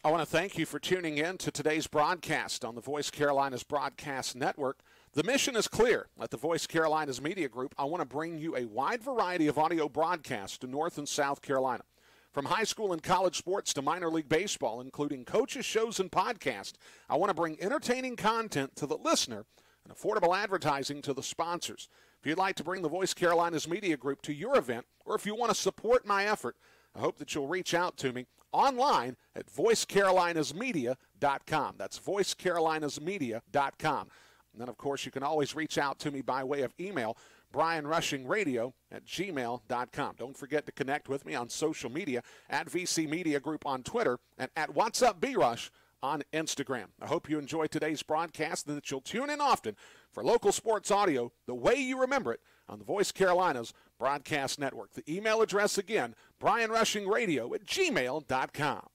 I want to thank you for tuning in to today's broadcast on the Voice Carolinas Broadcast Network. The mission is clear. At the Voice Carolinas Media Group, I want to bring you a wide variety of audio broadcasts to North and South Carolina. From high school and college sports to minor league baseball, including coaches, shows, and podcasts, I want to bring entertaining content to the listener and affordable advertising to the sponsors. If you'd like to bring the Voice Carolinas Media Group to your event, or if you want to support my effort, I hope that you'll reach out to me online at voicecarolinasmedia.com. That's voicecarolinasmedia.com. And then, of course, you can always reach out to me by way of email, brianrushingradio@gmail.com. Don't forget to connect with me on social media at VC Media Group on Twitter and at What's Up B-Rush on Instagram. I hope you enjoy today's broadcast and that you'll tune in often for local sports audio the way you remember it on the Voice Carolinas Broadcast Network. The email address again, brianrushingradio@gmail.com.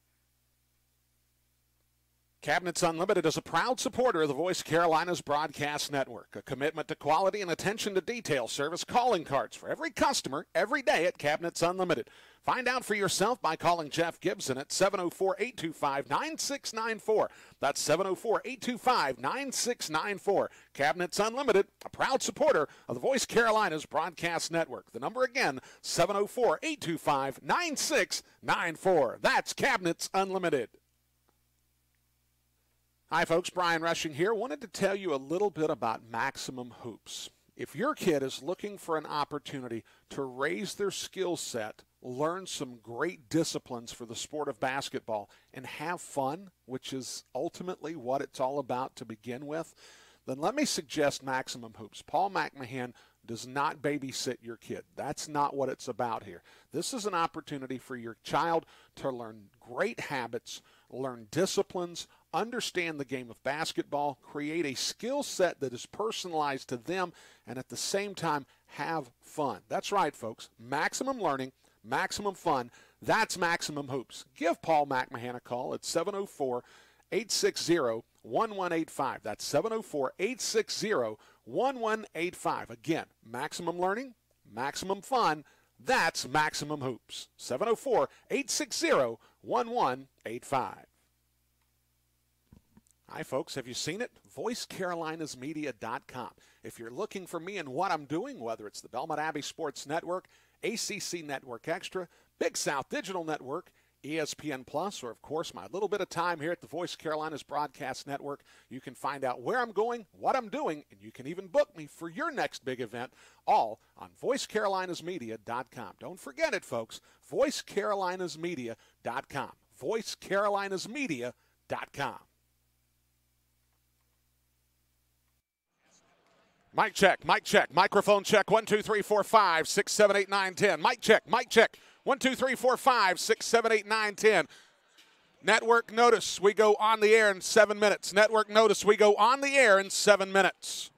Cabinets Unlimited is a proud supporter of the Voice Carolinas Broadcast Network. A commitment to quality and attention to detail service calling cards for every customer every day at Cabinets Unlimited. Find out for yourself by calling Jeff Gibson at 704-825-9694. That's 704-825-9694. Cabinets Unlimited, a proud supporter of the Voice Carolinas Broadcast Network. The number again, 704-825-9694. That's Cabinets Unlimited. Hi folks, Brian Rushing here. Wanted to tell you a little bit about Maximum Hoops. If your kid is looking for an opportunity to raise their skill set, learn some great disciplines for the sport of basketball, and have fun, which is ultimately what it's all about to begin with, then let me suggest Maximum Hoops. Paul McMahon does not babysit your kid. That's not what it's about here. This is an opportunity for your child to learn great habits, learn disciplines, understand the game of basketball, create a skill set that is personalized to them, and at the same time have fun. That's right, folks. Maximum learning, maximum fun. That's Maximum Hoops. Give Paul McMahon a call at 704-860-1185. That's 704-860-1185. Again, maximum learning, maximum fun. That's Maximum Hoops. 704-860-1185. Hi, folks. Have you seen it? VoiceCarolinesMedia.com. If you're looking for me and what I'm doing, whether it's the Belmont Abbey Sports Network, ACC Network Extra, Big South Digital Network, ESPN Plus, or, of course, my little bit of time here at the Voice Carolinas Broadcast Network, you can find out where I'm going, what I'm doing, and you can even book me for your next big event, all on VoiceCarolinesMedia.com. Don't forget it, folks. VoiceCarolinesMedia.com. VoiceCarolinesMedia.com. Mic check, microphone check, 1, 2, 3, 4, 5, 6, 7, 8, 9, 10. Mic check, 1, 2, 3, 4, 5, 6, 7, 8, 9, 10. Network notice, we go on the air in 7 minutes. Network notice, we go on the air in 7 minutes.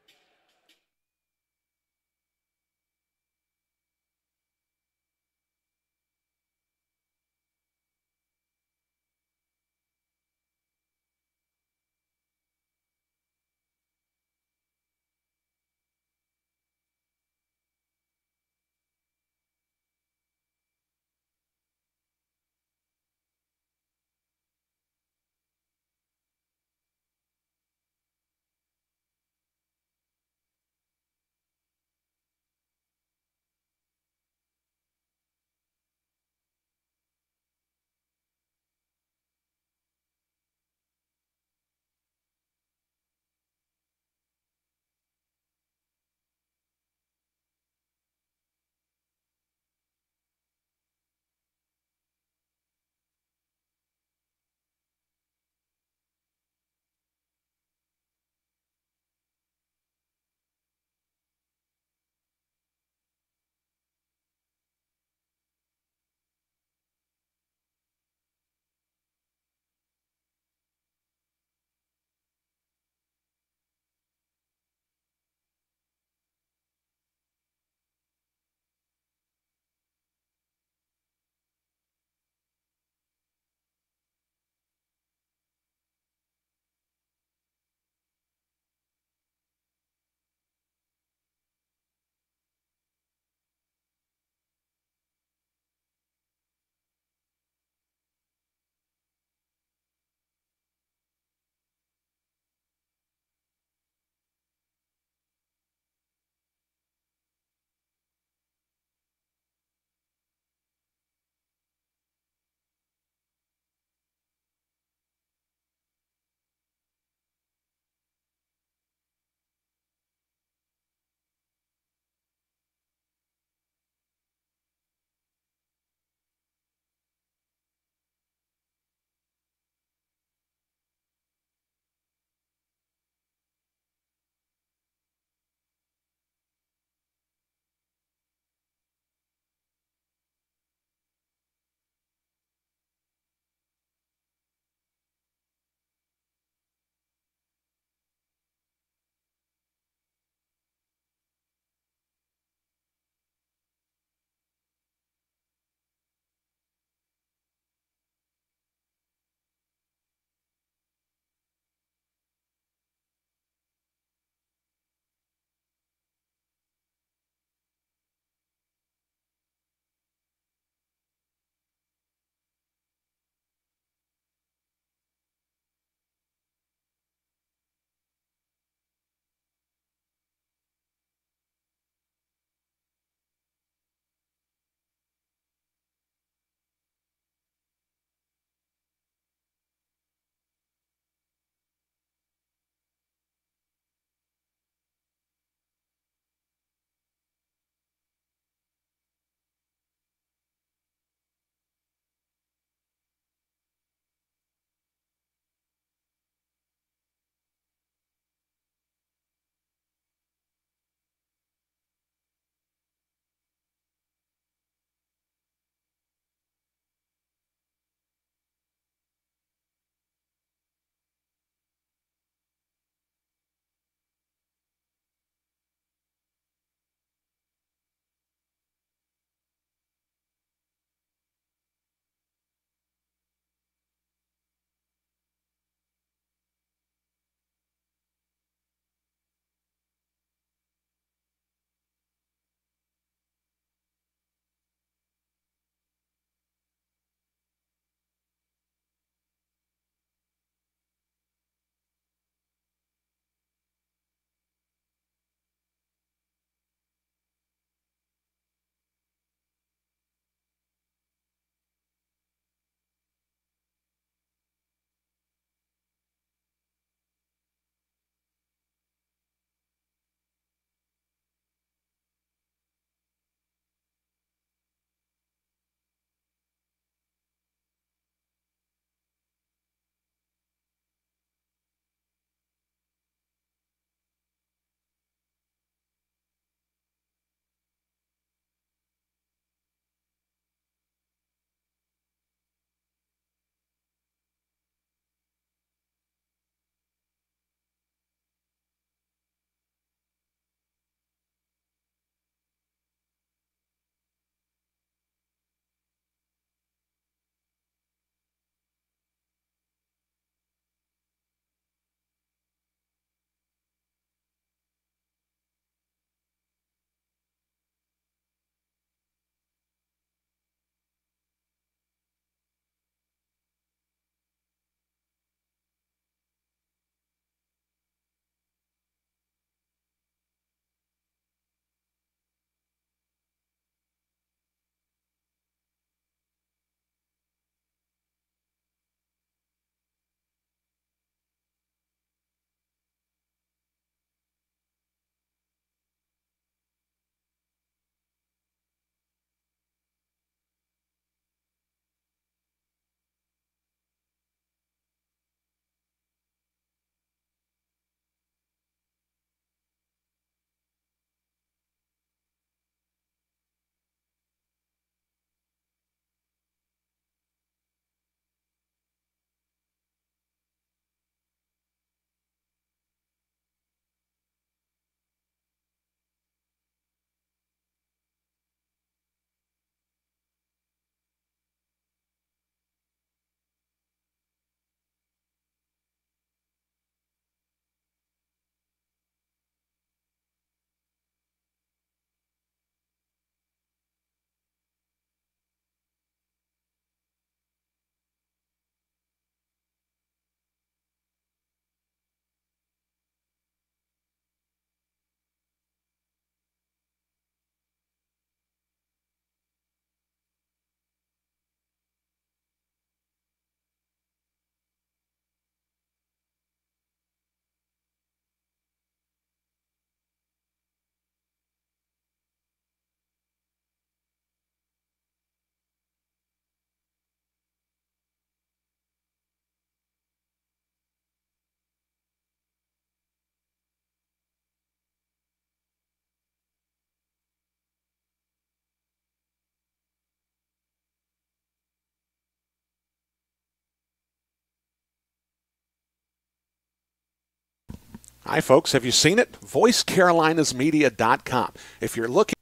Hi, folks. Have you seen it? VoiceCarolinaSmedia.com. If you're looking,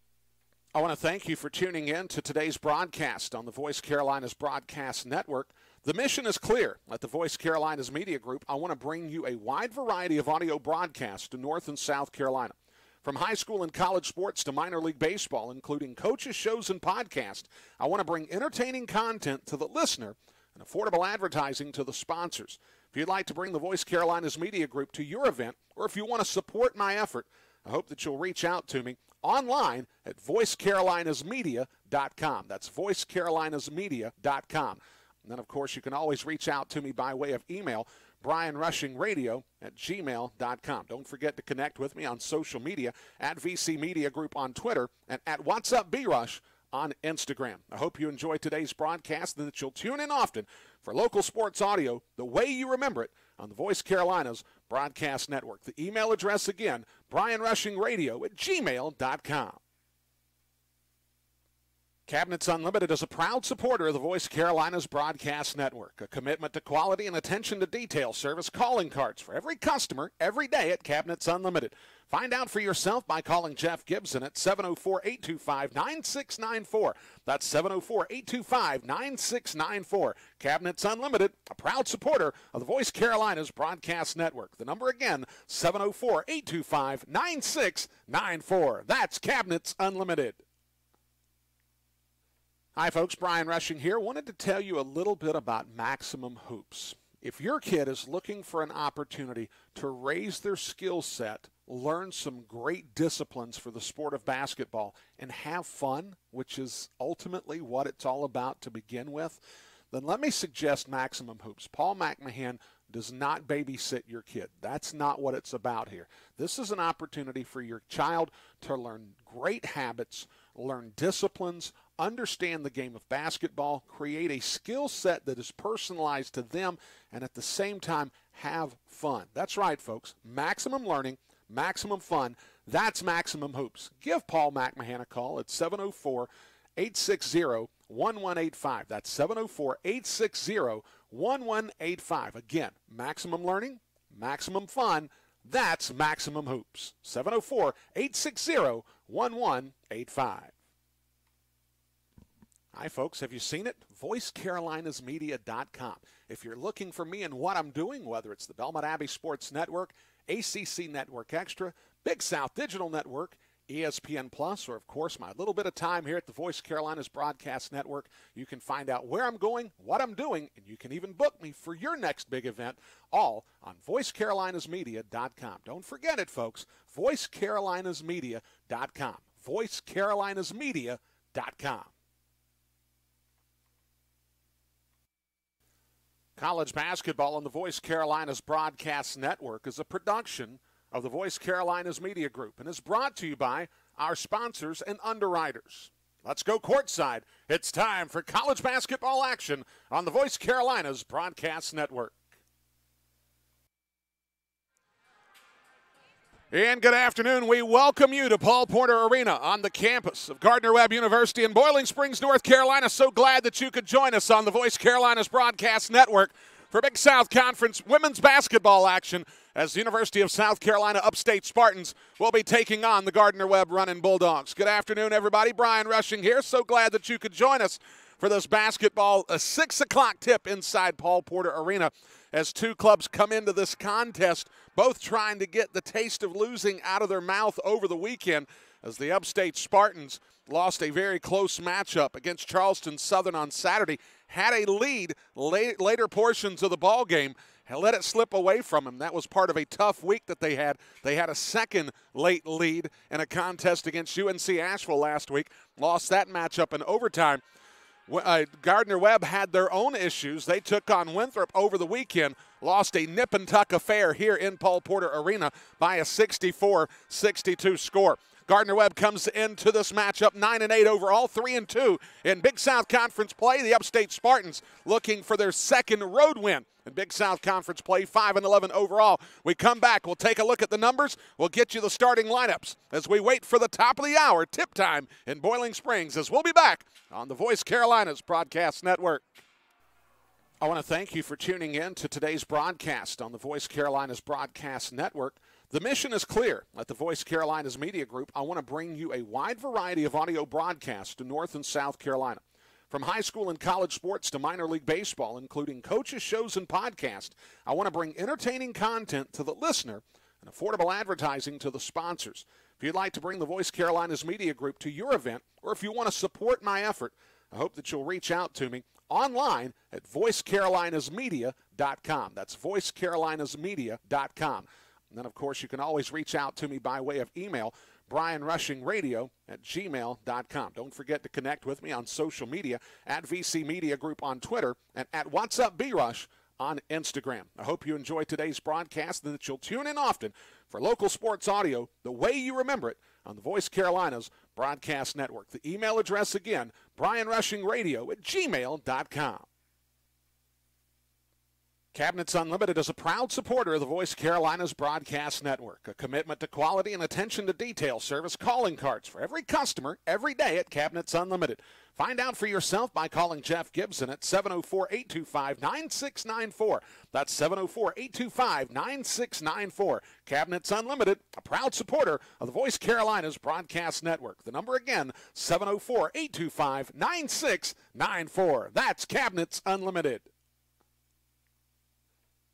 I want to thank you for tuning in to today's broadcast on the Voice Carolinas Broadcast Network. The mission is clear. At the Voice Carolinas Media Group, I want to bring you a wide variety of audio broadcasts to North and South Carolina. From high school and college sports to minor league baseball, including coaches, shows, and podcasts, I want to bring entertaining content to the listener and affordable advertising to the sponsors. If you'd like to bring the Voice Carolinas Media Group to your event, or if you want to support my effort, I hope that you'll reach out to me online at voicecarolinasmedia.com. That's voicecarolinasmedia.com. And then, of course, you can always reach out to me by way of email, brianrushingradio@gmail.com. Don't forget to connect with me on social media at VC Media Group on Twitter and at What's Up B-Rush on Instagram. I hope you enjoy today's broadcast and that you'll tune in often for local sports audio the way you remember it on the Voice Carolinas Broadcast Network. The email address again, brianrushingradio@gmail.com. Cabinets Unlimited is a proud supporter of the Voice Carolinas Broadcast Network. A commitment to quality and attention to detail service calling cards for every customer every day at Cabinets Unlimited. Find out for yourself by calling Jeff Gibson at 704-825-9694. That's 704-825-9694. Cabinets Unlimited, a proud supporter of the Voice Carolinas Broadcast Network. The number again, 704-825-9694. That's Cabinets Unlimited. Hi, folks. Brian Rushing here. Wanted to tell you a little bit about Maximum Hoops. If your kid is looking for an opportunity to raise their skill set, learn some great disciplines for the sport of basketball, and have fun, which is ultimately what it's all about to begin with, then let me suggest Maximum Hoops. Paul McMahon does not babysit your kid. That's not what it's about here. This is an opportunity for your child to learn great habits, learn disciplines, understand the game of basketball, create a skill set that is personalized to them, and at the same time have fun. That's right, folks. Maximum learning, maximum fun. That's Maximum Hoops. Give Paul McMahon a call at 704-860-1185. That's 704-860-1185. Again, maximum learning, maximum fun. That's Maximum Hoops. 704-860-1185. Hi, folks. Have you seen it? VoiceCarolinaSmedia.com. If you're looking for me and what I'm doing, whether it's the Belmont Abbey Sports Network, ACC Network Extra, Big South Digital Network, ESPN Plus, or, of course, my little bit of time here at the Voice Carolinas Broadcast Network, you can find out where I'm going, what I'm doing, and you can even book me for your next big event, all on VoiceCarolinaSmedia.com. Don't forget it, folks. VoiceCarolinaSmedia.com. VoiceCarolinaSmedia.com. College basketball on the Voice Carolinas Broadcast Network is a production of the Voice Carolinas Media Group and is brought to you by our sponsors and underwriters. Let's go courtside. It's time for college basketball action on the Voice Carolinas Broadcast Network. And good afternoon. We welcome you to Paul Porter Arena on the campus of Gardner-Webb University in Boiling Springs, North Carolina. So glad that you could join us on the Voice Carolinas Broadcast Network for Big South Conference women's basketball action as the University of South Carolina Upstate Spartans will be taking on the Gardner-Webb running Bulldogs. Good afternoon, everybody. Brian Rushing here. So glad that you could join us for this basketball, a 6 o'clock tip inside Paul Porter Arena as two clubs come into this contest, both trying to get the taste of losing out of their mouth over the weekend as the Upstate Spartans lost a very close matchup against Charleston Southern on Saturday, had a lead later portions of the ball game, let it slip away from them. That was part of a tough week that they had. They had a second late lead in a contest against UNC Asheville last week, lost that matchup in overtime. Gardner-Webb had their own issues. They took on Winthrop over the weekend, lost a nip and tuck affair here in Paul Porter Arena by a 64-62 score. Gardner-Webb comes into this matchup 9-8 overall, 3-2 in Big South Conference play. The Upstate Spartans looking for their second road win in Big South Conference play, 5-11 overall. We come back, we'll take a look at the numbers, we'll get you the starting lineups as we wait for the top of the hour tip time in Boiling Springs, as we'll be back on the Voice Carolinas Broadcast Network. I want to thank you for tuning in to today's broadcast on the Voice Carolinas Broadcast Network. The mission is clear. At the Voice Carolinas Media Group, I want to bring you a wide variety of audio broadcasts to North and South Carolina. From high school and college sports to minor league baseball, including coaches, shows, and podcasts, I want to bring entertaining content to the listener and affordable advertising to the sponsors. If you'd like to bring the Voice Carolinas Media Group to your event, or if you want to support my effort, I hope that you'll reach out to me online at voicecarolinasmedia.com. That's voicecarolinasmedia.com. And then, of course, you can always reach out to me by way of email, brianrushingradio@gmail.com. Don't forget to connect with me on social media at VC Media Group on Twitter and at What's Up B-Rush on Instagram. I hope you enjoyed today's broadcast and that you'll tune in often for local sports audio the way you remember it on the Voice Carolinas Broadcast Network. The email address again, brianrushingradio@gmail.com. Cabinets Unlimited is a proud supporter of the Voice Carolinas Broadcast Network. A commitment to quality and attention to detail service calling cards for every customer every day at Cabinets Unlimited. Find out for yourself by calling Jeff Gibson at 704-825-9694. That's 704-825-9694. Cabinets Unlimited, a proud supporter of the Voice Carolinas Broadcast Network. The number again, 704-825-9694. That's Cabinets Unlimited.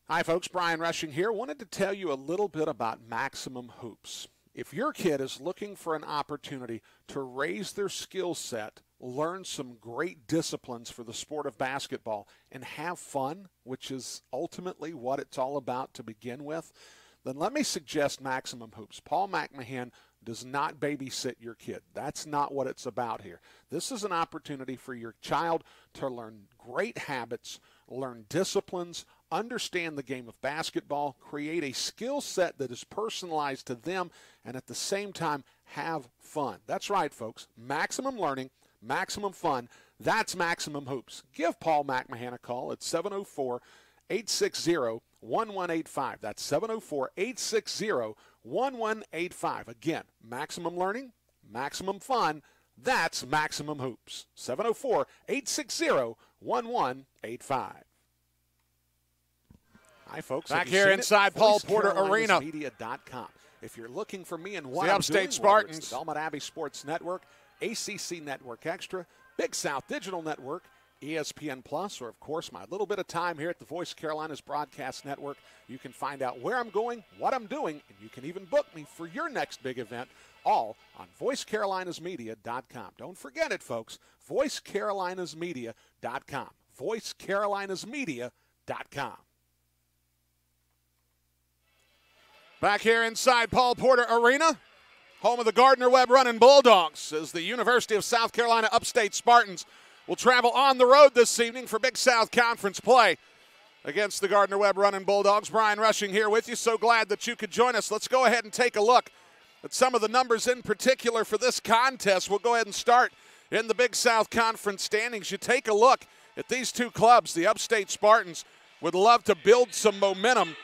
Hi folks, Brian Rushing here. Wanted to tell you a little bit about Maximum Hoops. If your kid is looking for an opportunity to raise their skill set, learn some great disciplines for the sport of basketball, and have fun, which is ultimately what it's all about to begin with, then let me suggest Maximum Hoops. Paul McMahon does not babysit your kid. That's not what it's about here. This is an opportunity for your child to learn great habits, learn disciplines, understand the game of basketball, create a skill set that is personalized to them, and at the same time have fun. That's right, folks. Maximum learning, maximum fun. That's Maximum Hoops. Give Paul McMahon a call at 704-860-1185. That's 704-860-1185. Again, maximum learning, maximum fun. That's Maximum Hoops. 704-860-1185. Hi, folks. Back here inside Paul Porter Arena. Media.com. If you're looking for me and what the I'm Upstate doing, Spartans, it's the Belmont Abbey Sports Network, ACC Network Extra, Big South Digital Network, ESPN Plus, or, of course, my little bit of time here at the Voice Carolinas Broadcast Network. You can find out where I'm going, what I'm doing, and you can even book me for your next big event, all on voicecarolinasmedia.com. Don't forget it, folks, voicecarolinasmedia.com. voicecarolinasmedia.com. Back here inside Paul Porter Arena, home of the Gardner-Webb Bulldogs, as the University of South Carolina Upstate Spartans will travel on the road this evening for Big South Conference play against the Gardner-Webb Bulldogs. Brian Rushing here with you. So glad that you could join us. Let's go ahead and take a look at some of the numbers in particular for this contest. We'll go ahead and start in the Big South Conference standings. You take a look at these two clubs. The Upstate Spartans would love to build some momentum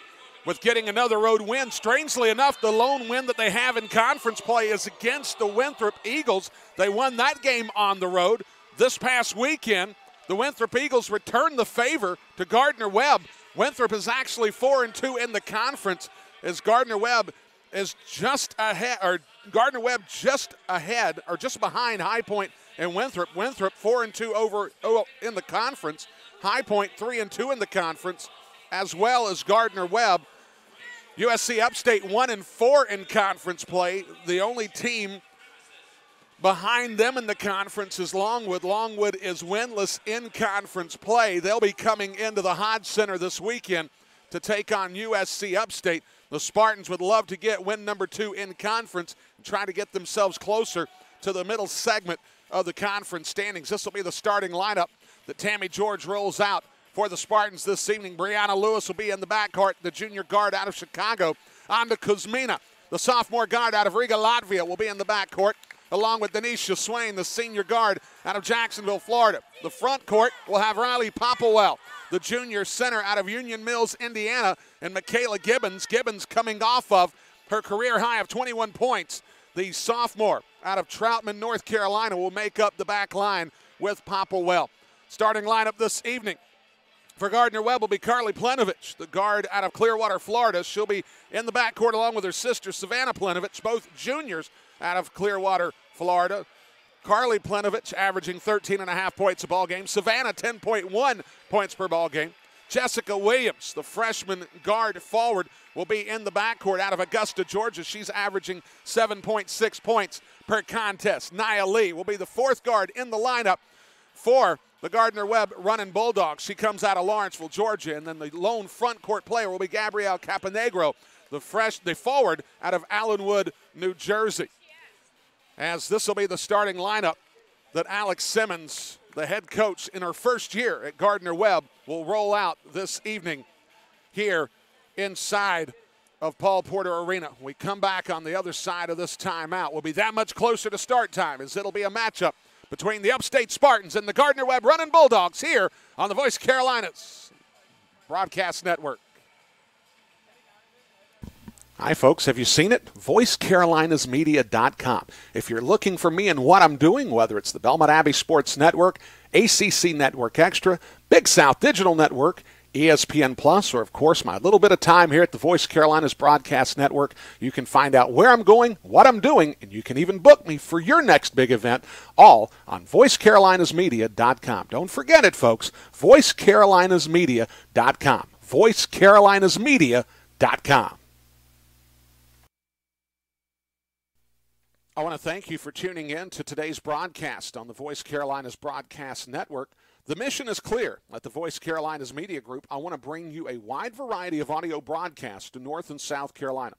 with getting another road win. Strangely enough, the lone win that they have in conference play is against the Winthrop Eagles. They won that game on the road. This past weekend, the Winthrop Eagles returned the favor to Gardner-Webb. Winthrop is actually 4-2 in the conference, as Gardner-Webb is just ahead, or Gardner-Webb just ahead, or just behind High Point and Winthrop. Winthrop 4-2 over in the conference. High Point 3-2 in the conference, as well as Gardner-Webb. USC Upstate 1-4 in conference play. The only team behind them in the conference is Longwood. Longwood is winless in conference play. They'll be coming into the Hodge Center this weekend to take on USC Upstate. The Spartans would love to get win number 2 in conference and try to get themselves closer to the middle segment of the conference standings. This will be the starting lineup that Tammy George rolls out for the Spartans this evening. Brianna Lewis will be in the backcourt, the junior guard out of Chicago. Anda Kuzmina, the sophomore guard out of Riga, Latvia, will be in the backcourt, along with Denisha Swain, the senior guard out of Jacksonville, Florida. The front court will have Riley Popplewell, the junior center out of Union Mills, Indiana, and Michaela Gibbons. Gibbons coming off of her career high of 21 points. The sophomore out of Troutman, North Carolina, will make up the back line with Popplewell. Starting lineup this evening: For Gardner-Webb will be Carly Plenovich, the guard out of Clearwater, Florida. She'll be in the backcourt along with her sister, Savannah Plenovich, both juniors out of Clearwater, Florida. Carly Plenovich averaging 13.5 points a ball game. Savannah, 10.1 points per ball game. Jessica Williams, the freshman guard forward, will be in the backcourt out of Augusta, Georgia. She's averaging 7.6 points per contest. Nia Lee will be the fourth guard in the lineup for the Gardner-Webb Running Bulldogs. She comes out of Lawrenceville, Georgia, and then the lone front court player will be Gabrielle Caponegro, the forward out of Allenwood, New Jersey. As this will be the starting lineup that Alex Simmons, the head coach in her first year at Gardner-Webb, will roll out this evening here inside of Paul Porter Arena. We come back on the other side of this timeout. We'll be that much closer to start time, as it'll be a matchup between the Upstate Spartans and the Gardner-Webb Running Bulldogs here on the Voice Carolinas Broadcast Network. Hi, folks. Have you seen it? VoiceCarolinaSmedia.com. If you're looking for me and what I'm doing, whether it's the Belmont Abbey Sports Network, ACC Network Extra, Big South Digital Network, ESPN Plus, or, of course, my little bit of time here at the Voice Carolinas Broadcast Network, you can find out where I'm going, what I'm doing, and you can even book me for your next big event, all on VoiceCarolinaSmedia.com. Don't forget it, folks. VoiceCarolinaSmedia.com. VoiceCarolinaSmedia.com. I want to thank you for tuning in to today's broadcast on the Voice Carolinas Broadcast Network. The mission is clear. At the Voice Carolinas Media Group, I want to bring you a wide variety of audio broadcasts to North and South Carolina.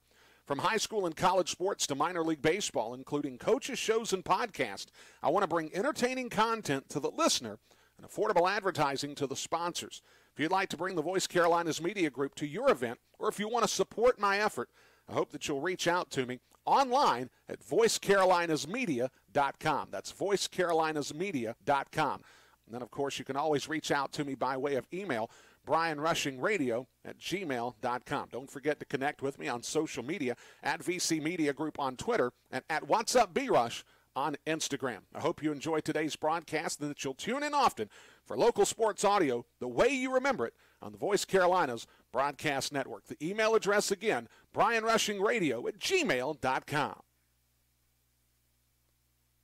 From high school and college sports to minor league baseball, including coaches, shows, and podcasts, I want to bring entertaining content to the listener and affordable advertising to the sponsors. If you'd like to bring the Voice Carolinas Media Group to your event, or if you want to support my effort, I hope that you'll reach out to me online at VoiceCarolinaSmedia.com. That's VoiceCarolinaSmedia.com. And then, of course, you can always reach out to me by way of email, brianrushingradio@gmail.com. Don't forget to connect with me on social media at VC Media Group on Twitter and at What's Up B-Rush on Instagram. I hope you enjoy today's broadcast and that you'll tune in often for local sports audio the way you remember it on the Voice Carolinas Broadcast Network. The email address again, brianrushingradio@gmail.com.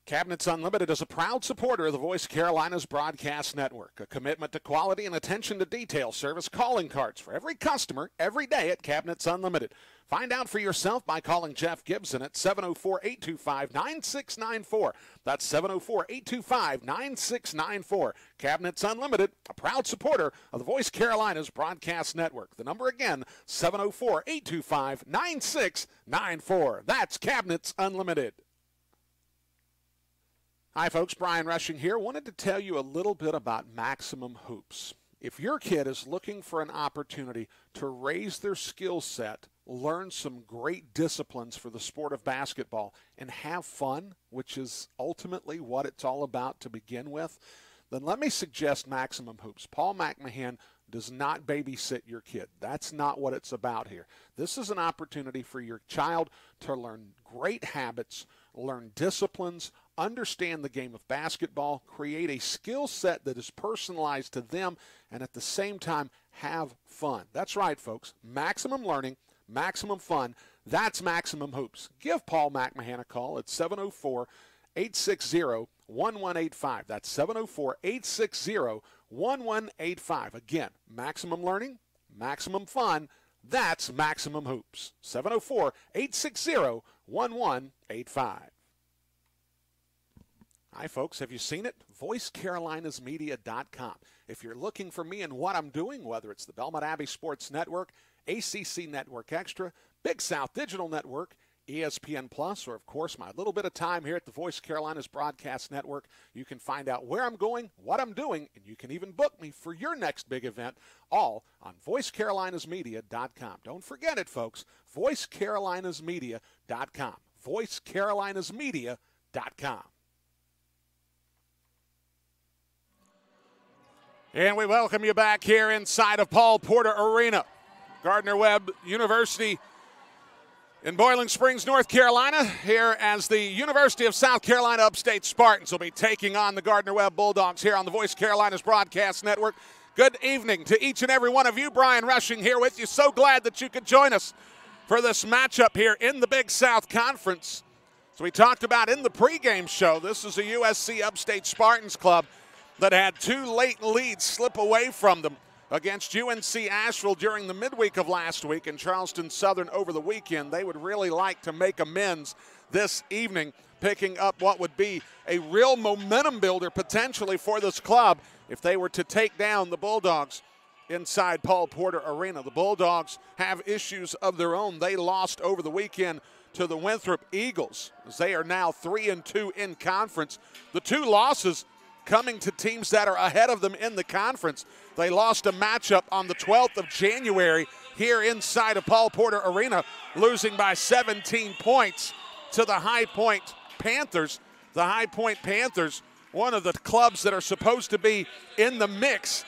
Cabinets Unlimited is a proud supporter of the Voice Carolinas Broadcast Network. A commitment to quality and attention to detail service calling cards for every customer every day at Cabinets Unlimited. Find out for yourself by calling Jeff Gibson at 704-825-9694. That's 704-825-9694. Cabinets Unlimited, a proud supporter of the Voice Carolinas Broadcast Network. The number again, 704-825-9694. That's Cabinets Unlimited. Hi, folks. Brian Rushing here. Wanted to tell you a little bit about Maximum Hoops. If your kid is looking for an opportunity to raise their skill set, learn some great disciplines for the sport of basketball, and have fun, which is ultimately what it's all about to begin with, then let me suggest Maximum Hoops. Paul McMahon does not babysit your kid. That's not what it's about here. This is an opportunity for your child to learn great habits, learn disciplines, understand the game of basketball, create a skill set that is personalized to them, and at the same time have fun. That's right, folks. Maximum learning, maximum fun. That's Maximum Hoops. Give Paul McMahon a call at 704-860-1185. That's 704-860-1185. Again, maximum learning, maximum fun. That's Maximum Hoops. 704-860-1185. Hi, folks. Have you seen it? VoiceCarolinaSmedia.com. If you're looking for me and what I'm doing, whether it's the Belmont Abbey Sports Network, ACC Network Extra, Big South Digital Network, ESPN Plus, or, of course, my little bit of time here at the Voice Carolinas Broadcast Network, you can find out where I'm going, what I'm doing, and you can even book me for your next big event, all on VoiceCarolinaSmedia.com. Don't forget it, folks. VoiceCarolinaSmedia.com. VoiceCarolinaSmedia.com. And we welcome you back here inside of Paul Porter Arena, Gardner-Webb University in Boiling Springs, North Carolina, here as the University of South Carolina Upstate Spartans will be taking on the Gardner-Webb Bulldogs here on the Voice Carolinas Broadcast Network. Good evening to each and every one of you. Brian Rushing here with you. So glad that you could join us for this matchup here in the Big South Conference. So we talked about in the pregame show, this is a USC Upstate Spartans club that had two late leads slip away from them against UNC Asheville during the midweek of last week and Charleston Southern over the weekend. They would really like to make amends this evening, picking up what would be a real momentum builder potentially for this club if they were to take down the Bulldogs inside Paul Porter Arena. The Bulldogs have issues of their own. They lost over the weekend to the Winthrop Eagles, as they are now 3-2 in conference. The two losses coming to teams that are ahead of them in the conference. They lost a matchup on the 12th of January here inside of Paul Porter Arena, losing by 17 points to the High Point Panthers. The High Point Panthers, one of the clubs that are supposed to be in the mix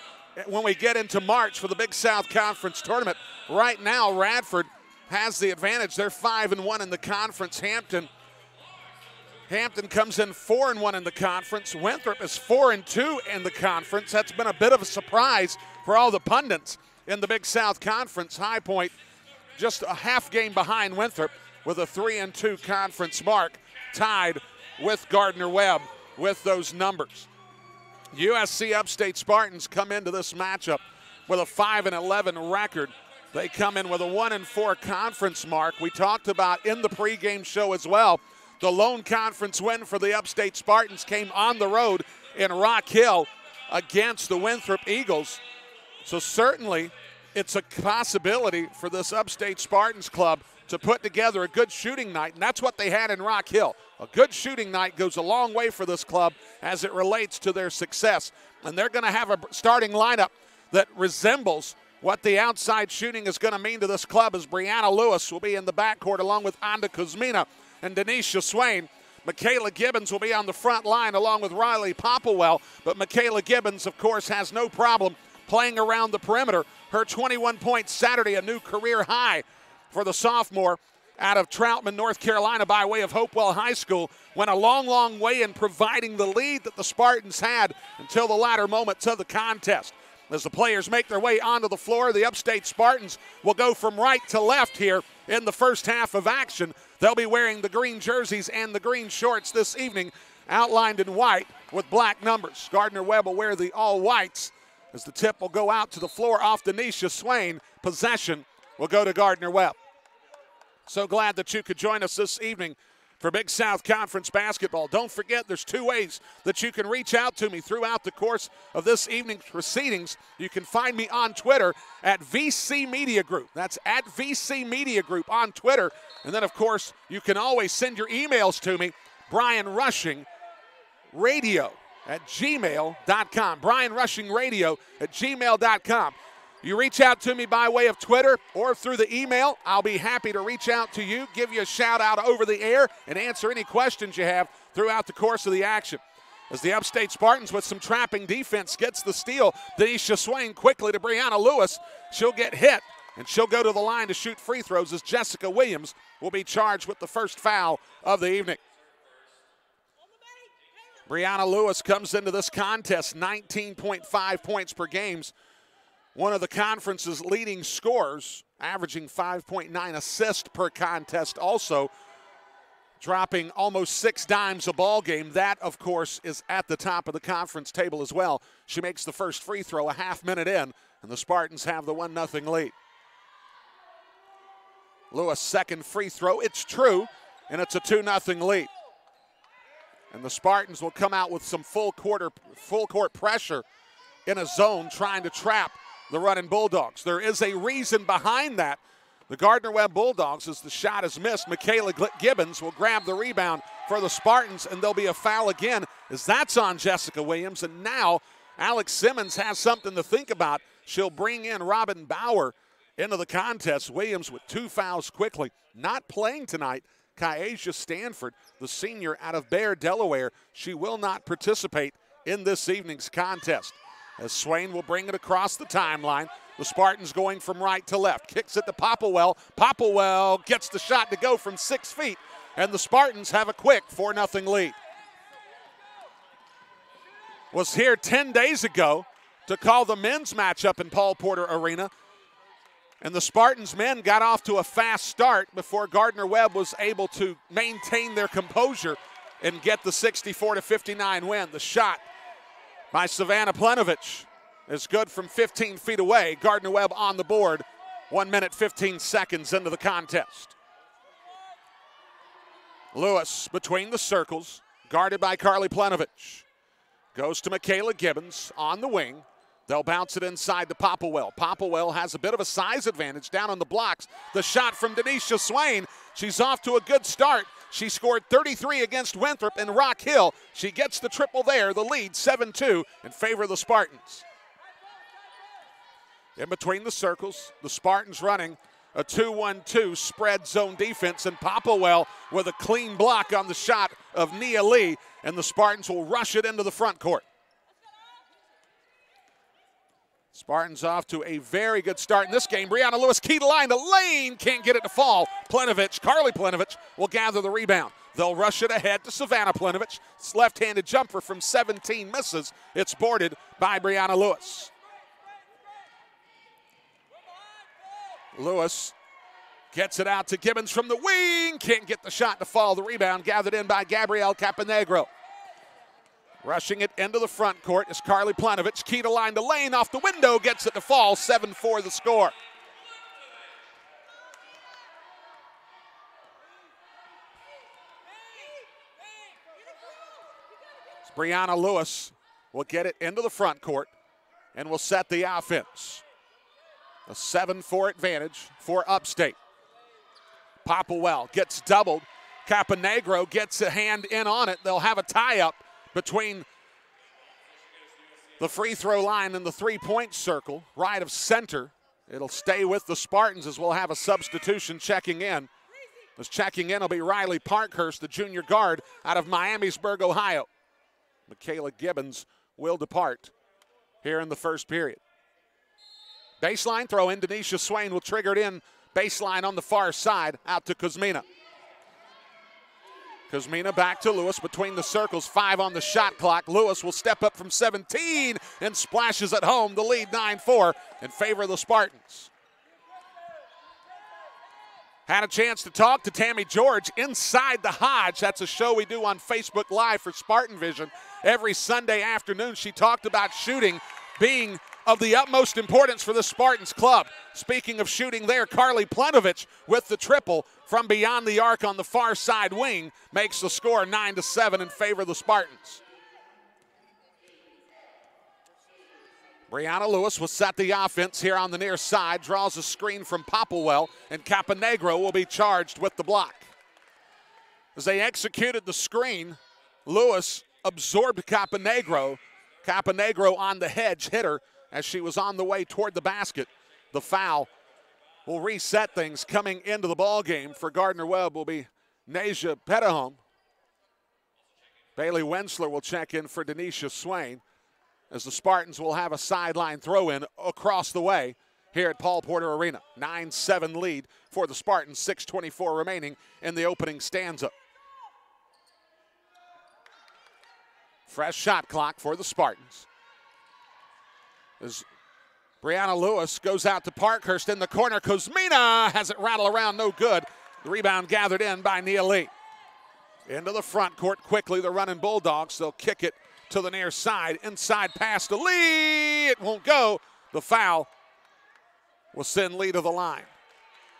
when we get into March for the Big South Conference tournament. Right now, Radford has the advantage. They're 5-1 in the conference. Hampton comes in 4-1 in the conference. Winthrop is 4-2 in the conference. That's been a bit of a surprise for all the pundits in the Big South Conference. High Point just a half game behind Winthrop with a 3-2 conference mark, tied with Gardner-Webb with those numbers. USC Upstate Spartans come into this matchup with a 5-11 record. They come in with a 1-4 conference mark. We talked about in the pregame show as well, the lone conference win for the Upstate Spartans came on the road in Rock Hill against the Winthrop Eagles. So certainly it's a possibility for this Upstate Spartans club to put together a good shooting night, and that's what they had in Rock Hill. A good shooting night goes a long way for this club as it relates to their success. And they're going to have a starting lineup that resembles what the outside shooting is going to mean to this club, as Brianna Lewis will be in the backcourt along with Anda Kuzmina and Denisha Swain. Michaela Gibbons will be on the front line along with Riley Popplewell. But Michaela Gibbons, of course, has no problem playing around the perimeter. Her 21 points Saturday, a new career high for the sophomore out of Troutman, North Carolina, by way of Hopewell High School, went a long, long way in providing the lead that the Spartans had until the latter moments of the contest. As the players make their way onto the floor, the Upstate Spartans will go from right to left here in the first half of action. They'll be wearing the green jerseys and the green shorts this evening, outlined in white with black numbers. Gardner-Webb will wear the all-whites as the tip will go out to the floor off Denisha Swain. Possession will go to Gardner-Webb. So glad that you could join us this evening for Big South Conference basketball. Don't forget, there's two ways that you can reach out to me throughout the course of this evening's proceedings. You can find me on Twitter at VC Media Group. That's at VC Media Group on Twitter. And then, of course, you can always send your emails to me, brianrushingradio@gmail.com. brianrushingradio@gmail.com. You reach out to me by way of Twitter or through the email. I'll be happy to reach out to you, give you a shout out over the air, and answer any questions you have throughout the course of the action. As the Upstate Spartans, with some trapping defense, gets the steal. Denisha Swain quickly to Brianna Lewis. She'll get hit, and she'll go to the line to shoot free throws as Jessica Williams will be charged with the first foul of the evening. Brianna Lewis comes into this contest 19.5 points per game. One of the conference's leading scorers, averaging 5.9 assists per contest, also dropping almost 6 dimes a ball game. That, of course, is at the top of the conference table as well. She makes the first free throw a half minute in, and the Spartans have the 1-0 lead. Lewis' second free throw, it's true, and it's a 2-0 lead. And the Spartans will come out with some full court pressure in a zone, trying to trap the running Bulldogs. There is a reason behind that. The Gardner-Webb Bulldogs, as the shot is missed, Michaela Gibbons will grab the rebound for the Spartans, and there'll be a foul again, as that's on Jessica Williams. And now Alex Simmons has something to think about. She'll bring in Robin Bauer into the contest. Williams with 2 fouls quickly. Not playing tonight, Kyasia Stanford, the senior out of Bear, Delaware. She will not participate in this evening's contest. As Swain will bring it across the timeline. The Spartans going from right to left. Kicks it to Popplewell. Popplewell gets the shot to go from 6 feet, and the Spartans have a quick 4-0 lead. Was here 10 days ago to call the men's matchup in Paul Porter Arena. And the Spartans men got off to a fast start before Gardner-Webb was able to maintain their composure and get the 64-59 win. The shot by Savannah Plenovich is good from 15 feet away. Gardner-Webb on the board, 1 minute, 15 seconds into the contest. Lewis between the circles, guarded by Carly Plenovich. Goes to Michaela Gibbons on the wing. They'll bounce it inside to Popplewell. Popplewell has a bit of a size advantage down on the blocks. The shot from Denisha Swain. She's off to a good start. She scored 33 against Winthrop and Rock Hill. She gets the triple there, the lead 7-2 in favor of the Spartans. In between the circles, the Spartans running a 2-1-2 spread zone defense, and Popplewell with a clean block on the shot of Nia Lee, and the Spartans will rush it into the front court. Spartans off to a very good start in this game. Brianna Lewis key to line to lane, can't get it to fall. Plenovich, Carly Plenovich will gather the rebound. They'll rush it ahead to Savannah Plenovich. It's left-handed jumper from 17 misses. It's boarded by Brianna Lewis. Lewis gets it out to Gibbons from the wing. Can't get the shot to fall. The rebound gathered in by Gabrielle Caponegro. Rushing it into the front court is Carly Plenovich. Key to line to lane, off the window, gets it to fall. 7-4 the score. Brianna Lewis will get it into the front court and will set the offense. A 7-4 advantage for Upstate. Popplewell gets doubled. Caponegro gets a hand in on it. They'll have a tie-up between the free throw line and the three-point circle, right of center. It'll stay with the Spartans as we'll have a substitution checking in. As checking in will be Riley Parkhurst, the junior guard out of Miamisburg, Ohio. Michaela Gibbons will depart here in the first period. Baseline throw in. Denisha Swain will trigger it in. Baseline on the far side, out to Kuzmina. Kuzmina back to Lewis between the circles, 5 on the shot clock. Lewis will step up from 17 and splashes at home. The lead 9-4 in favor of the Spartans. Had a chance to talk to Tammy George inside the Hodge. That's a show we do on Facebook Live for Spartan Vision every Sunday afternoon. She talked about shooting being of the utmost importance for the Spartans club. Speaking of shooting there, Carly Plenovich with the triple from beyond the arc on the far side wing makes the score 9-7 in favor of the Spartans. Brianna Lewis will set the offense here on the near side, draws a screen from Popplewell, and Caponegro will be charged with the block. As they executed the screen, Lewis absorbed Caponegro. Caponegro on the hedge hitter as she was on the way toward the basket. The foul will reset things. Coming into the ball game for Gardner-Webb will be Nasia Petahome. Bailey Wensler will check in for Denisha Swain, as the Spartans will have a sideline throw-in across the way here at Paul Porter Arena. 9-7 lead for the Spartans, 6:24 remaining in the opening stanza. Fresh shot clock for the Spartans. As Brianna Lewis goes out to Parkhurst in the corner. Kuzmina has it rattle around, no good. The rebound gathered in by Nia Lee. Into the front court quickly, the running Bulldogs. They'll kick it to the near side. Inside pass to Lee. It won't go. The foul will send Lee to the line.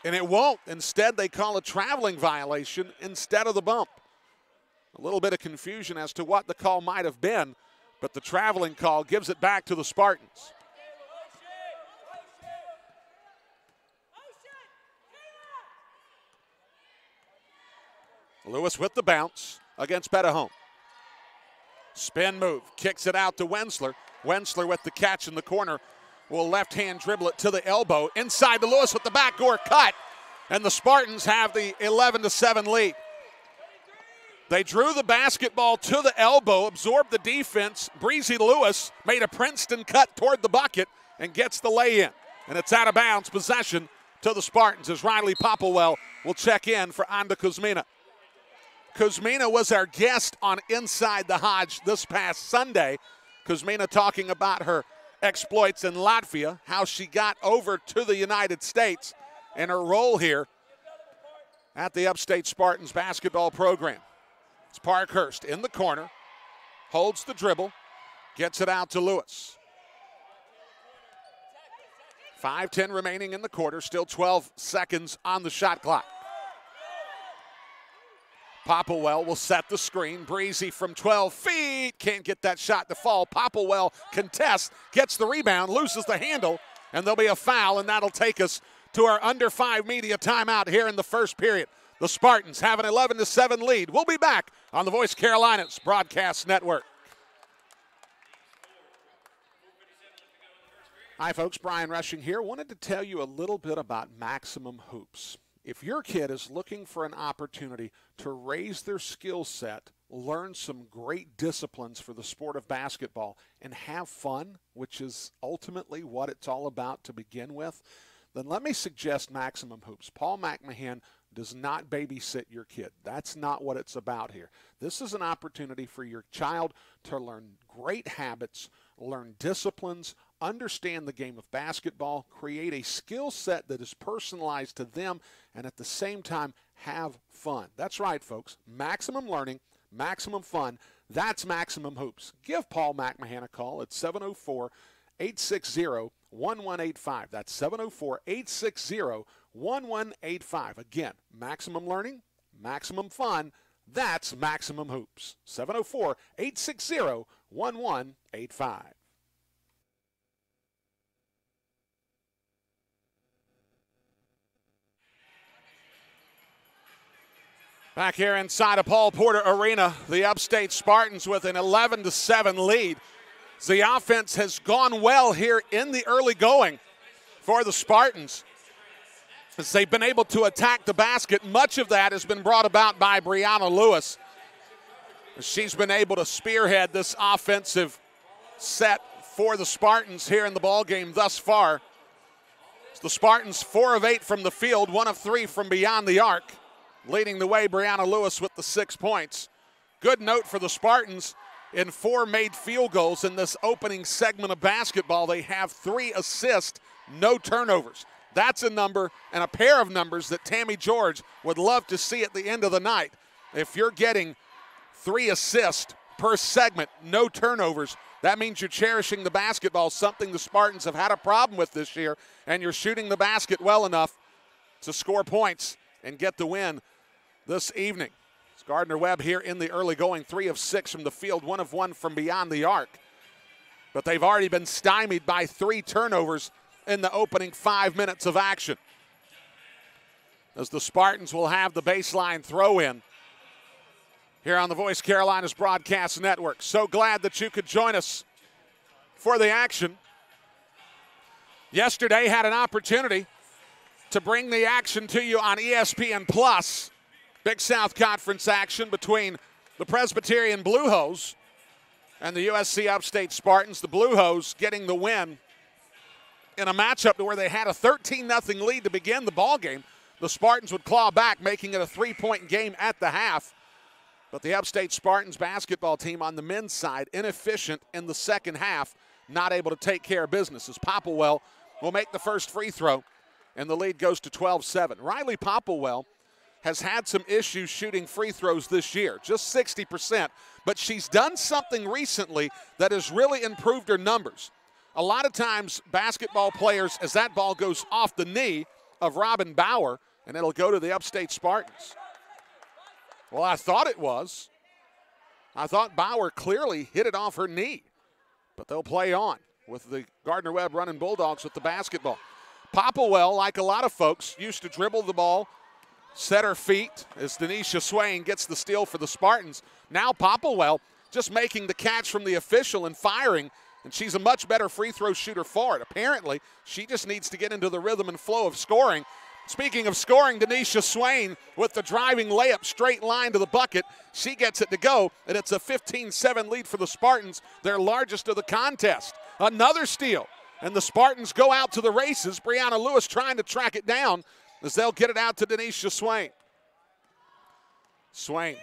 And it won't. Instead, they call a traveling violation instead of the bump. A little bit of confusion as to what the call might have been, but the traveling call gives it back to the Spartans. Lewis with the bounce against Petahome. Spin move, kicks it out to Wensler. Wensler with the catch in the corner will left-hand dribble it to the elbow. Inside to Lewis with the backdoor cut, and the Spartans have the 11-7 lead. They drew the basketball to the elbow, absorbed the defense. Breezy Lewis made a Princeton cut toward the bucket and gets the lay-in. And it's out of bounds, possession to the Spartans as Riley Popplewell will check in for Anda Kuzmina. Kuzmina was our guest on Inside the Hodge this past Sunday. Kuzmina talking about her exploits in Latvia, how she got over to the United States, and her role here at the Upstate Spartans basketball program. It's Parkhurst in the corner, holds the dribble, gets it out to Lewis. 5:10 remaining in the quarter, still 12 seconds on the shot clock. Popplewell will set the screen. Breezy from 12 feet. Can't get that shot to fall. Popplewell contests, gets the rebound, loses the handle, and there'll be a foul, and that'll take us to our under 5 media timeout here in the first period. The Spartans have an 11-7 lead. We'll be back on the Voice Carolinas Broadcast Network. Hi, folks. Brian Rushing here. Wanted to tell you a little bit about Maximum Hoops. If your kid is looking for an opportunity to raise their skill set, learn some great disciplines for the sport of basketball, and have fun, which is ultimately what it's all about to begin with, then let me suggest Maximum Hoops. Paul McMahon does not babysit your kid. That's not what it's about here. This is an opportunity for your child to learn great habits, learn disciplines, understand the game of basketball, create a skill set that is personalized to them, and at the same time have fun. That's right, folks. Maximum learning, maximum fun. That's Maximum Hoops. Give Paul McMahon a call at 704-860-1185. That's 704-860-1185. Again, maximum learning, maximum fun. That's Maximum Hoops. 704-860-1185. Back here inside of Paul Porter Arena, the Upstate Spartans with an 11-7 lead. The offense has gone well here in the early going for the Spartans, as they've been able to attack the basket. Much of that has been brought about by Brianna Lewis. She's been able to spearhead this offensive set for the Spartans here in the ballgame thus far. The Spartans 4 of 8 from the field, 1 of 3 from beyond the arc. Leading the way, Brianna Lewis with the 6 points. Good note for the Spartans, in 4 made field goals in this opening segment of basketball. They have 3 assists, no turnovers. That's a number and a pair of numbers that Tammy George would love to see at the end of the night. If you're getting 3 assists per segment, no turnovers, that means you're cherishing the basketball, something the Spartans have had a problem with this year, and you're shooting the basket well enough to score points and get the win this evening. It's Gardner-Webb here in the early going, 3 of 6 from the field, 1 of 1 from beyond the arc. But they've already been stymied by 3 turnovers in the opening 5 minutes of action, as the Spartans will have the baseline throw in here on the Voice Carolinas Broadcast Network. So glad that you could join us for the action. Yesterday had an opportunity to bring the action to you on ESPN Plus. Big South Conference action between the Presbyterian Blue Hose and the USC Upstate Spartans. The Blue Hose getting the win in a matchup to where they had a 13-0 lead to begin the ballgame. The Spartans would claw back, making it a 3-point game at the half. But the Upstate Spartans basketball team on the men's side, inefficient in the second half, not able to take care of business, as Popplewell will make the first free throw, and the lead goes to 12-7. Riley Popplewell has had some issues shooting free throws this year, just 60%, but she's done something recently that has really improved her numbers. A lot of times basketball players, as that ball goes off the knee of Robin Bauer, and it'll go to the Upstate Spartans. Well, I thought it was. I thought Bauer clearly hit it off her knee, but they'll play on with the Gardner-Webb running Bulldogs with the basketball. Popplewell, like a lot of folks, used to dribble the ball, set her feet as Denisha Swain gets the steal for the Spartans. Now Popplewell just making the catch from the official and firing, and she's a much better free throw shooter for it. Apparently, she just needs to get into the rhythm and flow of scoring. Speaking of scoring, Denisha Swain with the driving layup, straight line to the bucket. She gets it to go, and it's a 15-7 lead for the Spartans, their largest of the contest. Another steal, and the Spartans go out to the races. Brianna Lewis trying to track it down as they'll get it out to Denisha Swain. Swain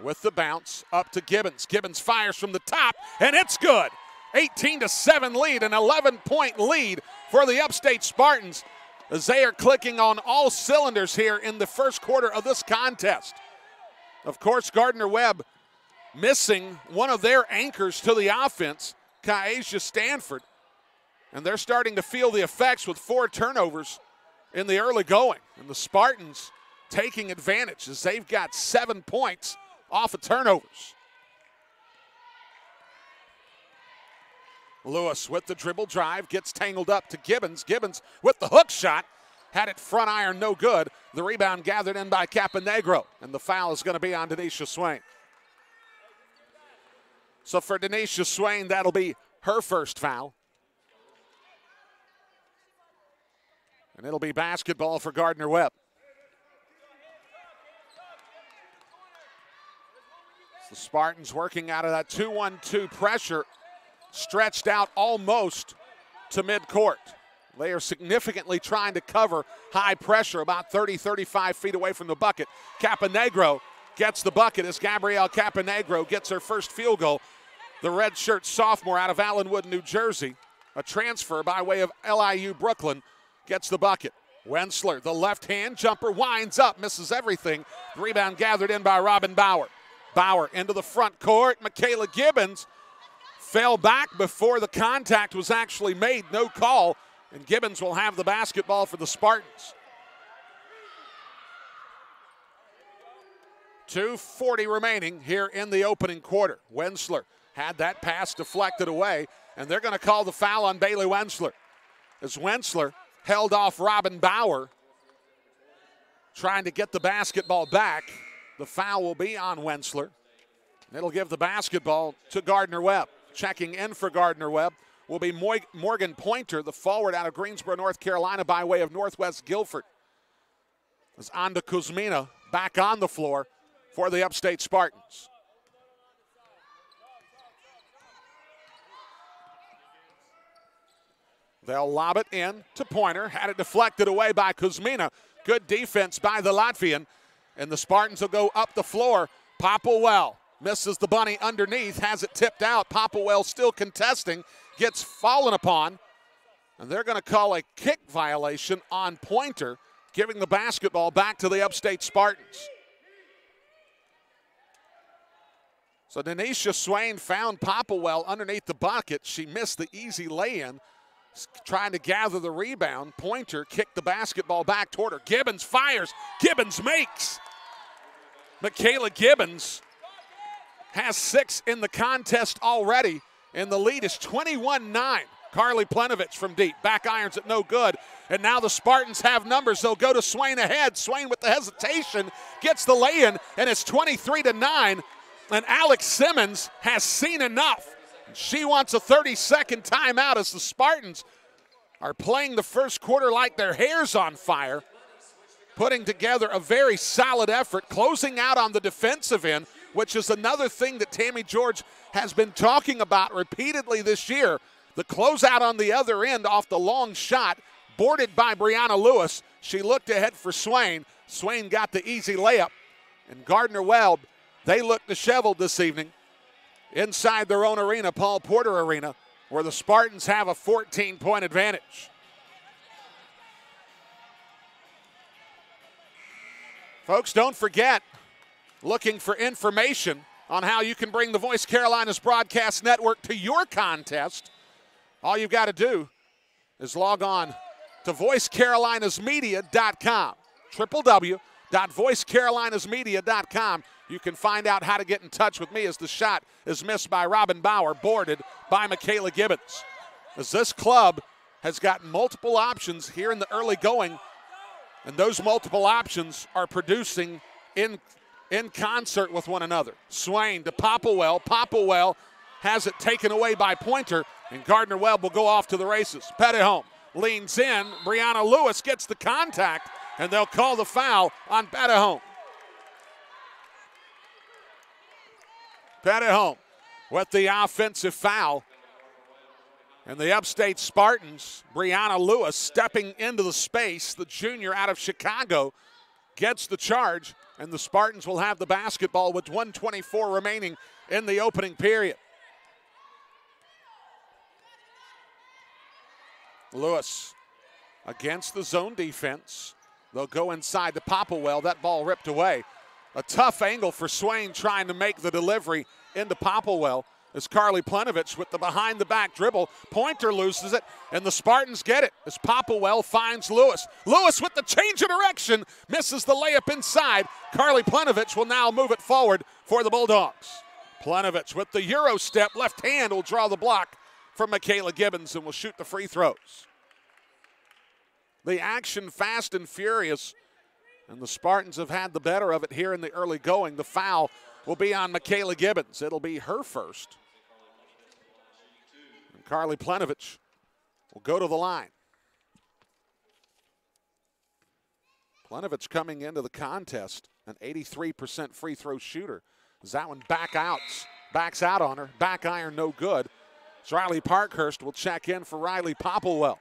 with the bounce up to Gibbons. Gibbons fires from the top, and it's good. 18-7 lead, an 11-point lead for the Upstate Spartans as they are clicking on all cylinders here in the first quarter of this contest. Of course, Gardner-Webb missing one of their anchors to the offense, Kyasia Stanford, and they're starting to feel the effects with 4 turnovers in the early going. And the Spartans taking advantage as they've got 7 points off of turnovers. Lewis with the dribble drive, gets tangled up to Gibbons. Gibbons with the hook shot, had it front iron, no good. The rebound gathered in by Caponegro, and the foul is going to be on Denisha Swain. So for Denisha Swain, that'll be her first foul. And it'll be basketball for Gardner-Webb. The Spartans working out of that 2-1-2 pressure, stretched out almost to midcourt. They are significantly trying to cover high pressure, about 30, 35 feet away from the bucket. Caponegro gets the bucket as Gabrielle Caponegro gets her first field goal. The redshirt sophomore out of Allenwood, New Jersey, a transfer by way of LIU Brooklyn, gets the bucket. Wensler, the left-hand jumper, winds up, misses everything. The rebound gathered in by Robin Bauer. Bauer into the front court. Michaela Gibbons fell back before the contact was actually made. No call, and Gibbons will have the basketball for the Spartans. 2:40 remaining here in the opening quarter. Wensler had that pass deflected away, and they're going to call the foul on Bailey Wensler. As Wensler held off Robin Bauer, trying to get the basketball back. The foul will be on Wensler. It'll give the basketball to Gardner-Webb. Checking in for Gardner-Webb will be Morgan Pointer, the forward out of Greensboro, North Carolina, by way of Northwest Guilford. As Anda Kuzmina back on the floor for the Upstate Spartans. They'll lob it in to Pointer. Had it deflected away by Kuzmina. Good defense by the Latvian. And the Spartans will go up the floor. Popplewell misses the bunny underneath, has it tipped out. Popplewell still contesting, gets fallen upon. And they're going to call a kick violation on Pointer, giving the basketball back to the Upstate Spartans. So Denisha Swain found Popplewell underneath the bucket. She missed the easy lay-in, trying to gather the rebound. Pointer kicked the basketball back toward her. Gibbons fires. Gibbons makes. Michaela Gibbons has 6 in the contest already, and the lead is 21-9. Carly Plenovich from deep. Back irons it no good. And now the Spartans have numbers. They'll go to Swain ahead. Swain with the hesitation gets the lay-in, and it's 23-9. And Alex Simmons has seen enough. She wants a 30-second timeout as the Spartans are playing the first quarter like their hair's on fire, putting together a very solid effort, closing out on the defensive end, which is another thing that Tammy George has been talking about repeatedly this year. The closeout on the other end off the long shot, boarded by Brianna Lewis. She looked ahead for Swain. Swain got the easy layup. And Gardner-Webb, they look disheveled this evening inside their own arena, Paul Porter Arena, where the Spartans have a 14-point advantage. Folks, don't forget, looking for information on how you can bring the Voice Carolinas Broadcast Network to your contest, all you've got to do is log on to voicecarolinasmedia.com, www.voicecarolinasmedia.com. You can find out how to get in touch with me as the shot is missed by Robin Bauer, boarded by Michaela Gibbons. As this club has got multiple options here in the early going, and those multiple options are producing in concert with one another. Swain to Popplewell. Popplewell has it taken away by Pointer, and Gardner-Webb will go off to the races. Petitholm leans in. Brianna Lewis gets the contact, and they'll call the foul on Petitholm. Petitholm with the offensive foul. And the Upstate Spartans, Brianna Lewis stepping into the space, the junior out of Chicago, gets the charge, and the Spartans will have the basketball with 1:24 remaining in the opening period. Lewis against the zone defense. They'll go inside to Popplewell. That ball ripped away. A tough angle for Swain trying to make the delivery into Popplewell as Carly Plenovich with the behind-the-back dribble. Pointer loses it, and the Spartans get it as Popplewell finds Lewis. Lewis with the change of direction, misses the layup inside. Carly Plenovich will now move it forward for the Bulldogs. Plenovich with the Euro step, left hand will draw the block from Michaela Gibbons and will shoot the free throws. The action fast and furious, and the Spartans have had the better of it here in the early going. The foul will be on Michaela Gibbons. It'll be her first. And Carly Plenovich will go to the line. Plenovich coming into the contest, an 83% free throw shooter. As that one backs out on her. Back iron no good. So Riley Parkhurst will check in for Riley Popplewell.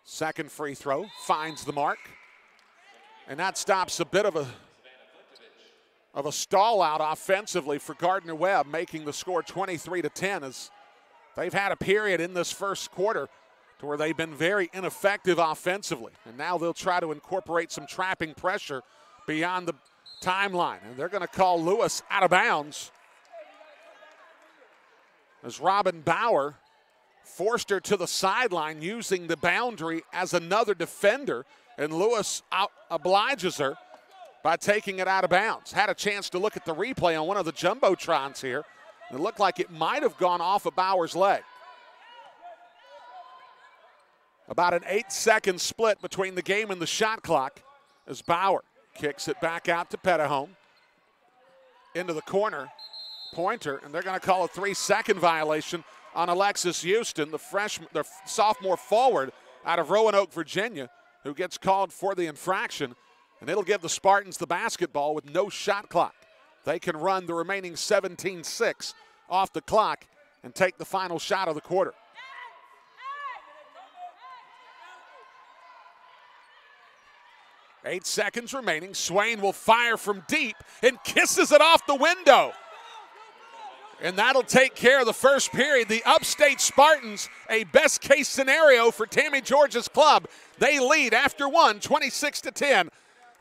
Second free throw, finds the mark. And that stops a bit of a stall out offensively for Gardner-Webb, making the score 23-10 as they've had a period in this first quarter to where they've been very ineffective offensively. And now they'll try to incorporate some trapping pressure beyond the timeline. And they're going to call Lewis out of bounds as Robin Bauer forced her to the sideline using the boundary as another defender, and Lewis obliges her by taking it out of bounds. Had a chance to look at the replay on one of the jumbotrons here. It looked like it might have gone off of Bauer's leg. About an 8-second split between the game and the shot clock as Bauer kicks it back out to Petahome. Into the corner, Pointer, and they're going to call a 3-second violation on Alexis Houston, the sophomore forward out of Roanoke, Virginia, who gets called for the infraction, and it'll give the Spartans the basketball with no shot clock. They can run the remaining 17-6 off the clock and take the final shot of the quarter. Eight seconds remaining. Swain will fire from deep and kisses it off the window. And that'll take care of the first period. The Upstate Spartans, a best-case scenario for Tammy George's club. They lead after one, 26-10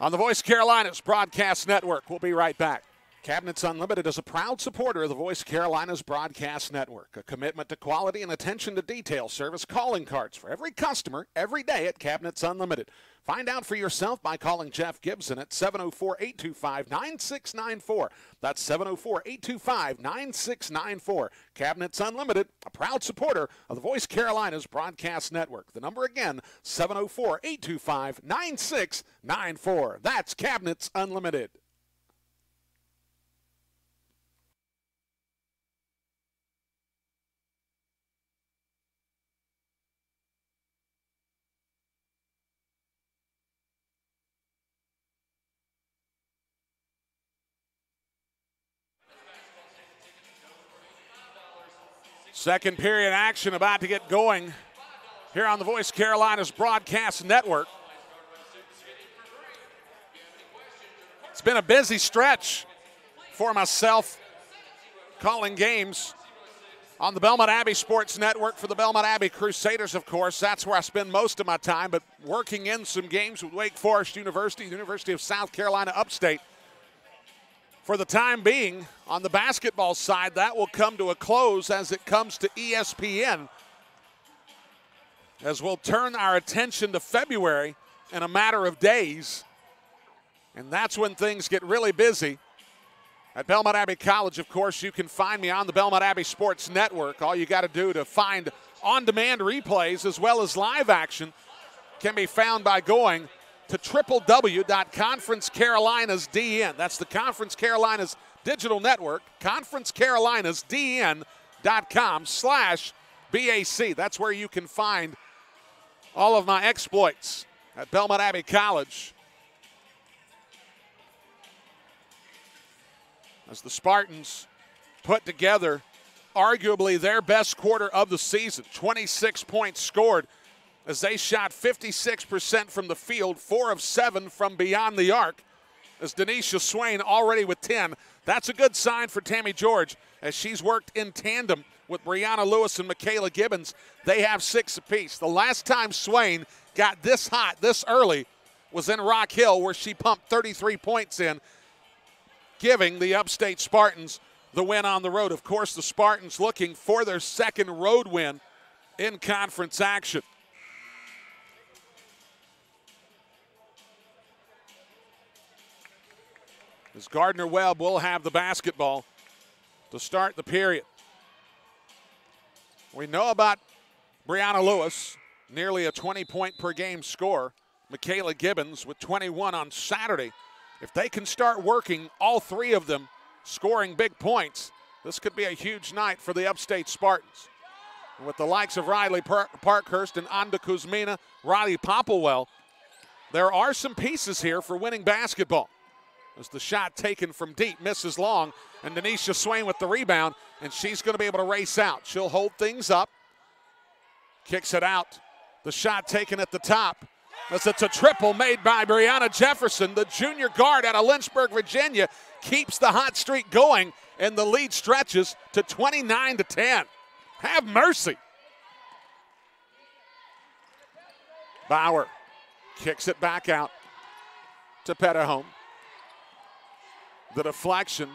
on the Voice Carolinas Broadcast Network. We'll be right back. Cabinets Unlimited is a proud supporter of the Voice Carolinas Broadcast Network. A commitment to quality and attention to detail service calling cards for every customer every day at Cabinets Unlimited. Find out for yourself by calling Jeff Gibson at 704-825-9694. That's 704-825-9694. Cabinets Unlimited, a proud supporter of the Voice Carolinas Broadcast Network. The number again, 704-825-9694. That's Cabinets Unlimited. Second period action about to get going here on the Voice Carolinas Broadcast Network. It's been a busy stretch for myself calling games on the Belmont Abbey Sports Network for the Belmont Abbey Crusaders, of course. That's where I spend most of my time, but working in some games with Wake Forest University, the University of South Carolina Upstate. For the time being, on the basketball side, that will come to a close as it comes to ESPN, as we'll turn our attention to February in a matter of days, and that's when things get really busy. At Belmont Abbey College, of course, you can find me on the Belmont Abbey Sports Network. All you got to do to find on-demand replays as well as live action can be found by going to www.conferencecarolinasdn. That's the Conference Carolinas digital network, conferencecarolinasdn.com/BAC. That's where you can find all of my exploits at Belmont Abbey College. As the Spartans put together arguably their best quarter of the season, 26 points scored as they shot 56% from the field, 4 of 7 from beyond the arc, as Denisha Swain already with 10. That's a good sign for Tammy George as she's worked in tandem with Brianna Lewis and Michaela Gibbons. They have 6 apiece. The last time Swain got this hot this early was in Rock Hill, where she pumped 33 points in, giving the Upstate Spartans the win on the road. Of course, the Spartans looking for their second road win in conference action. As Gardner-Webb will have the basketball to start the period. We know about Brianna Lewis, nearly a 20-point-per-game scorer. Michaela Gibbons with 21 on Saturday. If they can start working, all 3 of them scoring big points, this could be a huge night for the Upstate Spartans. And with the likes of Riley Parkhurst and Anda Kuzmina, Riley Popplewell, there are some pieces here for winning basketball. As the shot taken from deep misses long, and Denisha Swain with the rebound, and she's going to be able to race out. She'll hold things up, kicks it out. The shot taken at the top, as it's a triple made by Brianna Jefferson, the junior guard out of Lynchburg, Virginia, keeps the hot streak going, and the lead stretches to 29-10. Have mercy. Bauer kicks it back out to Petahome. The deflection,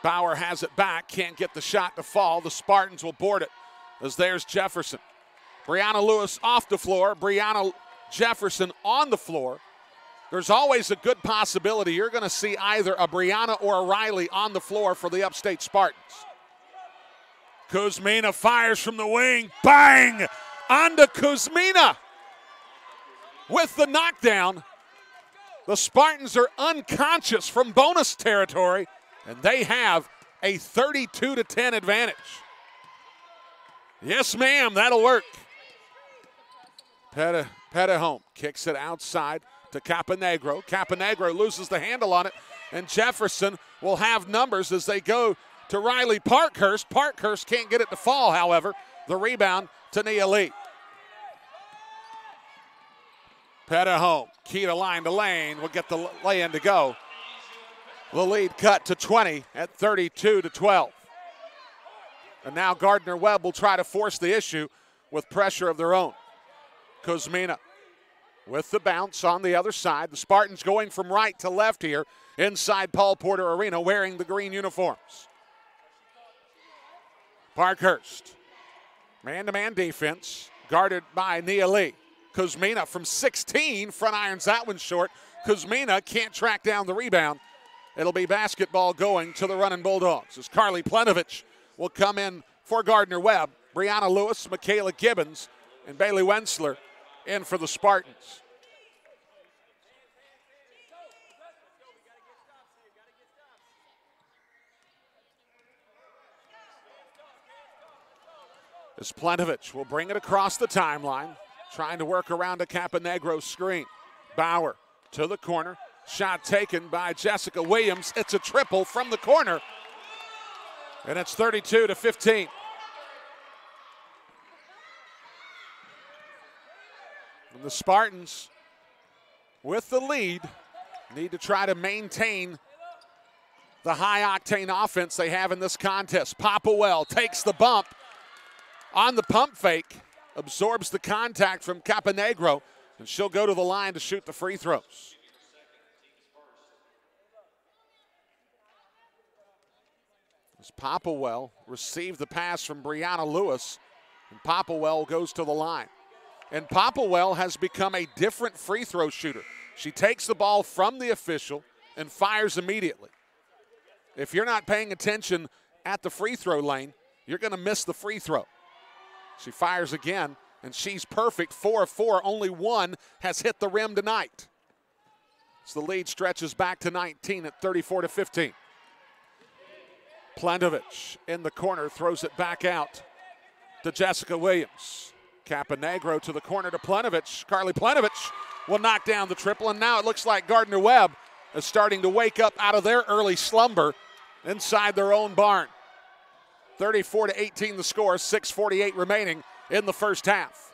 Bauer has it back, can't get the shot to fall. The Spartans will board it as there's Jefferson. Brianna Lewis off the floor, Brianna Jefferson on the floor. There's always a good possibility you're going to see either a Brianna or a Riley on the floor for the Upstate Spartans. Kuzmina fires from the wing, bang! Anda Kuzmina with the knockdown. The Spartans are unconscious from bonus territory, and they have a 32-10 advantage. Yes, ma'am, that'll work. Petahome kicks it outside to Caponegro. Caponegro loses the handle on it, and Jefferson will have numbers as they go to Riley Parkhurst. Parkhurst can't get it to fall, however. The rebound to Nia Lee. Petahome, key to line to lane, will get the lay-in to go. The lead cut to 20 at 32-12. And now Gardner-Webb will try to force the issue with pressure of their own. Kuzmina with the bounce on the other side. The Spartans going from right to left here inside Paul Porter Arena wearing the green uniforms. Parkhurst, man-to-man defense, guarded by Nia Lee. Kuzmina from 16, front irons that one short. Kuzmina can't track down the rebound. It'll be basketball going to the running Bulldogs as Carly Plenovich will come in for Gardner-Webb. Brianna Lewis, Michaela Gibbons, and Bailey Wensler in for the Spartans. As Plenovich will bring it across the timeline, trying to work around a Caponegro screen. Bauer to the corner. Shot taken by Jessica Williams. It's a triple from the corner. And it's 32-15. And the Spartans, with the lead, need to try to maintain the high-octane offense they have in this contest. Popplewell takes the bump on the pump fake, absorbs the contact from Caponegro, and she'll go to the line to shoot the free throws. As Popplewell received the pass from Brianna Lewis, and Popplewell goes to the line. And Popplewell has become a different free throw shooter. She takes the ball from the official and fires immediately. If you're not paying attention at the free throw lane, you're going to miss the free throw. She fires again, and she's perfect, 4 of 4. Only one has hit the rim tonight. So the lead stretches back to 19 at 34-15. Plenovich in the corner throws it back out to Jessica Williams. Caponegro to the corner to Plenovich. Carly Plenovich will knock down the triple, and now it looks like Gardner-Webb is starting to wake up out of their early slumber inside their own barn. 34-18 the score, 6:48 remaining in the first half.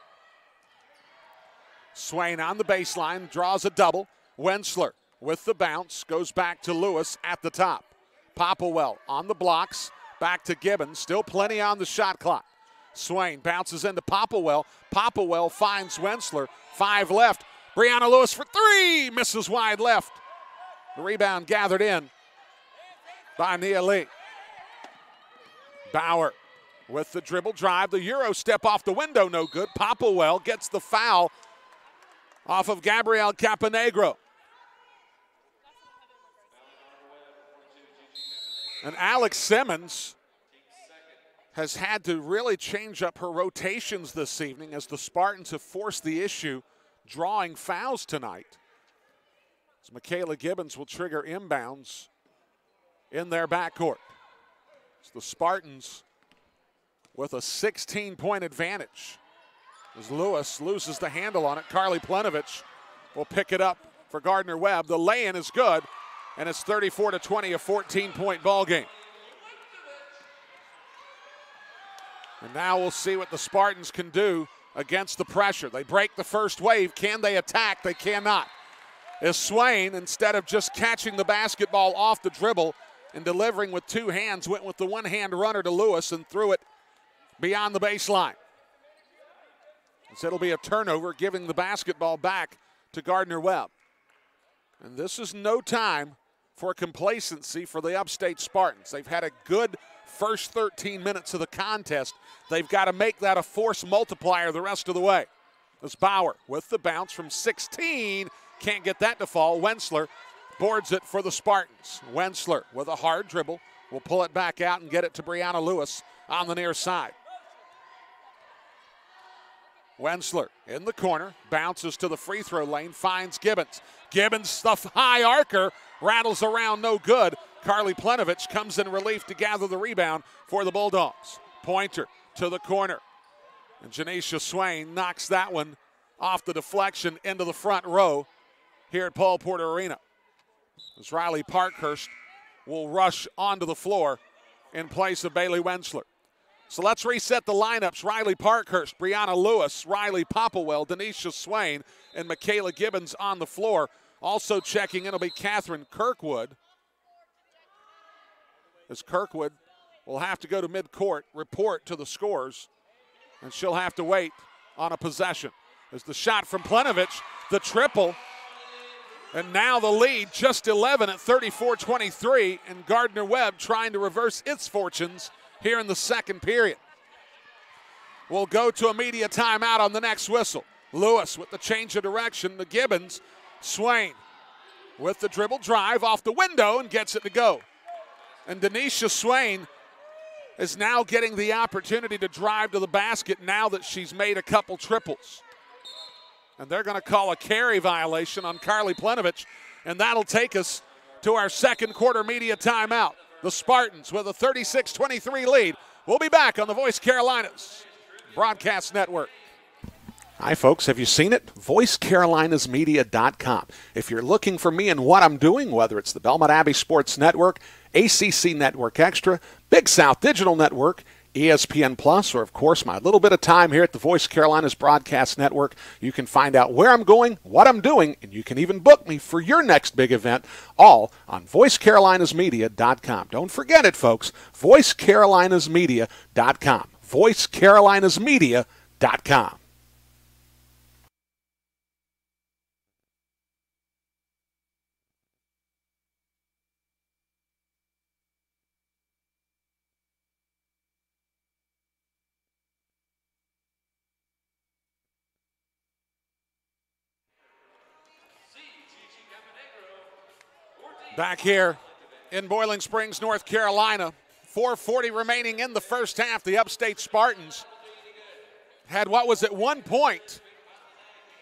Swain on the baseline, draws a double. Wensler with the bounce, goes back to Lewis at the top. Popplewell on the blocks, back to Gibbons, still plenty on the shot clock. Swain bounces into Popplewell. Popplewell finds Wentzler, 5 left. Brianna Lewis for 3, misses wide left. The rebound gathered in by Nia Lee. Bauer with the dribble drive. The Euro step off the window, no good. Popplewell gets the foul off of Gabrielle Caponegro. And Alex Simmons has had to really change up her rotations this evening as the Spartans have forced the issue drawing fouls tonight. As Michaela Gibbons will trigger inbounds in their backcourt. It's the Spartans with a 16-point advantage. As Lewis loses the handle on it, Carly Plenovich will pick it up for Gardner-Webb. The lay-in is good, and it's 34-20, a 14-point ball game. And now we'll see what the Spartans can do against the pressure. They break the first wave. Can they attack? They cannot. As Swain, instead of just catching the basketball off the dribble and delivering with 2 hands, went with the one-hand runner to Lewis and threw it beyond the baseline. So it'll be a turnover, giving the basketball back to Gardner-Webb. And this is no time for complacency for the Upstate Spartans. They've had a good first 13 minutes of the contest. They've got to make that a force multiplier the rest of the way. As Bauer with the bounce from 16, can't get that to fall. Wentzler boards it for the Spartans. Wentzler with a hard dribble will pull it back out and get it to Brianna Lewis on the near side. Wentzler in the corner, bounces to the free throw lane, finds Gibbons. Gibbons, the high arcer, rattles around, no good. Carly Plenovich comes in relief to gather the rebound for the Bulldogs. Pointer to the corner. And Janisha Swain knocks that one off the deflection into the front row here at Paul Porter Arena. As Riley Parkhurst will rush onto the floor in place of Bailey Wentzler. So let's reset the lineups. Riley Parkhurst, Brianna Lewis, Riley Popplewell, Denisha Swain, and Michaela Gibbons on the floor. Also checking in will be Catherine Kirkwood. As Kirkwood will have to go to midcourt, report to the scores, and she'll have to wait on a possession. As the shot from Plenovich, the triple, and now the lead, just 11 at 34-23, and Gardner-Webb trying to reverse its fortunes here in the second period. We'll go to a media timeout on the next whistle. Lewis with the change of direction to Gibbons. Swain with the dribble drive off the window and gets it to go. And Denisha Swain is now getting the opportunity to drive to the basket now that she's made a couple triples. And they're going to call a carry violation on Carly Plenovich, and that'll take us to our second quarter media timeout. The Spartans with a 36-23 lead. We'll be back on the Voice Carolinas Broadcast Network. Hi, folks. Have you seen it? VoiceCarolinaSmedia.com. If you're looking for me and what I'm doing, whether it's the Belmont Abbey Sports Network, ACC Network Extra, Big South Digital Network, ESPN Plus, or, of course, my little bit of time here at the Voice Carolinas Broadcast Network, you can find out where I'm going, what I'm doing, and you can even book me for your next big event, all on VoiceCarolinaSmedia.com. Don't forget it, folks, VoiceCarolinaSmedia.com. VoiceCarolinaSmedia.com. Back here in Boiling Springs, North Carolina, 4:40 remaining in the first half. The Upstate Spartans had what was at one point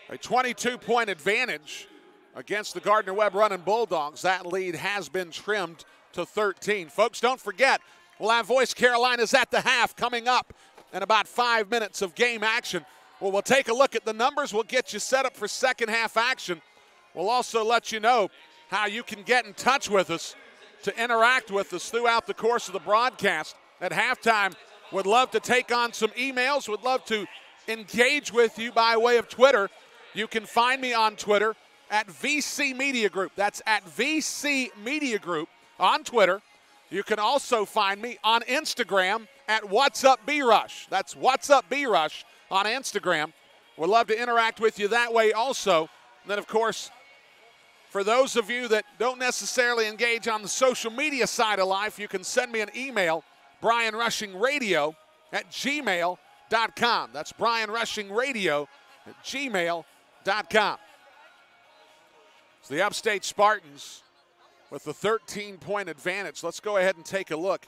a 22-point advantage against the Gardner-Webb Running Bulldogs. That lead has been trimmed to 13. Folks, don't forget, we'll have Voice Carolinas at the half coming up in about 5 minutes of game action. Well, we'll take a look at the numbers. We'll get you set up for second half action. We'll also let you know how you can get in touch with us to interact with us throughout the course of the broadcast. At halftime, would love to take on some emails, would love to engage with you by way of Twitter. You can find me on Twitter at VC Media Group. That's at VC Media Group on Twitter. You can also find me on Instagram at What's Up B-Rush. That's What's Up B-Rush on Instagram. We'd love to interact with you that way also. And then, of course, for those of you that don't necessarily engage on the social media side of life, you can send me an email, brianrushingradio@gmail.com. That's brianrushingradio@gmail.com. It's the Upstate Spartans with the 13-point advantage. Let's go ahead and take a look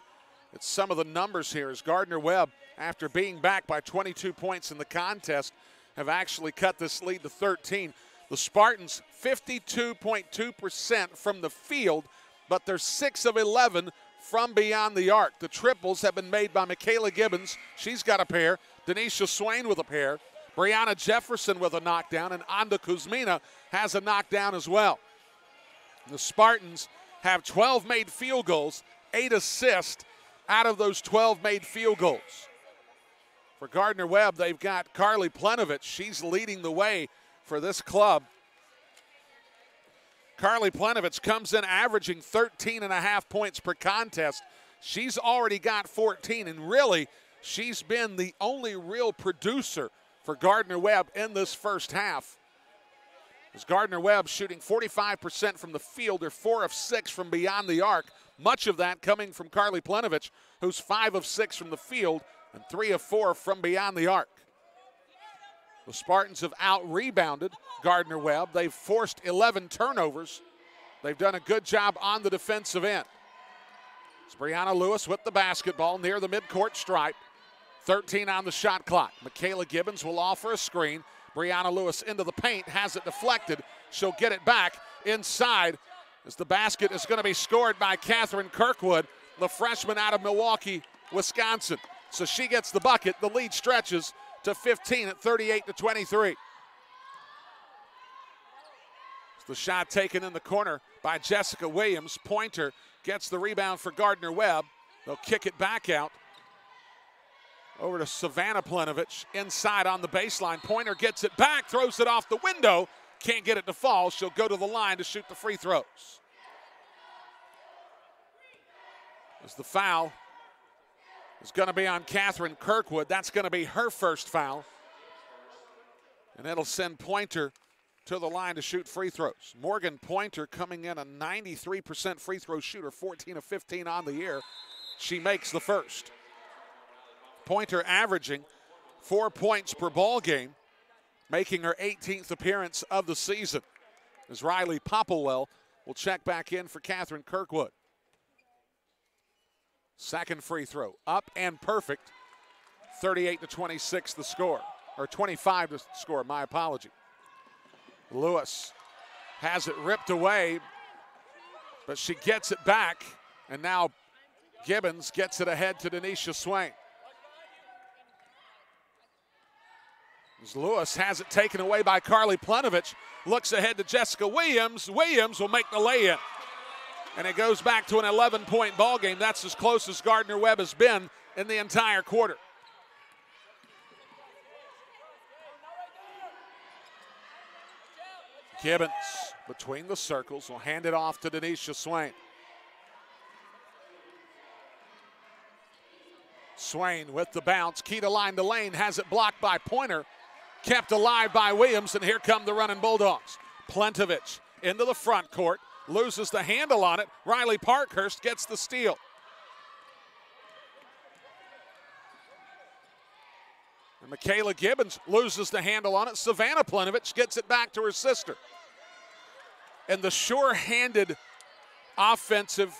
at some of the numbers here as Gardner-Webb, after being back by 22 points in the contest, have actually cut this lead to 13. The Spartans, 52.2% from the field, but they're 6 of 11 from beyond the arc. The triples have been made by Michaela Gibbons. She's got a pair. Denisha Swain with a pair. Brianna Jefferson with a knockdown, and Anda Kuzmina has a knockdown as well. The Spartans have 12 made field goals, 8 assists out of those 12 made field goals. For Gardner-Webb, they've got Carly Plenovich. She's leading the way for this club. Carly Plenovich comes in averaging 13.5 points per contest. She's already got 14, and really, she's been the only real producer for Gardner-Webb in this first half. As Gardner-Webb shooting 45% from the field, or 4 of 6 from beyond the arc. Much of that coming from Carly Plenovich, who's 5 of 6 from the field and 3 of 4 from beyond the arc. The Spartans have out-rebounded Gardner-Webb. They've forced 11 turnovers. They've done a good job on the defensive end. It's Brianna Lewis with the basketball near the midcourt stripe. 13 on the shot clock. Michaela Gibbons will offer a screen. Brianna Lewis into the paint, has it deflected. She'll get it back inside as the basket is going to be scored by Catherine Kirkwood, the freshman out of Milwaukee, Wisconsin. So she gets the bucket. The lead stretches to 15 at 38-23. The shot taken in the corner by Jessica Williams. Pointer gets the rebound for Gardner-Webb. They'll kick it back out over to Savannah Plenovich inside on the baseline. Pointer gets it back, throws it off the window. Can't get it to fall. She'll go to the line to shoot the free throws. As the foul is going to be on Catherine Kirkwood. That's going to be her first foul. And it'll send Pointer to the line to shoot free throws. Morgan Pointer coming in a 93% free throw shooter, 14 of 15 on the year. She makes the first. Pointer averaging 4 points per ball game, making her 18th appearance of the season. As Riley Popplewell will check back in for Catherine Kirkwood. Second free throw, up and perfect. 38-26 the score, or 25 to score, my apology. Lewis has it ripped away, but she gets it back, and now Gibbons gets it ahead to Denisha Swain. As Lewis has it taken away by Carly Plenovich, looks ahead to Jessica Williams. Williams will make the lay-in. And it goes back to an 11-point ball game. That's as close as Gardner-Webb has been in the entire quarter. Gibbons between the circles will hand it off to Denisha Swain. Swain with the bounce, key to line to lane, has it blocked by Pointer, kept alive by Williams, and here come the running Bulldogs. Plentovich into the front court, loses the handle on it. Riley Parkhurst gets the steal. And Michaela Gibbons loses the handle on it. Savannah Plenovich gets it back to her sister. And the sure-handed offensive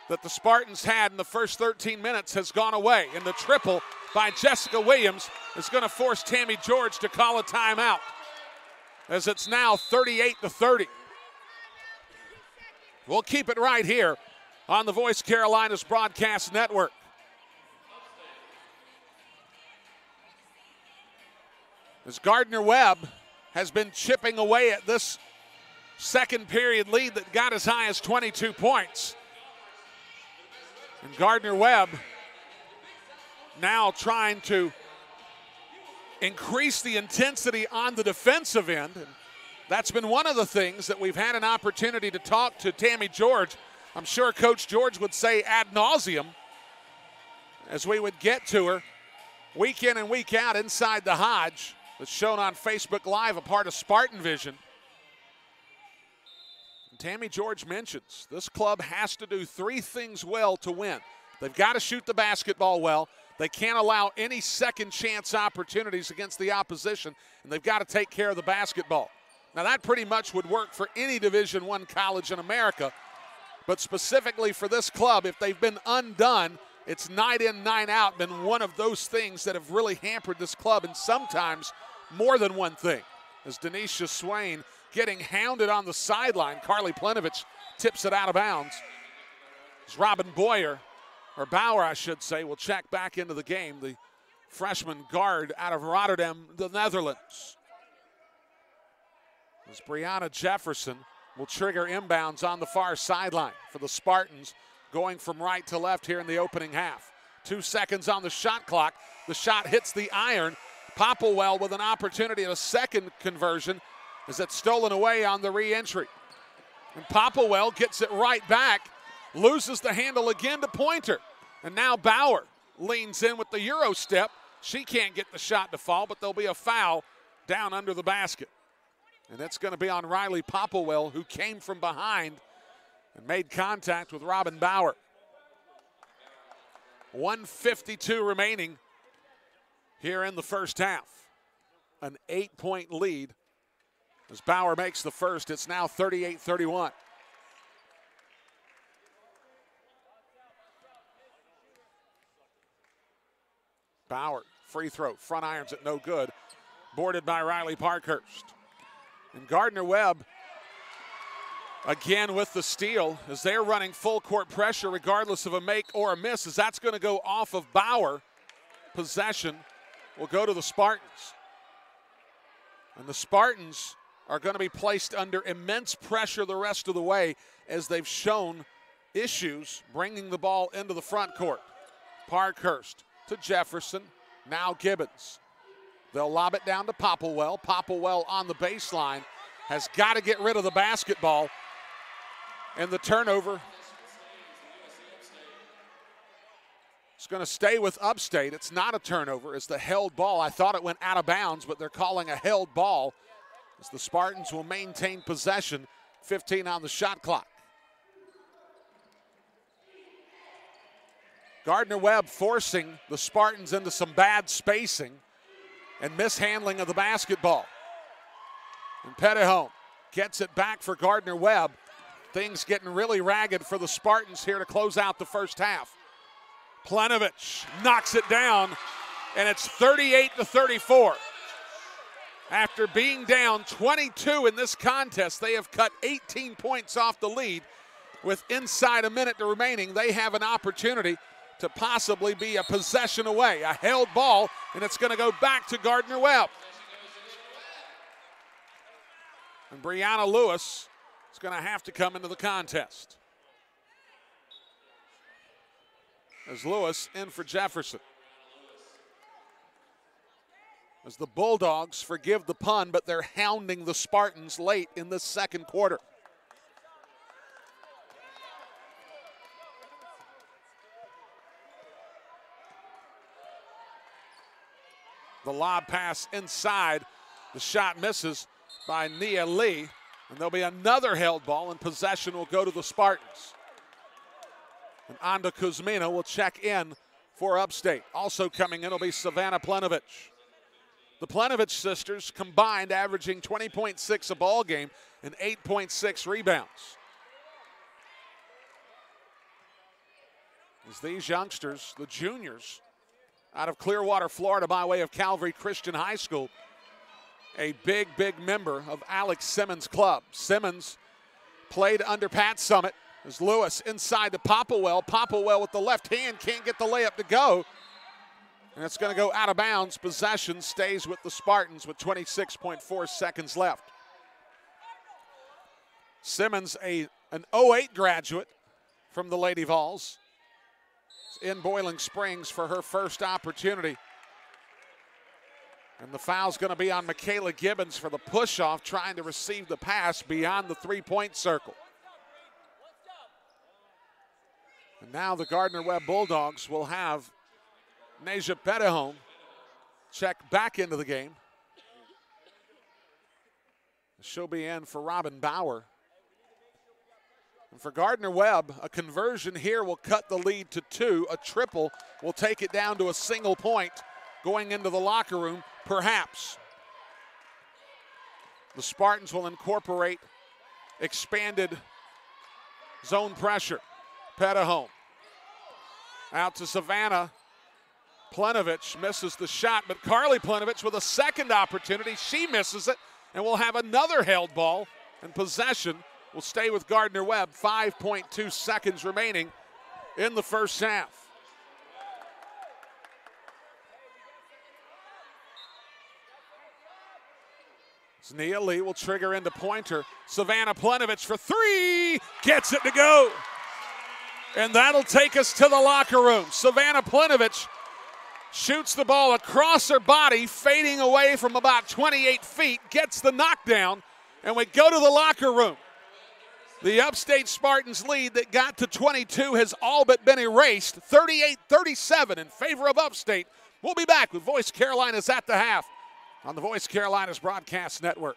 that the Spartans had in the first 13 minutes has gone away. And the triple by Jessica Williams is going to force Tammy George to call a timeout, as it's now 38-30. We'll keep it right here on the Voice Carolinas Broadcast Network. As Gardner-Webb has been chipping away at this second period lead that got as high as 22 points. And Gardner-Webb now trying to increase the intensity on the defensive end. And That's been one of the things that we've had an opportunity to talk to Tammy George. I'm sure Coach George would say ad nauseum as we would get to her week in and week out inside the Hodge. That's shown on Facebook Live, a part of Spartan Vision. And Tammy George mentions this club has to do 3 things well to win. They've got to shoot the basketball well. They can't allow any second chance opportunities against the opposition, and they've got to take care of the basketball. Now, that pretty much would work for any Division I college in America, but specifically for this club, if they've been undone, it's night in, night out been one of those things that have really hampered this club, and sometimes more than one thing. As Denisha Swain getting hounded on the sideline, Carly Plenovich tips it out of bounds. As Robin Bauer, I should say, will check back into the game, the freshman guard out of Rotterdam, the Netherlands. As Brianna Jefferson will trigger inbounds on the far sideline for the Spartans, going from right to left here in the opening half. 2 seconds on the shot clock. The shot hits the iron. Popplewell with an opportunity at a second conversion as it's stolen away on the re-entry. And Popplewell gets it right back, loses the handle again to Pointer. And now Bauer leans in with the Euro step. She can't get the shot to fall, but there'll be a foul down under the basket. And that's going to be on Riley Popplewell, who came from behind and made contact with Robin Bauer. 1:52 remaining here in the first half. An 8-point lead. As Bauer makes the first, it's now 38-31. Bauer, free throw, front irons it, no good. Boarded by Riley Parkhurst. And Gardner-Webb, again with the steal, as they're running full court pressure regardless of a make or a miss, as that's going to go off of Bauer. Possession will go to the Spartans. And the Spartans are going to be placed under immense pressure the rest of the way as they've shown issues bringing the ball into the front court. Parkhurst to Jefferson, now Gibbons. They'll lob it down to Popplewell. Popplewell on the baseline has got to get rid of the basketball. And the turnover is going to stay with Upstate. It's not a turnover. It's the held ball. I thought it went out of bounds, but they're calling a held ball as the Spartans will maintain possession. 15 on the shot clock. Gardner-Webb forcing the Spartans into some bad spacing and mishandling of the basketball. And Petitone gets it back for Gardner-Webb. Things getting really ragged for the Spartans here to close out the first half. Plenovich knocks it down, and it's 38-34. After being down 22 in this contest, they have cut 18 points off the lead. With inside a minute remaining, they have an opportunity to possibly be a possession away. A held ball, and it's going to go back to Gardner-Webb. And Brianna Lewis is going to have to come into the contest. As Lewis in for Jefferson. As the Bulldogs, forgive the pun, but they're hounding the Spartans late in the second quarter. The lob pass inside. The shot misses by Nia Lee. And there'll be another held ball, and possession will go to the Spartans. And Anda Kuzmina will check in for Upstate. Also coming in will be Savannah Plenovich. The Plenovich sisters combined averaging 20.6 a ball game and 8.6 rebounds. As these youngsters, the juniors, out of Clearwater, Florida, by way of Calvary Christian High School, a big, big member of Alex Simmons' club. Simmons played under Pat Summitt as Lewis inside to Popplewell. Popplewell with the left hand can't get the layup to go. And it's going to go out of bounds. Possession stays with the Spartans with 26.4 seconds left. Simmons, an 08 graduate from the Lady Vols, in Boiling Springs for her first opportunity And the foul's going to be on Michaela Gibbons for the push-off, trying to receive the pass beyond the three-point circle. And now the Gardner-Webb Bulldogs will have Naja Petithomme check back into the game. She'll be in for Robin Bauer. And for Gardner-Webb, a conversion here will cut the lead to 2. A triple will take it down to a single point. Going into the locker room, perhaps. The Spartans will incorporate expanded zone pressure. Petithomme out to Savannah. Plenovich misses the shot, but Carly Plenovich with a second opportunity. She misses it, and we'll have another held ball, and possession will stay with Gardner-Webb. 5.2 seconds remaining in the first half. Nia Lee will trigger into pointer. Savannah Plenovich for 3. Gets it to go. And that'll take us to the locker room. Savannah Plenovich shoots the ball across her body, fading away from about 28 feet, gets the knockdown, and we go to the locker room. The Upstate Spartans lead that got to 22 has all but been erased. 38-37 in favor of Upstate. We'll be back with Voice Carolinas at the half on the Voice Carolinas Broadcast Network.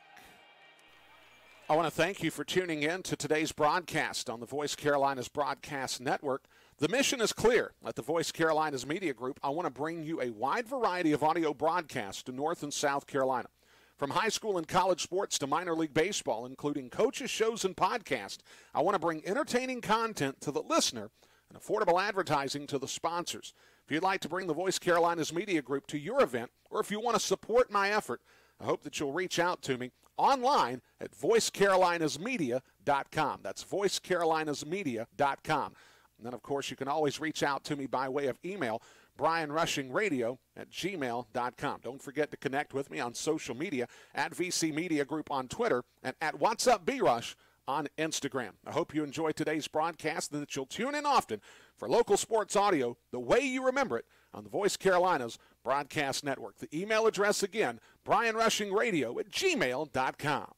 I want to thank you for tuning in to today's broadcast on the Voice Carolinas Broadcast Network. The mission is clear. At the Voice Carolinas Media Group, I want to bring you a wide variety of audio broadcasts to North and South Carolina. From high school and college sports to minor league baseball, including coaches, shows, and podcasts, I want to bring entertaining content to the listener and affordable advertising to the sponsors. If you'd like to bring the Voice Carolinas Media Group to your event, or if you want to support my effort, I hope that you'll reach out to me online at voicecarolinasmedia.com. That's voicecarolinasmedia.com. And then, of course, you can always reach out to me by way of email, brianrushingradio@gmail.com. Don't forget to connect with me on social media at VC Media Group on Twitter and at What's Up B-Rush on Instagram. I hope you enjoyed today's broadcast and that you'll tune in often for local sports audio the way you remember it on the Voice Carolinas Broadcast Network. The email address again, brianrushingradio@gmail.com.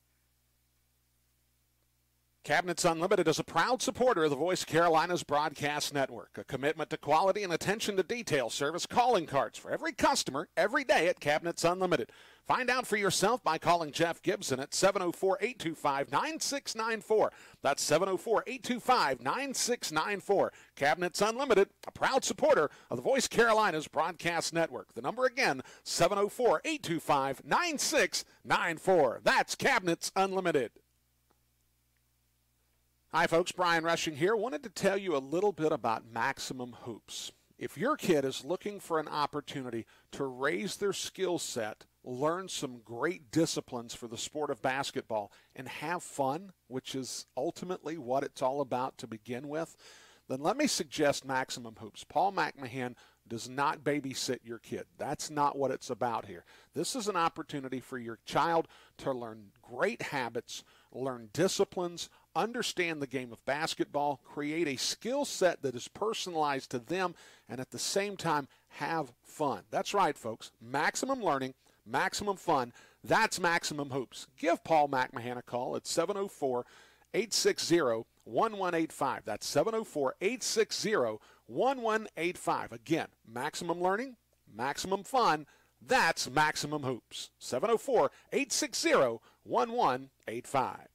Cabinets Unlimited is a proud supporter of the Voice Carolinas Broadcast Network. A commitment to quality and attention to detail service calling cards for every customer every day at Cabinets Unlimited. Find out for yourself by calling Jeff Gibson at 704-825-9694. That's 704-825-9694. Cabinets Unlimited, a proud supporter of the Voice Carolinas Broadcast Network. The number again, 704-825-9694. That's Cabinets Unlimited. Hi folks, Brian Rushing here. Wanted to tell you a little bit about Maximum Hoops. If your kid is looking for an opportunity to raise their skill set, learn some great disciplines for the sport of basketball, and have fun, which is ultimately what it's all about to begin with, then let me suggest Maximum Hoops. Paul McMahon does not babysit your kid. That's not what it's about here. This is an opportunity for your child to learn great habits, learn disciplines, understand the game of basketball, create a skill set that is personalized to them, and at the same time have fun. That's right, folks. Maximum learning, maximum fun. That's Maximum Hoops. Give Paul McMahon a call at 704-860-1185. That's 704-860-1185. Again, maximum learning, maximum fun. That's Maximum Hoops. 704-860-1185.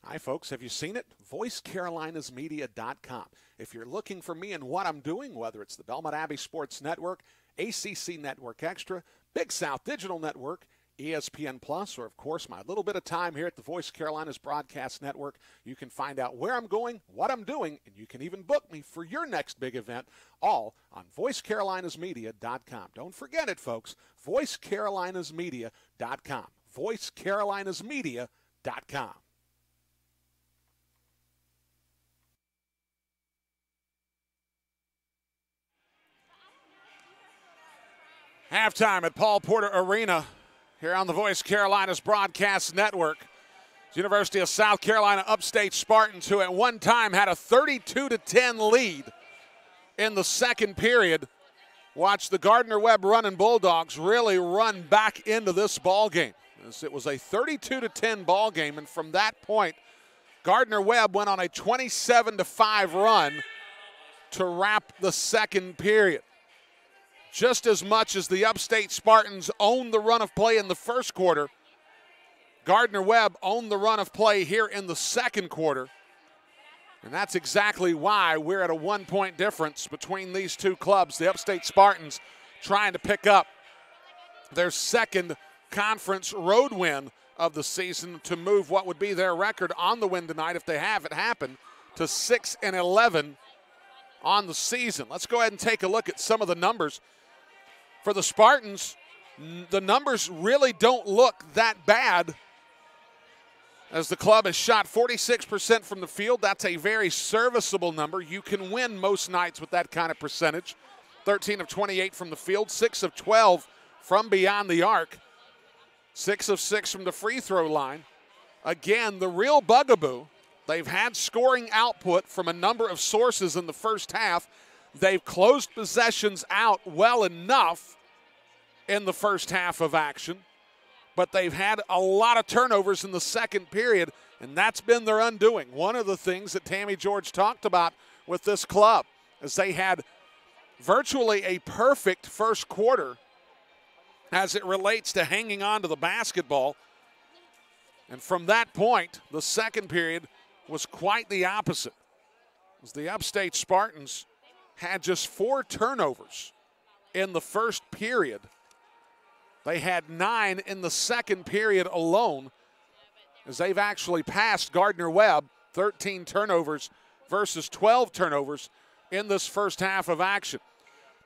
Hi, folks. Have you seen it? VoiceCarolinesMedia.com. If you're looking for me and what I'm doing, whether it's the Belmont Abbey Sports Network, ACC Network Extra, Big South Digital Network, ESPN Plus, or, of course, my little bit of time here at the Voice Carolinas Broadcast Network, you can find out where I'm going, what I'm doing, and you can even book me for your next big event, all on VoiceCarolinesMedia.com. Don't forget it, folks. VoiceCarolinesMedia.com. VoiceCarolinesMedia.com. Halftime at Paul Porter Arena here on the Voice Carolinas Broadcast Network. University of South Carolina Upstate Spartans, who at one time had a 32-10 lead in the second period, watch the Gardner-Webb running Bulldogs really run back into this ball game. As it was a 32-10 ball game, and from that point, Gardner-Webb went on a 27-5 run to wrap the second period. Just as much as the Upstate Spartans owned the run of play in the first quarter, Gardner-Webb owned the run of play here in the second quarter. And that's exactly why we're at a 1-point difference between these two clubs. The Upstate Spartans trying to pick up their second conference road win of the season to move what would be their record on the win tonight, if they have it happen, to 6-11 on the season. Let's go ahead and take a look at some of the numbers. For the Spartans, the numbers really don't look that bad, as the club has shot 46% from the field. That's a very serviceable number. You can win most nights with that kind of percentage. 13 of 28 from the field, 6 of 12 from beyond the arc, 6 of 6 from the free throw line. Again, the real bugaboo, they've had scoring output from a number of sources in the first half. They've closed possessions out well enough in the first half of action, but they've had a lot of turnovers in the second period, and that's been their undoing. One of the things that Tammy George talked about with this club is they had virtually a perfect first quarter as it relates to hanging on to the basketball. And from that point, the second period was quite the opposite, as the Upstate Spartans had just 4 turnovers in the first period. They had 9 in the second period alone, as they've actually passed Gardner-Webb, 13 turnovers versus 12 turnovers in this first half of action.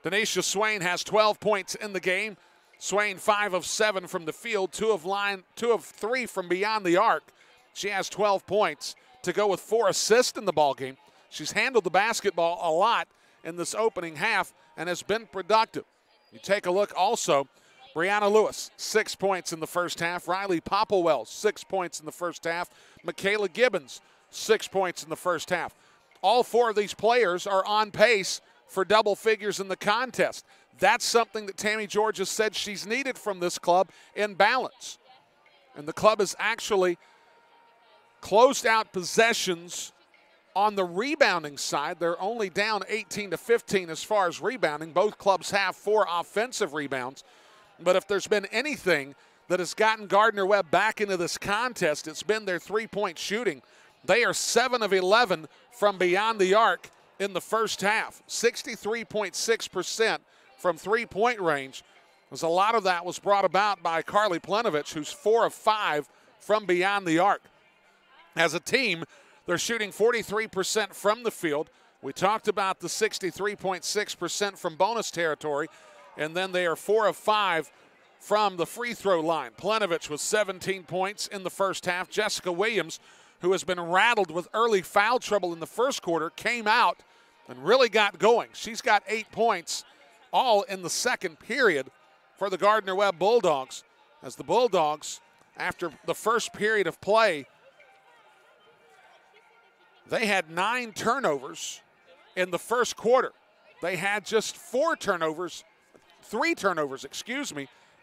Denisha Swain has 12 points in the game. Swain 5 of 7 from the field, 2 of 3 from beyond the arc. She has 12 points to go with 4 assists in the ballgame. She's handled the basketball a lot in this opening half and has been productive. You take a look also, Brianna Lewis, 6 points in the first half. Riley Popplewell, 6 points in the first half. Michaela Gibbons, 6 points in the first half. All 4 of these players are on pace for double figures in the contest. That's something that Tammy George has said she's needed from this club in balance. And the club has actually closed out possessions on the rebounding side. They're only down 18-15 as far as rebounding. Both clubs have 4 offensive rebounds. But if there's been anything that has gotten Gardner-Webb back into this contest, it's been their three-point shooting. They are 7 of 11 from beyond the arc in the first half, 63.6% from three-point range. As a lot of that was brought about by Carly Plenovich, who's 4 of 5 from beyond the arc. As a team, they're shooting 43% from the field. We talked about the 63.6% from bonus territory, and then they are 4 of 5 from the free throw line. Plenovich with 17 points in the first half. Jessica Williams, who has been rattled with early foul trouble in the first quarter, came out and really got going. She's got 8 points, all in the second period for the Gardner-Webb Bulldogs, as the Bulldogs, after the first period of play, they had 9 turnovers in the first quarter. They had just 3 turnovers,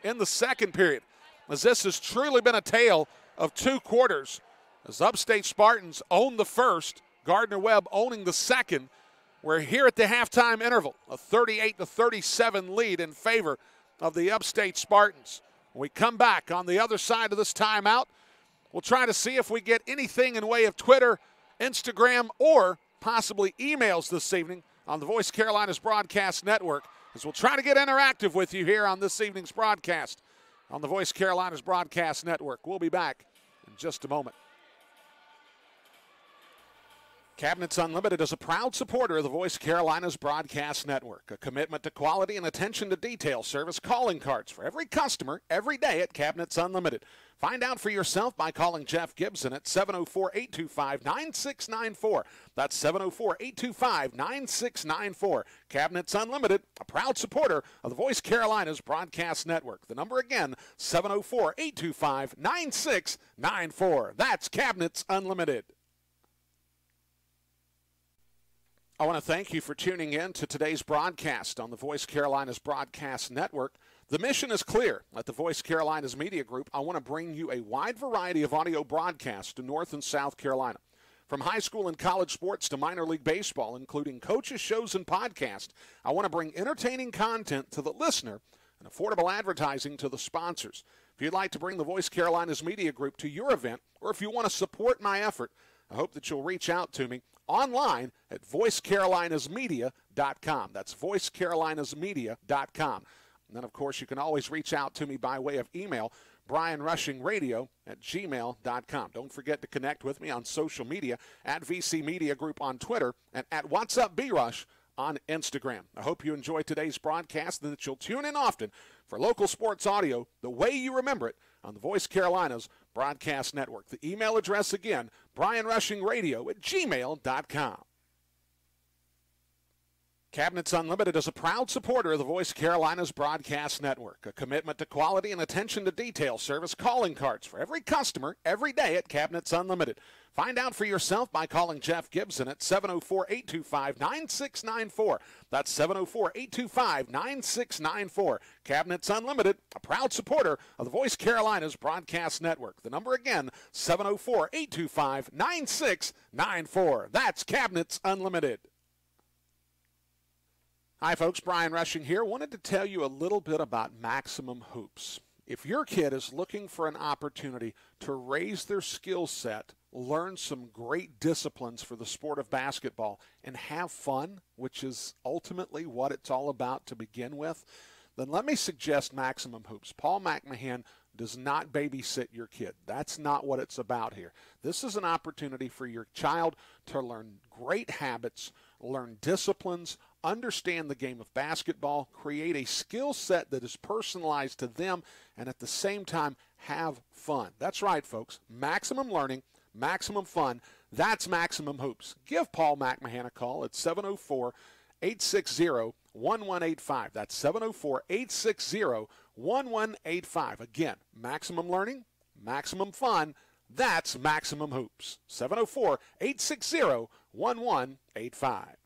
in the second period. As this has truly been a tale of 2 quarters, as Upstate Spartans own the first, Gardner-Webb owning the second. We're here at the halftime interval, a 38-37 lead in favor of the Upstate Spartans. When we come back on the other side of this timeout, we'll try to see if we get anything in way of Twitter, Instagram, or possibly emails this evening on the Voice Carolina's Broadcast Network, as we'll try to get interactive with you here on this evening's broadcast on the Voice Carolina's Broadcast Network. We'll be back in just a moment. Cabinets Unlimited is a proud supporter of the Voice Carolina's Broadcast Network, a commitment to quality and attention to detail service calling cards for every customer every day at Cabinets Unlimited. Find out for yourself by calling Jeff Gibson at 704-825-9694. That's 704-825-9694. Cabinets Unlimited, a proud supporter of the Voice Carolina's Broadcast Network. The number again, 704-825-9694. That's Cabinets Unlimited. I want to thank you for tuning in to today's broadcast on the Voice Carolinas Broadcast Network. The mission is clear. At the Voice Carolinas Media Group, I want to bring you a wide variety of audio broadcasts to North and South Carolina. From high school and college sports to minor league baseball, including coaches, shows, and podcasts, I want to bring entertaining content to the listener and affordable advertising to the sponsors. If you'd like to bring the Voice Carolinas Media Group to your event, or if you want to support my effort, I hope that you'll reach out to me online at voicecarolinasmedia.com. That's voicecarolinasmedia.com. And then, of course, you can always reach out to me by way of email, brianrushingradio@gmail.com. Don't forget to connect with me on social media at VC Media Group on Twitter and at What's Up B-Rush on Instagram. I hope you enjoy today's broadcast and that you'll tune in often for local sports audio the way you remember it on the Voice Carolinas Broadcast Network. The email address again, brianrushingradio@gmail.com. Cabinets Unlimited is a proud supporter of the Voice Carolinas Broadcast Network. A commitment to quality and attention to detail service calling cards for every customer every day at Cabinets Unlimited. Find out for yourself by calling Jeff Gibson at 704-825-9694. That's 704-825-9694. Cabinets Unlimited, a proud supporter of the Voice Carolinas Broadcast Network. The number again, 704-825-9694. That's Cabinets Unlimited. Hi, folks. Brian Rushing here. Wanted to tell you a little bit about Maximum Hoops. If your kid is looking for an opportunity to raise their skill set, learn some great disciplines for the sport of basketball, and have fun, which is ultimately what it's all about to begin with, then let me suggest Maximum Hoops. Paul McMahon does not babysit your kid. That's not what it's about here. This is an opportunity for your child to learn great habits, learn disciplines, understand the game of basketball, create a skill set that is personalized to them, and at the same time have fun. That's right, folks. Maximum learning, maximum fun. That's Maximum Hoops. Give Paul McMahon a call at 704-860-1185. That's 704-860-1185. Again, maximum learning, maximum fun. That's Maximum Hoops. 704-860-1185.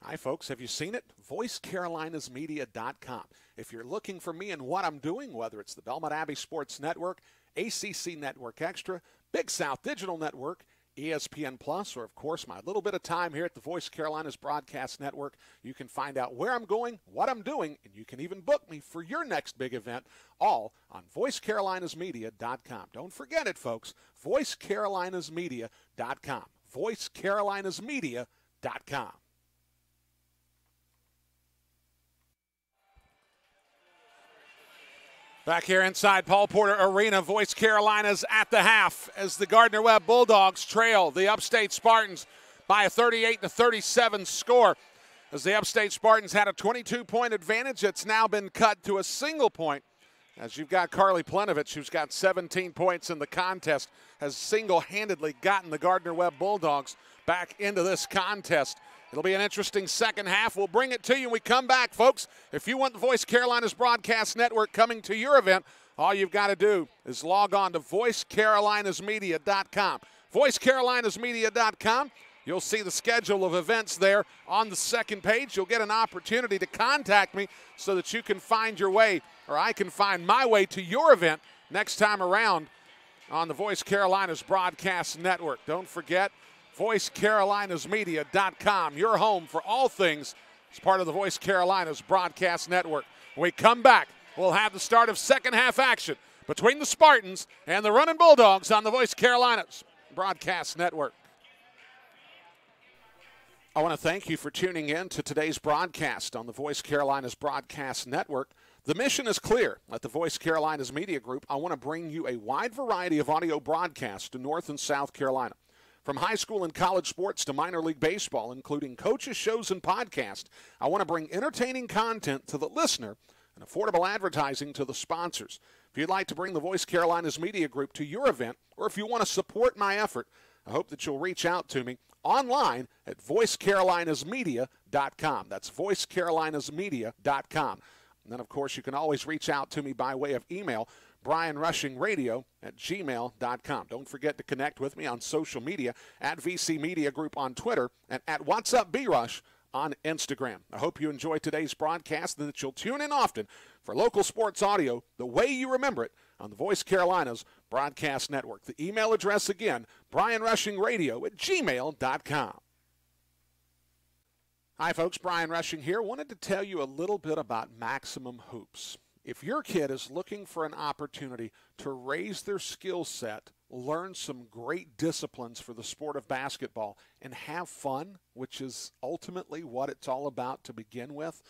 Hi, folks. Have you seen it? VoiceCarolinesMedia.com. If you're looking for me and what I'm doing, whether it's the Belmont Abbey Sports Network, ACC Network Extra, Big South Digital Network, ESPN Plus, or, of course, my little bit of time here at the Voice Carolinas Broadcast Network, you can find out where I'm going, what I'm doing, and you can even book me for your next big event, all on VoiceCarolinesMedia.com. Don't forget it, folks. VoiceCarolinesMedia.com. VoiceCarolinesMedia.com. Back here inside Paul Porter Arena, Voice Carolinas at the half as the Gardner-Webb Bulldogs trail the Upstate Spartans by a 38-37 score. As the Upstate Spartans had a 22-point advantage, it's now been cut to a single point. As you've got Carly Plenovich, who's got 17 points in the contest, has single-handedly gotten the Gardner-Webb Bulldogs back into this contest. It'll be an interesting second half. We'll bring it to you when we come back, folks. If you want the Voice Carolinas Broadcast Network coming to your event, all you've got to do is log on to voicecarolinasmedia.com. voicecarolinasmedia.com. You'll see the schedule of events there on the second page. You'll get an opportunity to contact me so that you can find your way, or I can find my way to your event next time around on the Voice Carolinas Broadcast Network. Don't forget, VoiceCarolinesMedia.com, your home for all things as part of the Voice Carolinas Broadcast Network. When we come back, we'll have the start of second half action between the Spartans and the Running Bulldogs on the Voice Carolinas Broadcast Network. I want to thank you for tuning in to today's broadcast on the Voice Carolinas Broadcast Network. The mission is clear. At the Voice Carolinas Media Group, I want to bring you a wide variety of audio broadcasts to North and South Carolina. From high school and college sports to minor league baseball, including coaches, shows, and podcasts, I want to bring entertaining content to the listener and affordable advertising to the sponsors. If you'd like to bring the Voice Carolinas Media Group to your event, or if you want to support my effort, I hope that you'll reach out to me online at voicecarolinasmedia.com. That's voicecarolinasmedia.com. And then, of course, you can always reach out to me by way of email, brianrushingradio@gmail.com. Don't forget to connect with me on social media at VC Media Group on Twitter and at What's Up B-Rush on Instagram. I hope you enjoyed today's broadcast and that you'll tune in often for local sports audio the way you remember it on the Voice Carolina's Broadcast Network. The email address again, brianrushingradio@gmail.com. Hi folks, Brian Rushing here. Wanted to tell you a little bit about Maximum Hoops. If your kid is looking for an opportunity to raise their skill set, learn some great disciplines for the sport of basketball, and have fun, which is ultimately what it's all about to begin with,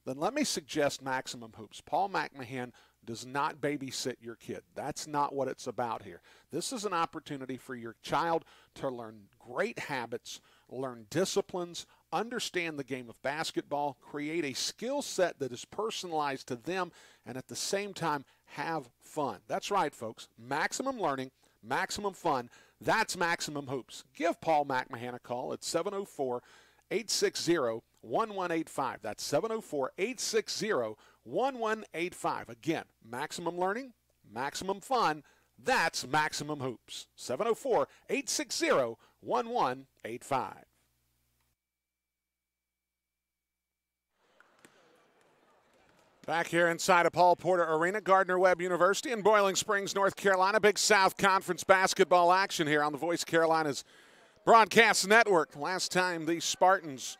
then let me suggest Maximum Hoops. Paul McMahon does not babysit your kid. That's not what it's about here. This is an opportunity for your child to learn great habits, learn disciplines, understand the game of basketball, create a skill set that is personalized to them, and at the same time have fun. That's right, folks. Maximum learning, maximum fun. That's Maximum Hoops. Give Paul McMahon a call at 704-860-1185. That's 704-860-1185. Again, maximum learning, maximum fun. That's Maximum Hoops. 704-860-1185. Back here inside of Paul Porter Arena, Gardner-Webb University in Boiling Springs, North Carolina. Big South Conference basketball action here on the Voice Carolina's Broadcast Network. Last time these Spartans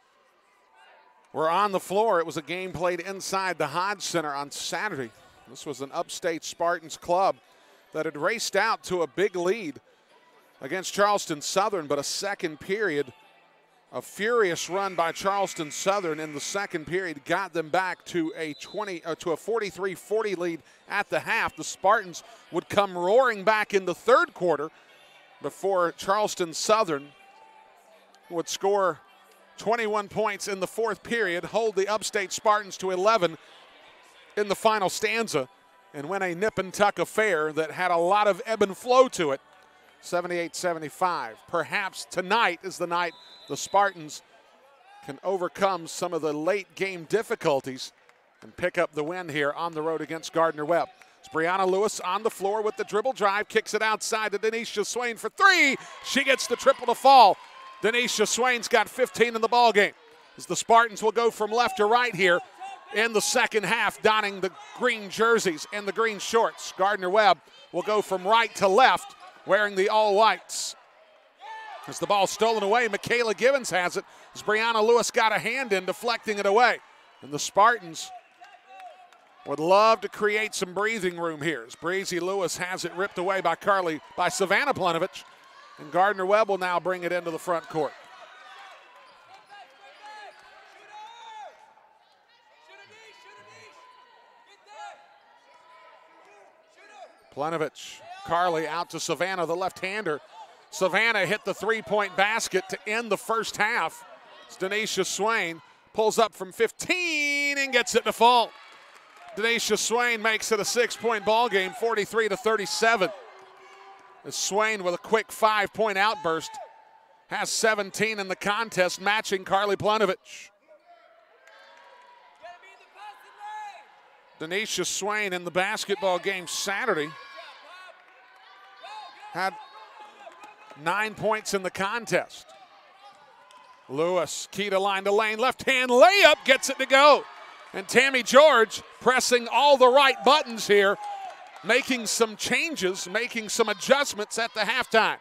were on the floor, it was a game played inside the Hodge Center on Saturday. This was an Upstate Spartans club that had raced out to a big lead against Charleston Southern, but a second period, a furious run by Charleston Southern in the second period got them back to a 43-40 lead at the half. The Spartans would come roaring back in the third quarter before Charleston Southern would score 21 points in the fourth period, hold the Upstate Spartans to 11 in the final stanza, and win a nip and tuck affair that had a lot of ebb and flow to it, 78-75. Perhaps tonight is the night the Spartans can overcome some of the late game difficulties and pick up the win here on the road against Gardner-Webb. It's Brianna Lewis on the floor with the dribble drive, kicks it outside to Denisha Swain for three. She gets the triple to fall. Denisha Swain's got 15 in the ballgame. As the Spartans will go from left to right here in the second half, donning the green jerseys and the green shorts. Gardner-Webb will go from right to left, wearing the all-whites. As the ball stolen away, Michaela Givens has it. As Brianna Lewis got a hand in, deflecting it away. And the Spartans would love to create some breathing room here. As Breezy Lewis has it ripped away by Savannah Planovich. And Gardner-Webb will now bring it into the front court. Planovich, Carly out to Savannah, the left-hander. Savannah hit the three-point basket to end the first half. It's Denisha Swain, pulls up from 15 and gets it to fall. Denisha Swain makes it a 6-point ball game, 43-37. As Swain with a quick 5-point outburst has 17 in the contest, matching Carly Planovich. Denisha Swain in the basketball game Saturday had 9 points in the contest. Lewis, key to line to lane, left-hand layup, gets it to go. And Tammy George pressing all the right buttons here, making some changes, making some adjustments at the halftime.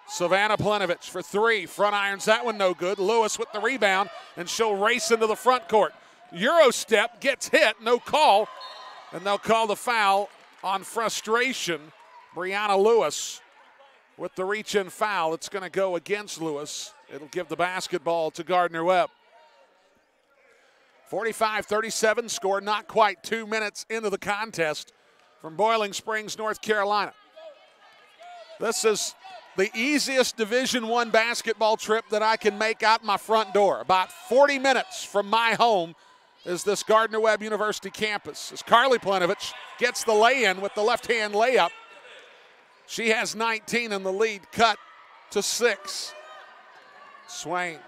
Savannah Planovich for three, front irons that one no good. Lewis with the rebound, and she'll race into the front court. Euro step, gets hit, no call, and they'll call the foul on frustration. Brianna Lewis with the reach-in foul. It's going to go against Lewis. It'll give the basketball to Gardner-Webb. 45-37 score, not quite 2 minutes into the contest from Boiling Springs, North Carolina. This is the easiest Division I basketball trip that I can make out my front door. About 40 minutes from my home is this Gardner-Webb University campus. As Carly Planovich gets the lay-in with the left-hand layup. She has 19 and the lead cut to 6. Swain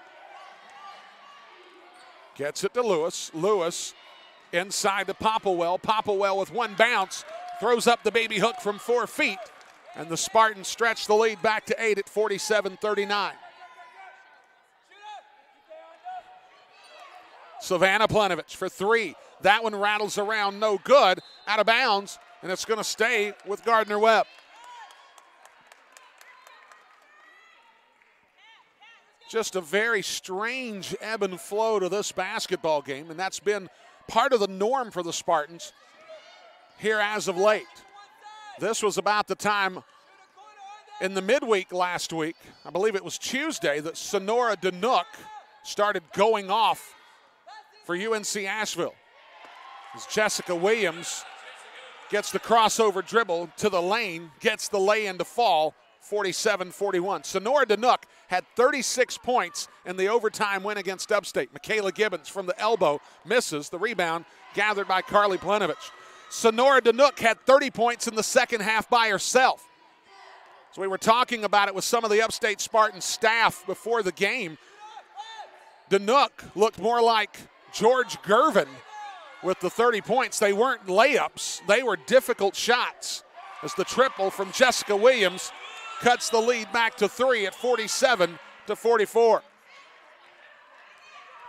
gets it to Lewis. Lewis inside to Popplewell. Popplewell with one bounce. throws up the baby hook from 4 feet, and the Spartans stretch the lead back to 8 at 47-39. Savannah Plenovich for 3. That one rattles around, no good, out of bounds, and it's going to stay with Gardner-Webb. Just a very strange ebb and flow to this basketball game, and that's been part of the norm for the Spartans here as of late. This was about the time in the midweek last week, I believe it was Tuesday, that Sonora Danook started going off for UNC Asheville. As Jessica Williams gets the crossover dribble to the lane, gets the lay-in to fall, 47-41. Sonora Danook had 36 points in the overtime win against Upstate. Michaela Gibbons from the elbow misses. The rebound gathered by Carly Plenovich. Sonora Danook had 30 points in the second half by herself. So we were talking about it with some of the Upstate Spartans staff before the game. Danook looked more like George Gervin with the 30 points. They weren't layups. They were difficult shots as the triple from Jessica Williams cuts the lead back to 3 at 47-44.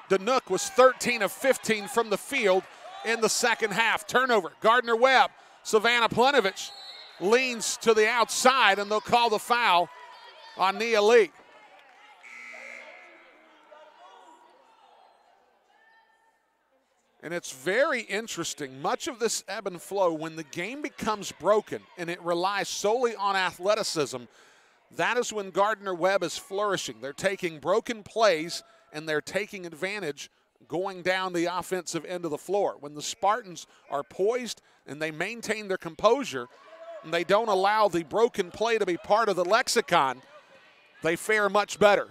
Danook was 13 of 15 from the field in the second half. Turnover, Gardner-Webb. Savannah Plenovich leans to the outside, and they'll call the foul on Nia Lee. And it's very interesting. Much of this ebb and flow, when the game becomes broken and it relies solely on athleticism, that is when Gardner-Webb is flourishing. They're taking broken plays and they're taking advantage going down the offensive end of the floor. When the Spartans are poised and they maintain their composure and they don't allow the broken play to be part of the lexicon, they fare much better.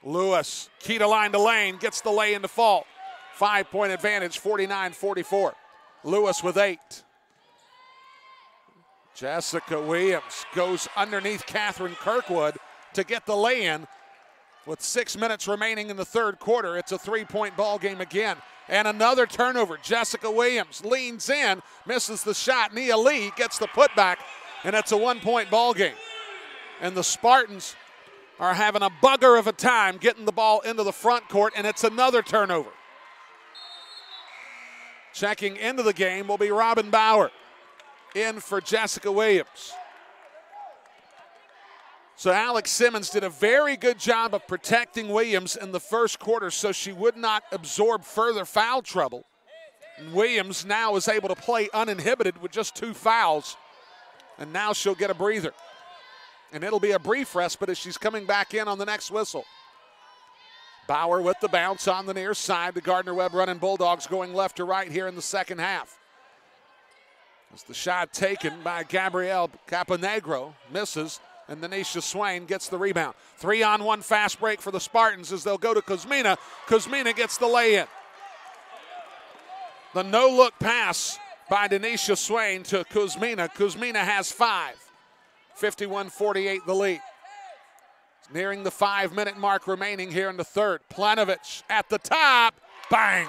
Lewis, key to line to lane, gets the lay in to fall. 5-point advantage, 49-44. Lewis with 8. Jessica Williams goes underneath Catherine Kirkwood to get the lay-in. With 6 minutes remaining in the third quarter, it's a 3-point ball game again. And another turnover. Jessica Williams leans in, misses the shot. Nia Lee gets the putback, and it's a 1-point ball game. And the Spartans are having a bugger of a time getting the ball into the front court, and it's another turnover. Checking into the game will be Robin Bauer, in for Jessica Williams. So Alex Simmons did a very good job of protecting Williams in the first quarter so she would not absorb further foul trouble. And Williams now is able to play uninhibited with just 2 fouls, and now she'll get a breather. And it'll be a brief respite as she's coming back in on the next whistle. Bauer with the bounce on the near side. The Gardner-Webb running Bulldogs going left to right here in the second half. As the shot taken by Gabrielle Caponegro misses, and Denisha Swain gets the rebound. 3-on-1 fast break for the Spartans as they'll go to Kuzmina. Kuzmina gets the lay-in. The no-look pass by Denisha Swain to Kuzmina. Kuzmina has 5. 51-48 the lead. Nearing the 5-minute mark remaining here in the third. Plenovich at the top. Bang!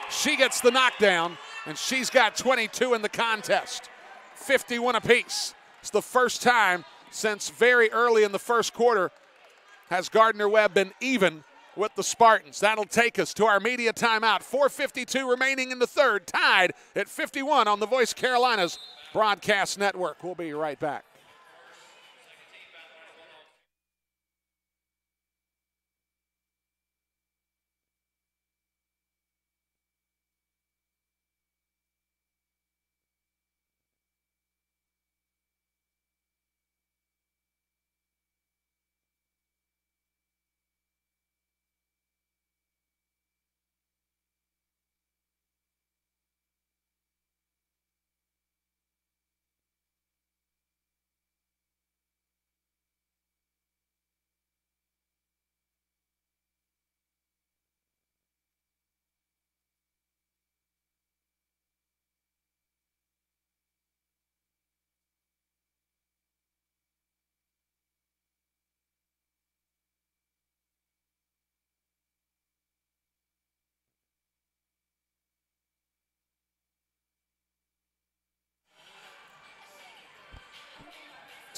She gets the knockdown, and she's got 22 in the contest. 51 apiece. It's the first time since very early in the first quarter has Gardner-Webb been even with the Spartans. That'll take us to our media timeout. 4:52 remaining in the third, tied at 51 on the Voice Carolinas Broadcast Network. We'll be right back.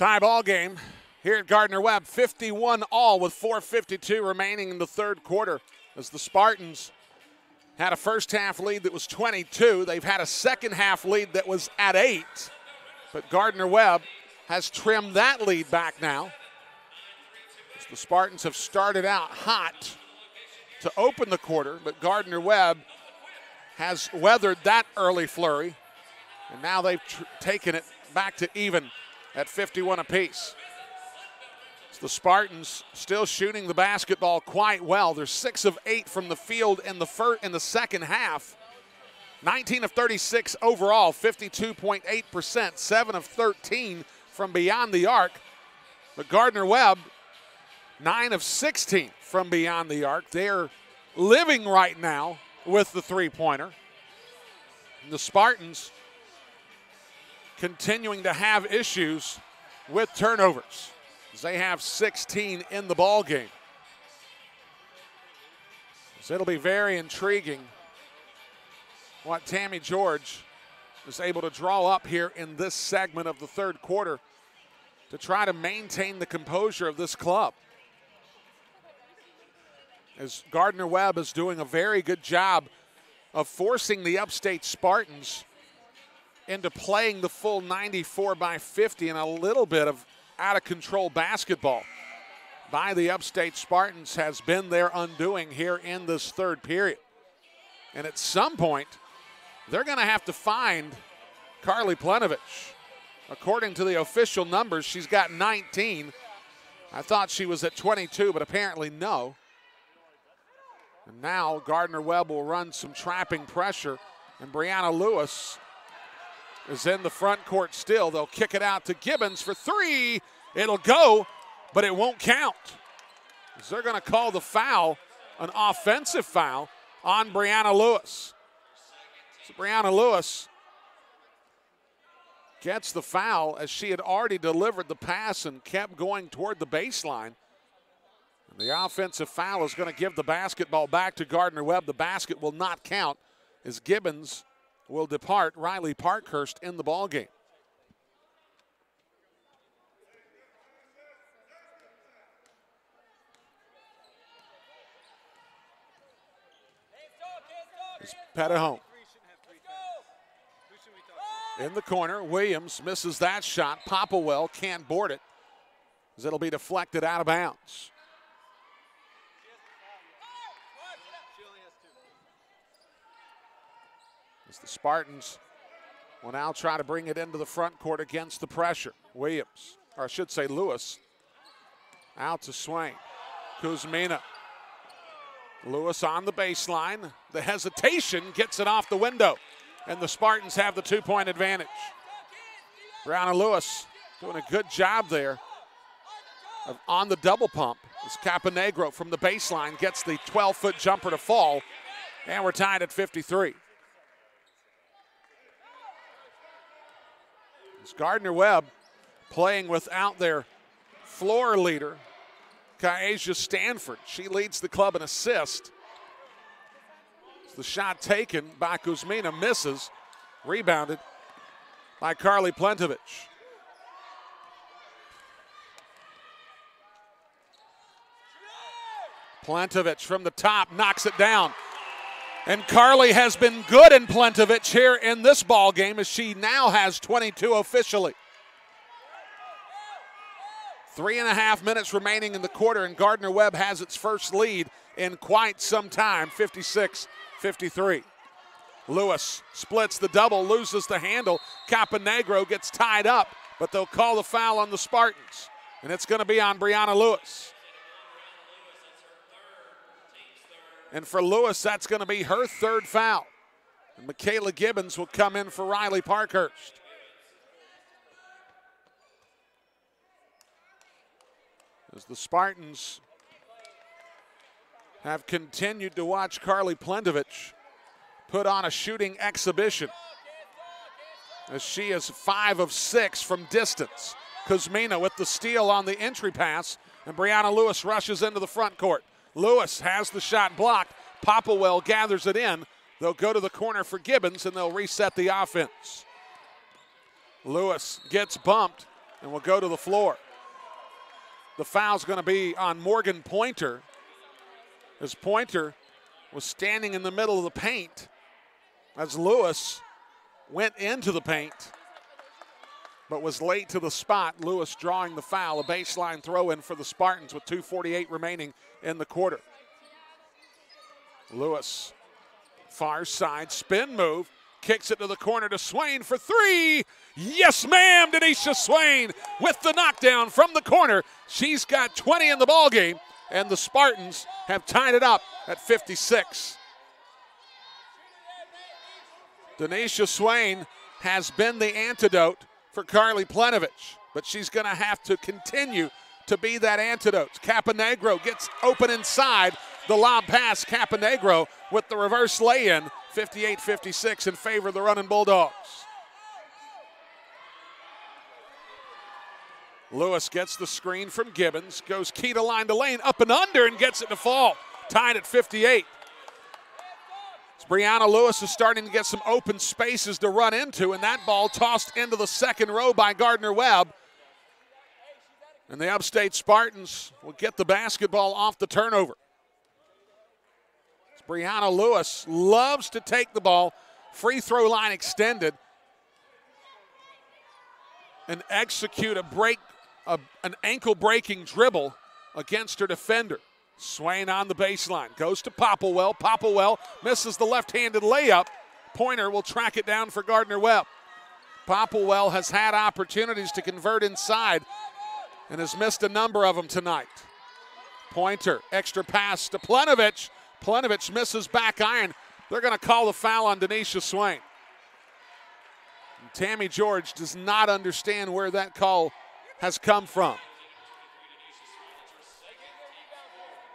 Tie ball game here at Gardner-Webb, 51-all with 4:52 remaining in the third quarter as the Spartans had a first half lead that was 22. They've had a second half lead that was at 8, but Gardner-Webb has trimmed that lead back now. As the Spartans have started out hot to open the quarter, but Gardner-Webb has weathered that early flurry, and now they've taken it back to even at 51 apiece. The Spartans still shooting the basketball quite well. They're 6 of 8 from the field in the second half. 19 of 36 overall, 52.8%, 7 of 13 from beyond the arc. But Gardner-Webb, 9 of 16 from beyond the arc. They're living right now with the three-pointer. The Spartans continuing to have issues with turnovers. They have 16 in the ball game. So it'll be very intriguing what Tammy George is able to draw up here in this segment of the third quarter to try to maintain the composure of this club. As Gardner-Webb is doing a very good job of forcing the Upstate Spartans into playing the full 94 by 50 and a little bit of out-of-control basketball by the Upstate Spartans has been their undoing here in this third period. And at some point, they're going to have to find Carly Plenovich. According to the official numbers, she's got 19. I thought she was at 22, but apparently no. And now Gardner-Webb will run some trapping pressure, and Brianna Lewis is in the front court still. They'll kick it out to Gibbons for 3. It'll go, but it won't count. They're going to call the foul, an offensive foul, on Brianna Lewis. So Brianna Lewis gets the foul as she had already delivered the pass and kept going toward the baseline. And the offensive foul is going to give the basketball back to Gardner-Webb. The basket will not count as Gibbons will depart. Riley Parkhurst in the ballgame. It's Petahome. In the corner, Williams misses that shot. Popplewell can't board it as it'll be deflected out of bounds. As the Spartans will now try to bring it into the front court against the pressure. Williams, or I should say Lewis, out to Swain. Kuzmina. Lewis on the baseline. The hesitation gets it off the window, and the Spartans have the 2-point advantage. Brianna Lewis doing a good job there on the double pump as Caponegro from the baseline gets the 12-foot jumper to fall, and we're tied at 53. It's Gardner-Webb playing without their floor leader, Kyasia Stanford. She leads the club in assists. The shot taken by Kuzmina misses, rebounded by Carly Plenovich. Plenovich from the top knocks it down. And Carly has been good in Plenovich here in this ball game as she now has 22 officially. 3.5 minutes remaining in the quarter, and Gardner-Webb has its first lead in quite some time, 56-53. Lewis splits the double, loses the handle. Caponegro gets tied up, but they'll call the foul on the Spartans, and it's going to be on Brianna Lewis. And for Lewis, that's going to be her third foul. And Michaela Gibbons will come in for Riley Parkhurst. As the Spartans have continued to watch Carly Plenovich put on a shooting exhibition, as she is 5 of 6 from distance. Kuzmina with the steal on the entry pass, and Brianna Lewis rushes into the front court. Lewis has the shot blocked. Popplewell gathers it in. They'll go to the corner for Gibbons, and they'll reset the offense. Lewis gets bumped, and will go to the floor. The foul's going to be on Morgan Pointer, as Pointer was standing in the middle of the paint as Lewis went into the paint but was late to the spot. Lewis drawing the foul, a baseline throw-in for the Spartans with 2:48 remaining in the quarter. Lewis, far side, spin move, kicks it to the corner to Swain for three. Yes, ma'am, Denisha Swain with the knockdown from the corner. She's got 20 in the ballgame, and the Spartans have tied it up at 56. Denisha Swain has been the antidote for Carly Plenovich, but she's going to have to continue to be that antidote. Caponegro gets open inside. The lob pass, Caponegro with the reverse lay-in, 58-56 in favor of the Running Bulldogs. Lewis gets the screen from Gibbons, goes key to line to lane, up and under, and gets it to fall. Tied at 58. Brianna Lewis is starting to get some open spaces to run into, and that ball tossed into the second row by Gardner-Webb. And the Upstate Spartans will get the basketball off the turnover. Brianna Lewis loves to take the ball, free throw line extended, and execute an ankle-breaking dribble against her defender. Swain on the baseline, goes to Popplewell. Popplewell misses the left-handed layup. Pointer will track it down for Gardner-Webb. Popplewell has had opportunities to convert inside and has missed a number of them tonight. Pointer, extra pass to Plenovich. Plenovich misses back iron. They're going to call the foul on Denisha Swain. And Tammy George does not understand where that call has come from.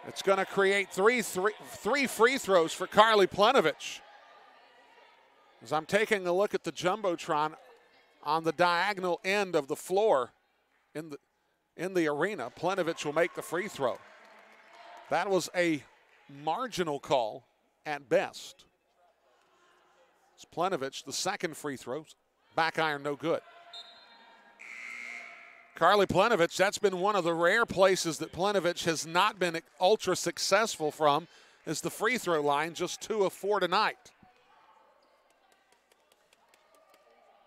It's going to create three free throws for Carly Plenovich. As I'm taking a look at the Jumbotron on the diagonal end of the floor in the arena, Plenovich will make the free throw. That was a marginal call at best. It's Plenovich, the second free throw. Back iron, no good. Carly Plenovich, that's been one of the rare places that Plenovich has not been ultra successful from, is the free throw line, just 2 of 4 tonight.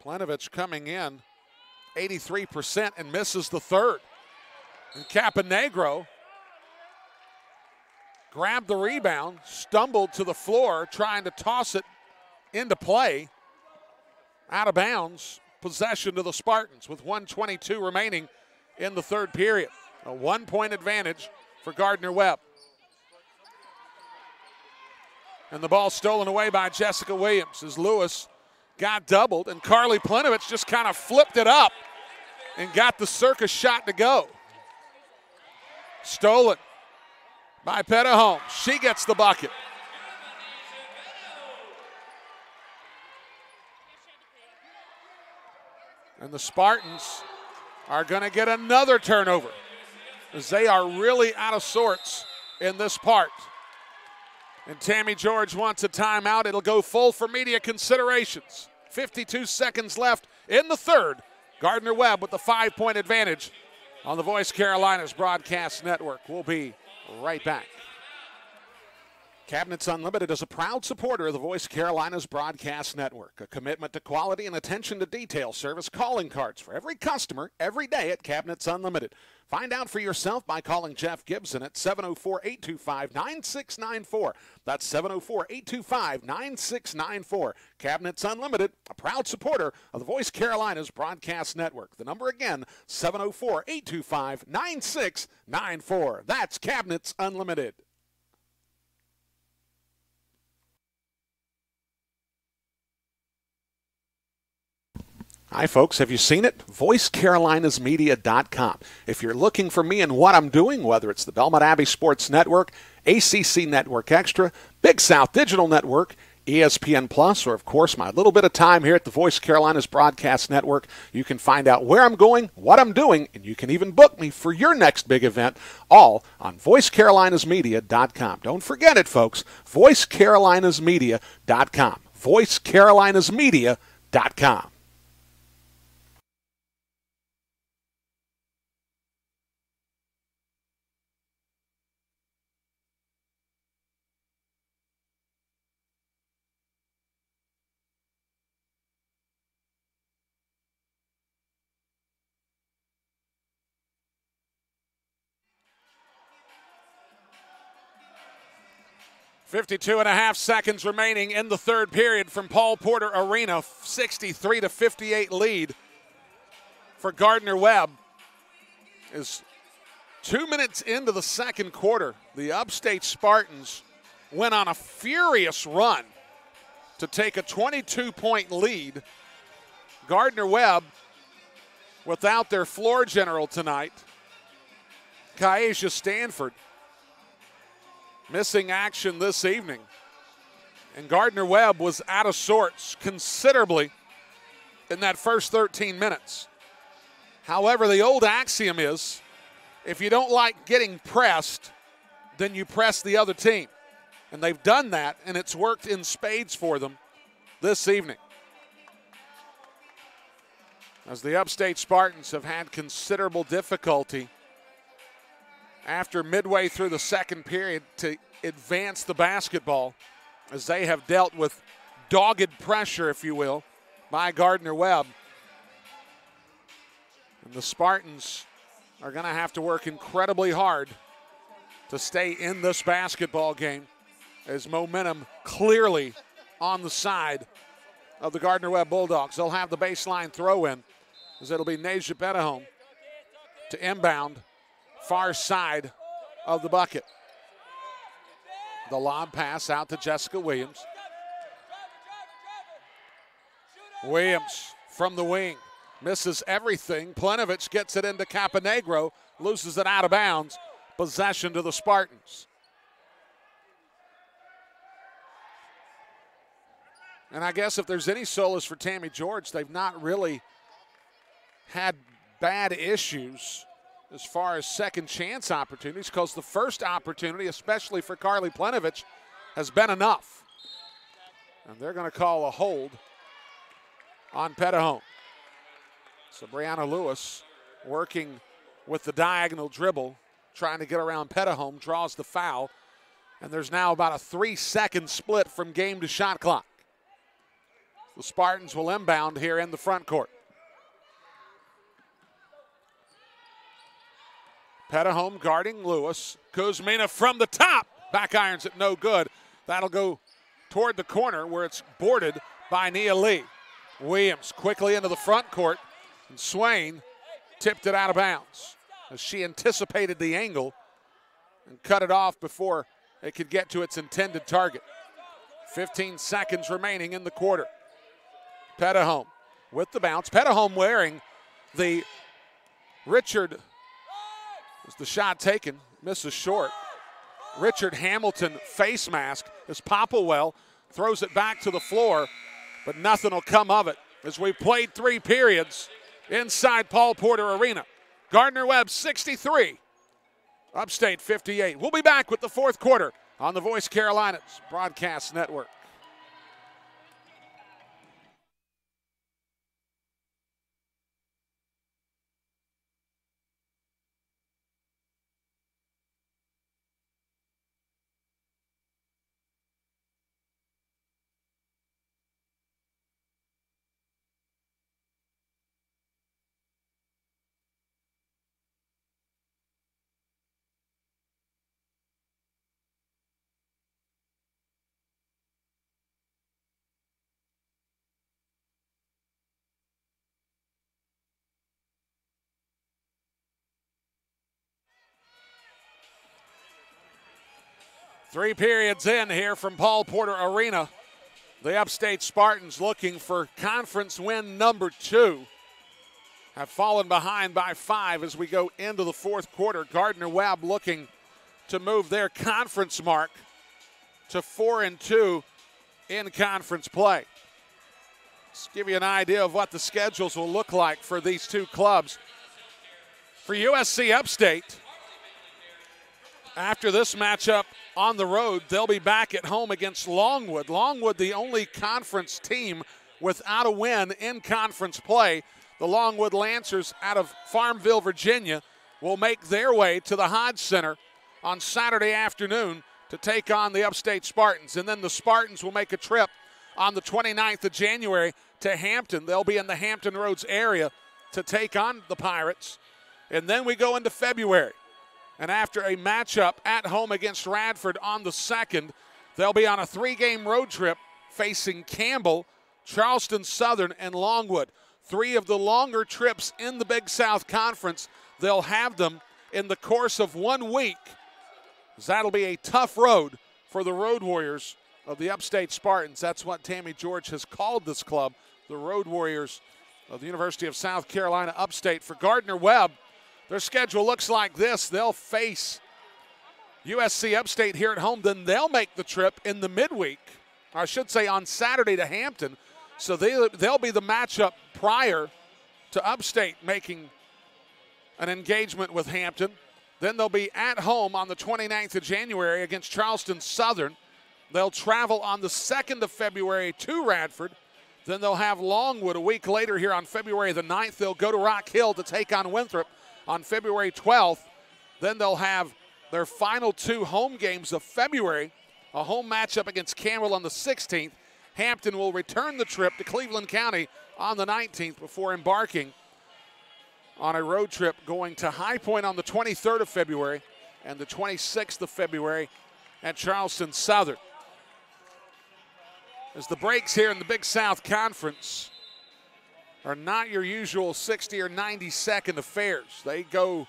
Plenovich coming in 83% and misses the third. And Caponegro grabbed the rebound, stumbled to the floor, trying to toss it into play. Out of bounds, possession to the Spartans with 1:22 remaining in the third period. A 1-point advantage for Gardner-Webb. And the ball stolen away by Jessica Williams as Lewis got doubled, and Carly Plenovich just kind of flipped it up and got the circus shot to go. Stolen by Petahome. She gets the bucket. And the Spartans are going to get another turnover as they are really out of sorts in this part. And Tammy George wants a timeout. It'll go full for media considerations. 52 seconds left in the third. Gardner-Webb with the 5-point advantage on the Voice Carolinas Broadcast Network. We'll be right back. Cabinets Unlimited is a proud supporter of the Voice Carolinas Broadcast Network. A commitment to quality and attention to detail service calling cards for every customer every day at Cabinets Unlimited. Find out for yourself by calling Jeff Gibson at 704-825-9694. That's 704-825-9694. Cabinets Unlimited, a proud supporter of the Voice Carolinas Broadcast Network. The number again, 704-825-9694. That's Cabinets Unlimited. Hi, folks. Have you seen it? VoiceCarolinaSmedia.com. If you're looking for me and what I'm doing, whether it's the Belmont Abbey Sports Network, ACC Network Extra, Big South Digital Network, ESPN Plus, or, of course, my little bit of time here at the Voice Carolinas Broadcast Network, you can find out where I'm going, what I'm doing, and you can even book me for your next big event, all on VoiceCarolinaSmedia.com. Don't forget it, folks. VoiceCarolinaSmedia.com. VoiceCarolinaSmedia.com. 52.5 seconds remaining in the third period from Paul Porter Arena. 63-58 lead for Gardner-Webb. Is 2 minutes into the second quarter, the Upstate Spartans went on a furious run to take a 22-point lead. Gardner-Webb, without their floor general tonight, Kaisha Stanford, missing action this evening. And Gardner-Webb was out of sorts considerably in that first 13 minutes. However, the old axiom is, if you don't like getting pressed, then you press the other team. And they've done that, and it's worked in spades for them this evening. As the Upstate Spartans have had considerable difficulty after midway through the second period to advance the basketball, as they have dealt with dogged pressure, if you will, by Gardner-Webb. And the Spartans are going to have to work incredibly hard to stay in this basketball game, as momentum clearly on the side of the Gardner-Webb Bulldogs. They'll have the baseline throw in, as it'll be Naja Petahome to inbound far side of the bucket. The lob pass out to Jessica Williams. Williams from the wing. Misses everything. Plenovich gets it into Caponegro. Loses it out of bounds. Possession to the Spartans. And I guess if there's any solace for Tammy George, they've not really had bad issues as far as second chance opportunities, because the first opportunity, especially for Carly Plenovich, has been enough. And they're going to call a hold on Petahome. So Brianna Lewis working with the diagonal dribble, trying to get around Petahome, draws the foul. And there's now about a 3-second split from game to shot clock. The Spartans will inbound here in the front court. Petahome guarding Lewis. Kuzmina from the top. Back irons it, no good. That'll go toward the corner where it's boarded by Nia Lee. Williams quickly into the front court. And Swain tipped it out of bounds as she anticipated the angle and cut it off before it could get to its intended target. 15 seconds remaining in the quarter. Petahome with the bounce. Petahome wearing the Richard, was the shot taken, misses short. Richard Hamilton face mask as Popplewell throws it back to the floor, but nothing will come of it as we played 3 periods inside Paul Porter Arena. Gardner-Webb 63, Upstate 58. We'll be back with the fourth quarter on the Voice Carolinas Broadcast Network. Three periods in here from Paul Porter Arena. The Upstate Spartans, looking for conference win number 2, have fallen behind by 5 as we go into the fourth quarter. Gardner-Webb looking to move their conference mark to 4-2 in conference play. Let's give you an idea of what the schedules will look like for these two clubs. For USC Upstate, after this matchup on the road, they'll be back at home against Longwood. Longwood, the only conference team without a win in conference play. The Longwood Lancers out of Farmville, Virginia, will make their way to the Hodge Center on Saturday afternoon to take on the Upstate Spartans. And then the Spartans will make a trip on the 29th of January to Hampton. They'll be in the Hampton Roads area to take on the Pirates. And then we go into February. And after a matchup at home against Radford on the 2nd, They'll be on a 3-game road trip facing Campbell, Charleston Southern, and Longwood. 3 of the longer trips in the Big South Conference. They'll have them in the course of 1 week. That'll be a tough road for the Road Warriors of the Upstate Spartans. That's what Tammy George has called this club, the Road Warriors of the University of South Carolina Upstate. For Gardner-Webb, their schedule looks like this. They'll face USC Upstate here at home. Then they'll make the trip in the midweek, or I should say on Saturday, to Hampton. So they'll be the matchup prior to Upstate making an engagement with Hampton. Then they'll be at home on the 29th of January against Charleston Southern. They'll travel on the 2nd of February to Radford. Then they'll have Longwood a week later here on February the 9th. They'll go to Rock Hill to take on Winthrop on February 12th. Then they'll have their final 2 home games of February, a home matchup against Campbell on the 16th. Hampton will return the trip to Cleveland County on the 19th before embarking on a road trip going to High Point on the 23rd of February and the 26th of February at Charleston Southern. As the breaks here in the Big South Conference are not your usual 60 or 90-second affairs. They go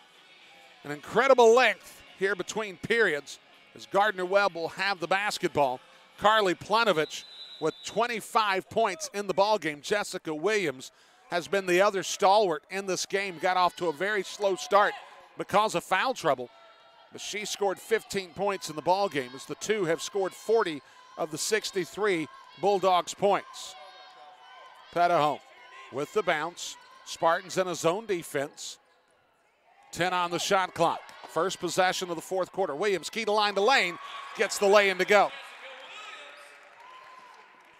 an incredible length here between periods as Gardner-Webb will have the basketball. Carly Planovich with 25 points in the ballgame. Jessica Williams has been the other stalwart in this game. Got off to a very slow start because of foul trouble, but she scored 15 points in the ballgame as the two have scored 40 of the 63 Bulldogs points. Petahome with the bounce. Spartans in a zone defense. 10 on the shot clock. First possession of the 4th quarter. Williams key to line to lane. Gets the lay-in to go.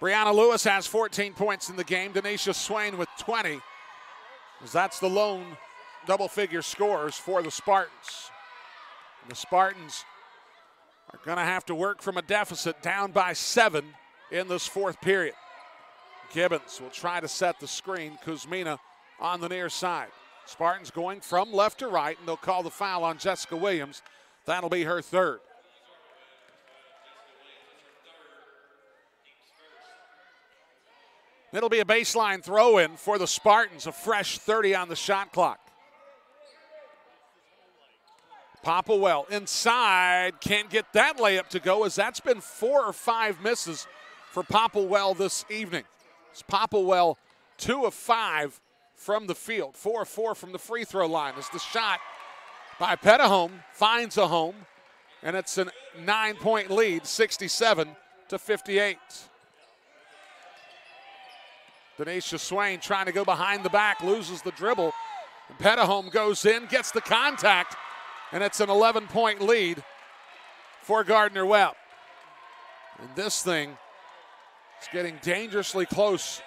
Brianna Lewis has 14 points in the game. Denisha Swain with 20. That's the lone double-figure scorers for the Spartans. And the Spartans are going to have to work from a deficit down by 7 in this 4th period. Gibbons will try to set the screen. Kuzmina on the near side. Spartans going from left to right, and they'll call the foul on Jessica Williams. That'll be her 3rd. It'll be a baseline throw-in for the Spartans, a fresh 30 on the shot clock. Popplewell inside, can't get that layup to go as that's been 4 or 5 misses for Popplewell this evening. It's Popplewell 2 of 5 from the field, 4 of 4 from the free throw line as the shot by Petahome finds a home, and it's a 9-point lead, 67-58. Denisha Swain trying to go behind the back, loses the dribble. Petahome goes in, gets the contact, and it's an 11-point lead for Gardner-Webb. And this thing is getting dangerously close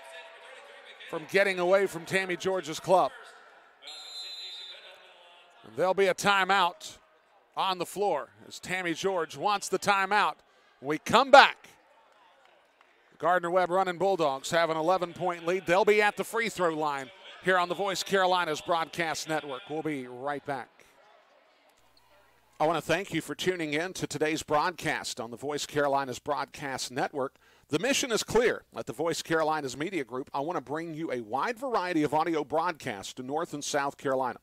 from getting away from Tammy George's club. And there'll be a timeout on the floor as Tammy George wants the timeout. We come back. Gardner-Webb running Bulldogs have an 11-point lead. They'll be at the free throw line here on the Voice Carolinas Broadcast Network. We'll be right back. I want to thank you for tuning in to today's broadcast on the Voice Carolinas Broadcast Network. The mission is clear. At the Voice Carolinas Media Group, I want to bring you a wide variety of audio broadcasts to North and South Carolina.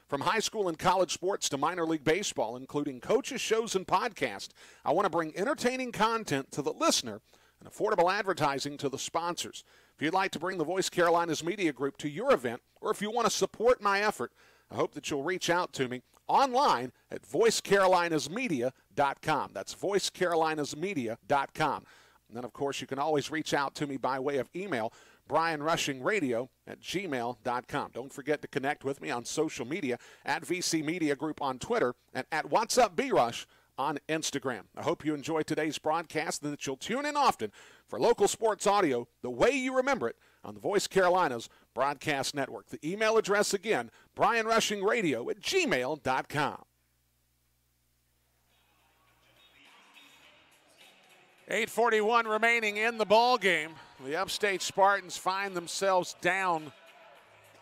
From high school and college sports to minor league baseball, including coaches, shows, and podcasts, I want to bring entertaining content to the listener and affordable advertising to the sponsors. If you'd like to bring the Voice Carolinas Media Group to your event, or if you want to support my effort, I hope that you'll reach out to me online at voicecarolinasmedia.com. That's voicecarolinasmedia.com. And then, of course, you can always reach out to me by way of email, brianrushingradio@gmail.com. Don't forget to connect with me on social media at VC Media Group on Twitter and at WhatsAppBrush on Instagram. I hope you enjoyed today's broadcast and that you'll tune in often for local sports audio the way you remember it on the Voice Carolinas Broadcast Network. The email address again, brianrushingradio@gmail.com. 8:41 remaining in the ball game. The Upstate Spartans find themselves down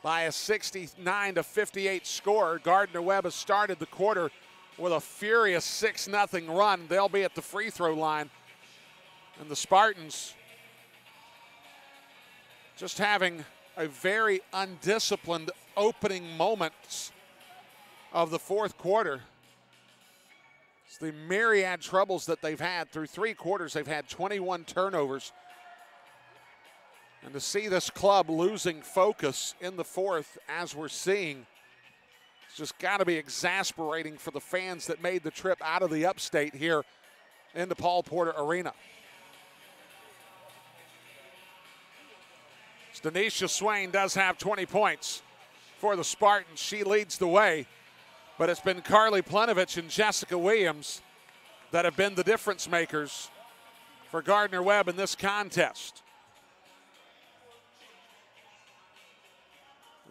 by a 69-58 score. Gardner-Webb has started the quarter with a furious 6-0 run. They'll be at the free throw line And the Spartans just having a very undisciplined opening moments of the fourth quarter. It's the myriad troubles that they've had through 3 quarters. They've had 21 turnovers. And to see this club losing focus in the fourth, as we're seeing, it's just got to be exasperating for the fans that made the trip out of the Upstate here into Paul Porter Arena. Denisha Swain does have 20 points for the Spartans. She leads the way, but it's been Carly Plenovich and Jessica Williams that have been the difference makers for Gardner-Webb in this contest,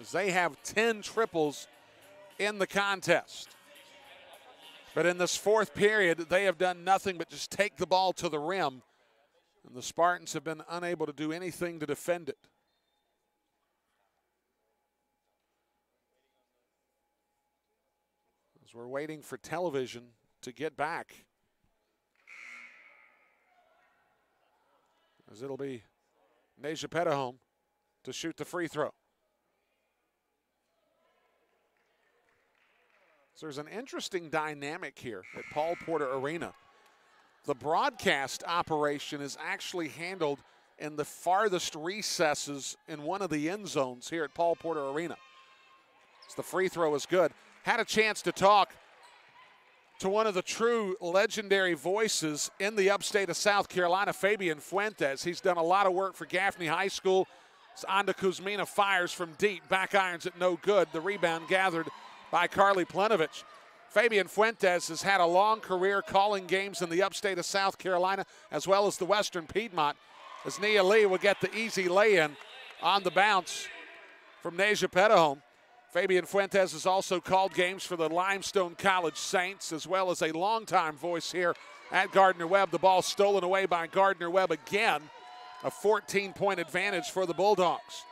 as they have 10 triples in the contest. But in this fourth period, they have done nothing but just take the ball to the rim, and the Spartans have been unable to do anything to defend it. As we're waiting for television to get back, as it'll be Nasia Petahome to shoot the free throw. So there's an interesting dynamic here at Paul Porter Arena. The broadcast operation is actually handled in the farthest recesses in one of the end zones here at Paul Porter Arena. So the free throw is good. Had a chance to talk to one of the true legendary voices in the upstate of South Carolina, Fabian Fuentes. He's done a lot of work for Gaffney High School. It's Anda Kuzmina fires from deep, back irons it no good. The rebound gathered by Carly Plenovich. Fabian Fuentes has had a long career calling games in the upstate of South Carolina as well as the Western Piedmont, as Nia Lee will get the easy lay-in on the bounce from Nasia Petahome. Fabian Fuentes has also called games for the Limestone College Saints, as well as a longtime voice here at Gardner-Webb. The ball stolen away by Gardner-Webb again. A 14-point advantage for the Bulldogs.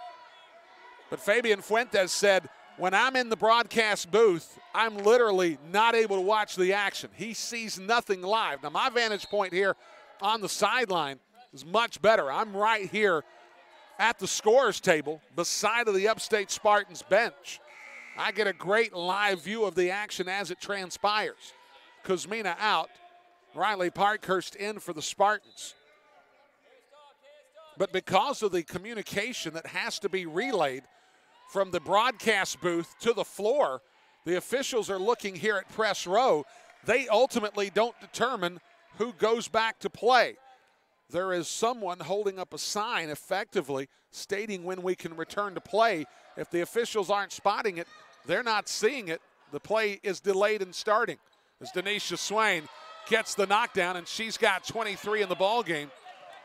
But Fabian Fuentes said, when I'm in the broadcast booth, I'm literally not able to watch the action. He sees nothing live. Now, my vantage point here on the sideline is much better. I'm right here at the scorer's table beside of the Upstate Spartans bench. I get a great live view of the action as it transpires. Kuzmina out, Riley Parkhurst in for the Spartans. But because of the communication that has to be relayed from the broadcast booth to the floor, the officials are looking here at press row. They ultimately don't determine who goes back to play. There is someone holding up a sign effectively stating when we can return to play. If the officials aren't spotting it, they're not seeing it. The play is delayed in starting. As Denisha Swain gets the knockdown, and she's got 23 in the ball game,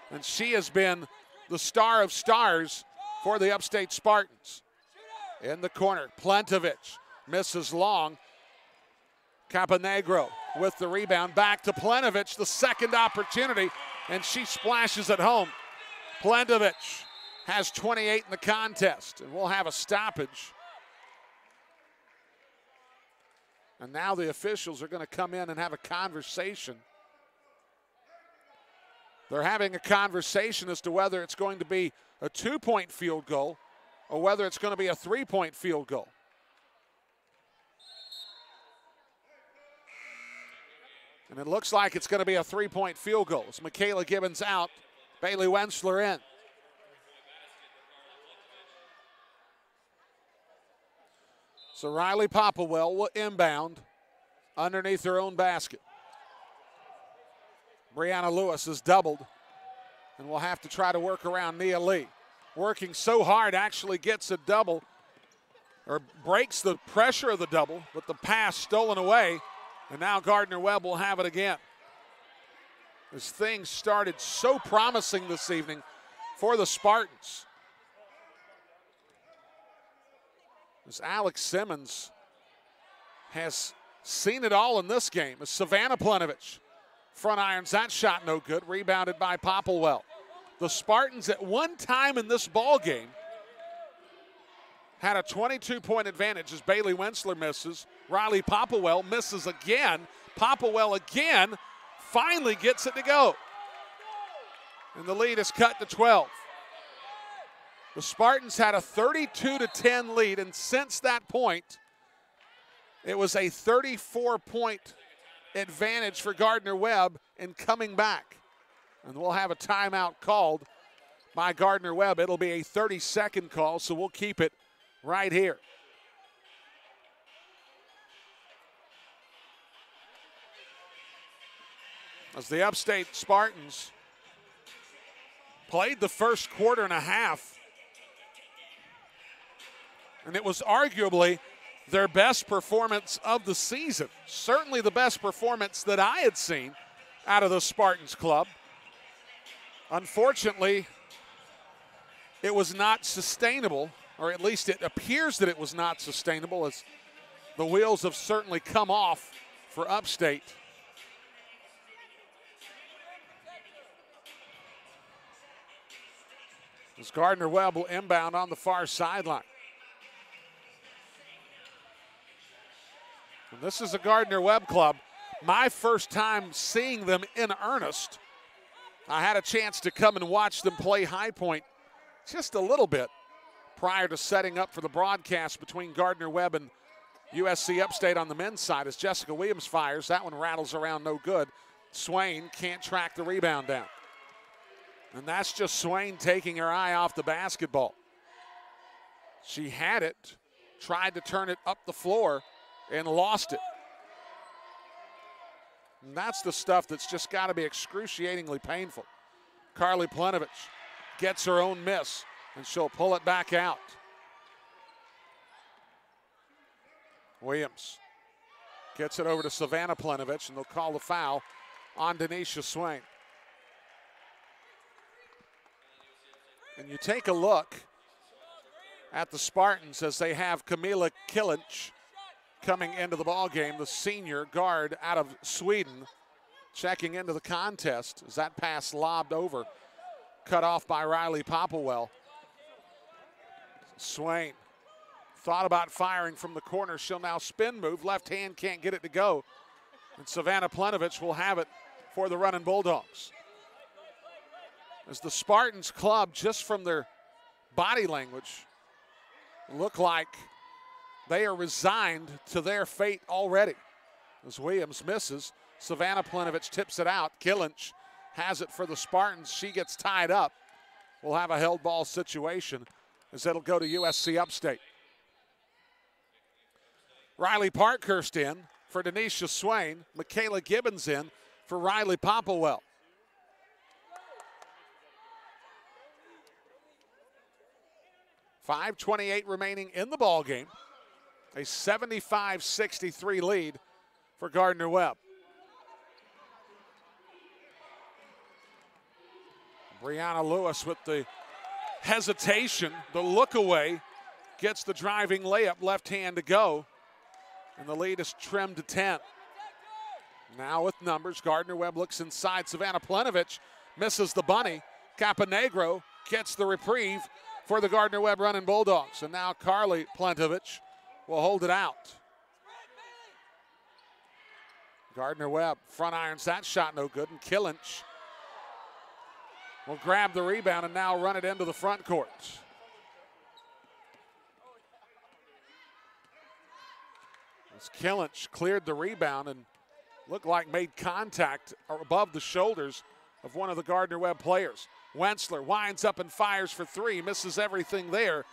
and she has been the star of stars for the Upstate Spartans. In the corner, Plentovich misses long. Caponegro with the rebound, back to Plenovich, the second opportunity, and she splashes it home. Plentovich has 28 in the contest, and we'll have a stoppage. And now the officials are going to come in and have a conversation. They're having a conversation as to whether it's going to be a 2-point field goal or whether it's going to be a 3-point field goal. And it looks like it's going to be a 3-point field goal. It's Michaela Gibbons out, Bailey Wensler in. So Riley Popplewell will inbound underneath her own basket. Brianna Lewis is doubled, and will have to try to work around Nia Lee. Working so hard, actually gets a double, or breaks the pressure of the double, with the pass stolen away, and now Gardner-Webb will have it again. As things started so promising this evening for the Spartans. As Alex Simmons has seen it all in this game. As Savannah Plenovich front irons that shot no good, rebounded by Popplewell. The Spartans at one time in this ball game had a 22-point advantage as Bailey Wensler misses. Riley Popplewell misses again. Popplewell again finally gets it to go. And the lead is cut to 12. The Spartans had a 32-10 lead, and since that point, it was a 34-point advantage for Gardner-Webb in coming back. And we'll have a timeout called by Gardner-Webb. It'll be a 30-second call, so we'll keep it right here. As the Upstate Spartans played the first quarter and a half, and it was arguably their best performance of the season. Certainly the best performance that I had seen out of the Spartans club. Unfortunately, it was not sustainable, or at least it appears that it was not sustainable, as the wheels have certainly come off for Upstate. As Gardner-Webb will inbound on the far sideline. And this is a Gardner-Webb club. My first time seeing them in earnest. I had a chance to come and watch them play High Point just a little bit prior to setting up for the broadcast between Gardner-Webb and USC Upstate on the men's side as Jessica Williams fires. That one rattles around no good. Swain can't track the rebound down. And that's just Swain taking her eye off the basketball. She had it, tried to turn it up the floor, and lost it. And that's the stuff that's just got to be excruciatingly painful. Carly Plenovich gets her own miss, and she'll pull it back out. Williams gets it over to Savannah Plenovich, and they'll call the foul on Denisha Swain. And you take a look at the Spartans as they have Camilla Kilinch coming into the ballgame, the senior guard out of Sweden, checking into the contest as that pass lobbed over, cut off by Riley Popplewell. Swain thought about firing from the corner. She'll now spin move. Left hand can't get it to go. And Savannah Plenovich will have it for the Runnin' Bulldogs. As the Spartans club, just from their body language, look like they are resigned to their fate already. As Williams misses, Savannah Plenovich tips it out. Kilinch has it for the Spartans. She gets tied up. We'll have a held ball situation as it'll go to USC Upstate. Riley Parkhurst in for Denisha Swain. Michaela Gibbons in for Riley Popplewell. .5:28 remaining in the ball game. A 75-63 lead for Gardner-Webb. Brianna Lewis with the hesitation, the look away, gets the driving layup, left hand to go, and the lead is trimmed to 10. Now with numbers, Gardner-Webb looks inside. Savannah Plenovich misses the bunny. Caponegro gets the reprieve for the Gardner-Webb Runnin' Bulldogs. And now Carly Plenovich will hold it out. Gardner-Webb front irons that shot no good, and Kilinch will grab the rebound and now run it into the front court. As Kilinch cleared the rebound and looked like made contact above the shoulders of one of the Gardner-Webb players. Wentzler winds up and fires for three, misses everything there,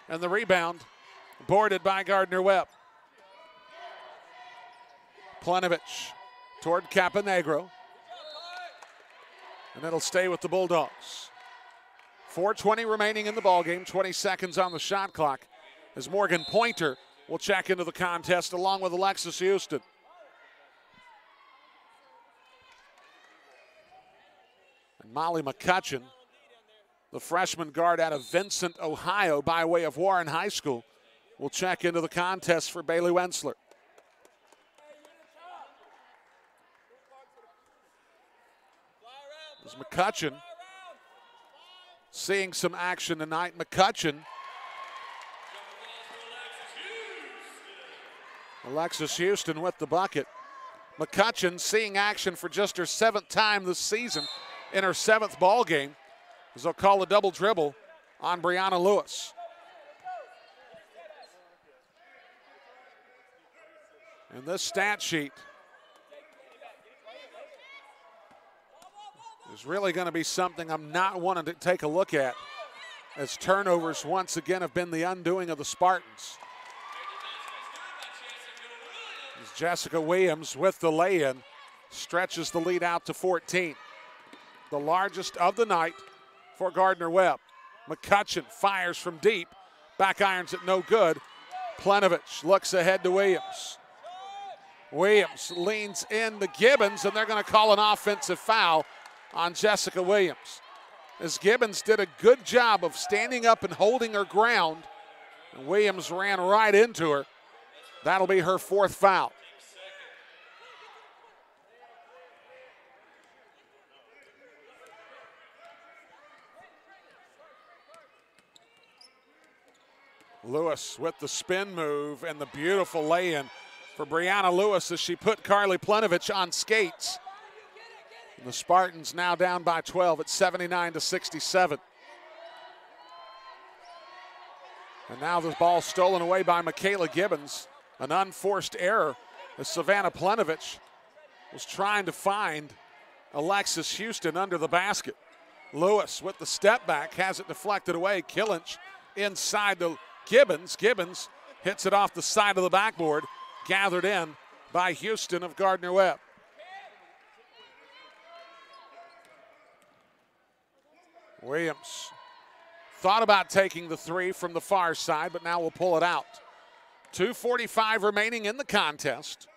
and the rebound boarded by Gardner-Webb. Plenovich toward Caponegro, and it'll stay with the Bulldogs. 4:20 remaining in the ballgame, 20 seconds on the shot clock, as Morgan Pointer will check into the contest along with Alexis Houston. And Molly McCutcheon, the freshman guard out of Vincent, Ohio, by way of Warren High School, will check into the contest for Bailey Wentzler. As McCutcheon seeing some action tonight. McCutcheon. Alexis Houston with the bucket. McCutcheon seeing action for just her 7th time this season in her 7th ball game, as they'll call a double dribble on Brianna Lewis. And this stat sheet is really going to be something I'm not wanting to take a look at, as turnovers once again have been the undoing of the Spartans. As Jessica Williams with the lay-in stretches the lead out to 14. The largest of the night for Gardner-Webb. McCutcheon fires from deep. Back irons it no good. Plenovich looks ahead to Williams. Williams leans in to Gibbons, and they're going to call an offensive foul on Jessica Williams, as Gibbons did a good job of standing up and holding her ground, and Williams ran right into her. That'll be her 4th foul. Lewis with the spin move and the beautiful lay-in for Brianna Lewis as she put Carly Plenovich on skates. And the Spartans now down by 12 at 79-67. And now the ball stolen away by Michaela Gibbons. An unforced error as Savannah Plenovich was trying to find Alexis Houston under the basket. Lewis with the step back has it deflected away. Killinch inside to Gibbons. Gibbons hits it off the side of the backboard, gathered in by Houston of Gardner-Webb. Williams thought about taking the 3 from the far side, but now will pull it out. 2:45 remaining in the contest.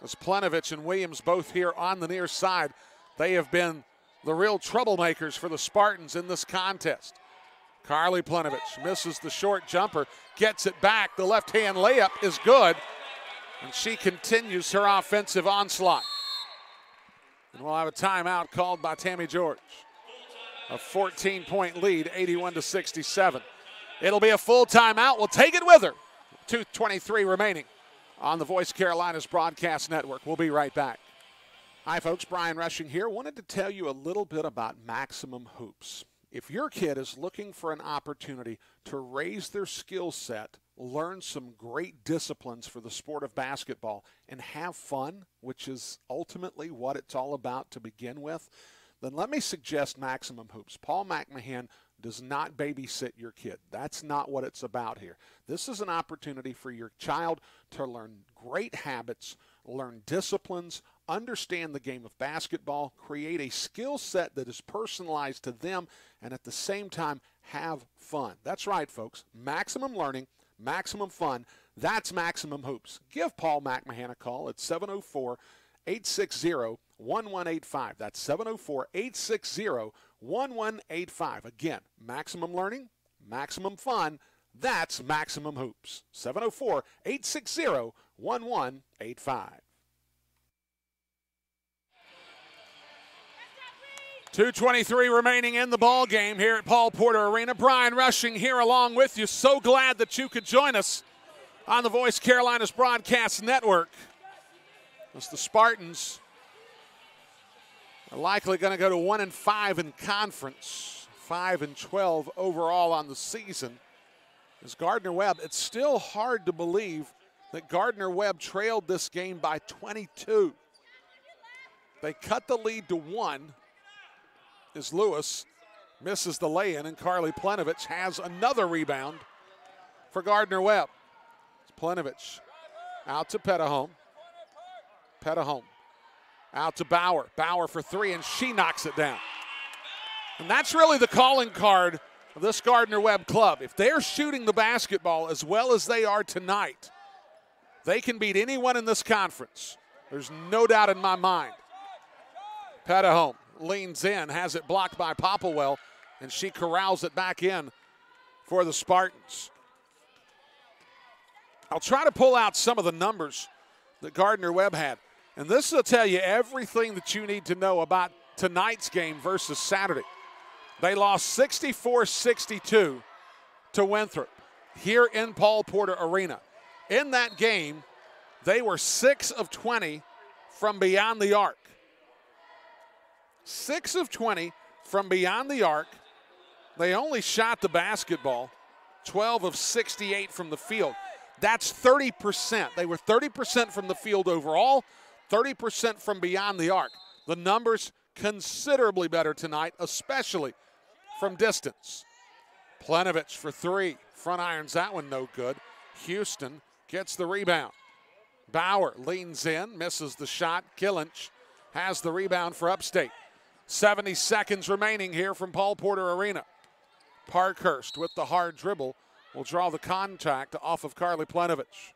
As Plenovich and Williams both here on the near side, they have been the real troublemakers for the Spartans in this contest. Carly Plenovich misses the short jumper, gets it back. The left-hand layup is good, and she continues her offensive onslaught. And we'll have a timeout called by Tammy George. A 14-point lead, 81-67. It'll be a full timeout. We'll take it with her. 2:23 remaining on the Voice Carolinas Broadcast Network. We'll be right back. Hi, folks. Brian Rushing here. Wanted to tell you a little bit about Maximum Hoops. If your kid is looking for an opportunity to raise their skill set, learn some great disciplines for the sport of basketball, and have fun, which is ultimately what it's all about to begin with, then let me suggest Maximum Hoops. Paul McMahon does not babysit your kid. That's not what it's about here. This is an opportunity for your child to learn great habits, learn disciplines, understand the game of basketball, create a skill set that is personalized to them, and at the same time have fun. That's right, folks. Maximum learning, maximum fun. That's Maximum Hoops. Give Paul McMahon a call at 704-860-1185. That's 704-860-1185. Again, maximum learning, maximum fun. That's Maximum Hoops. 704-860-1185. 2:23 remaining in the ball game here at Paul Porter Arena. Brian Rushing here along with you. So glad that you could join us on the Voice Carolinas Broadcast Network, as the Spartans are likely going to go to 1-5 in conference, 5-12 overall on the season. As Gardner-Webb, it's still hard to believe that Gardner-Webb trailed this game by 22. They cut the lead to 1 as Lewis misses the lay-in, and Carly Plenovich has another rebound for Gardner-Webb. Plenovich out to Petahome. Petahome out to Bauer. Bauer for 3, and she knocks it down. And that's really the calling card of this Gardner-Webb club. If they're shooting the basketball as well as they are tonight, they can beat anyone in this conference. There's no doubt in my mind. Petahome leans in, has it blocked by Popplewell, and she corrals it back in for the Spartans. I'll try to pull out some of the numbers that Gardner-Webb had. And this will tell you everything that you need to know about tonight's game versus Saturday. They lost 64-62 to Winthrop here in Paul Porter Arena. In that game, they were 6 of 20 from beyond the arc. 6 of 20 from beyond the arc. They only shot the basketball 12 of 68 from the field. That's 30%. They were 30% from the field overall, 30% from beyond the arc. The numbers considerably better tonight, especially from distance. Plenovich for 3. Front irons that one no good. Houston gets the rebound. Bauer leans in, misses the shot. Killinch has the rebound for Upstate. 70 seconds remaining here from Paul Porter Arena. Parkhurst with the hard dribble will draw the contact off of Carly Plenovich.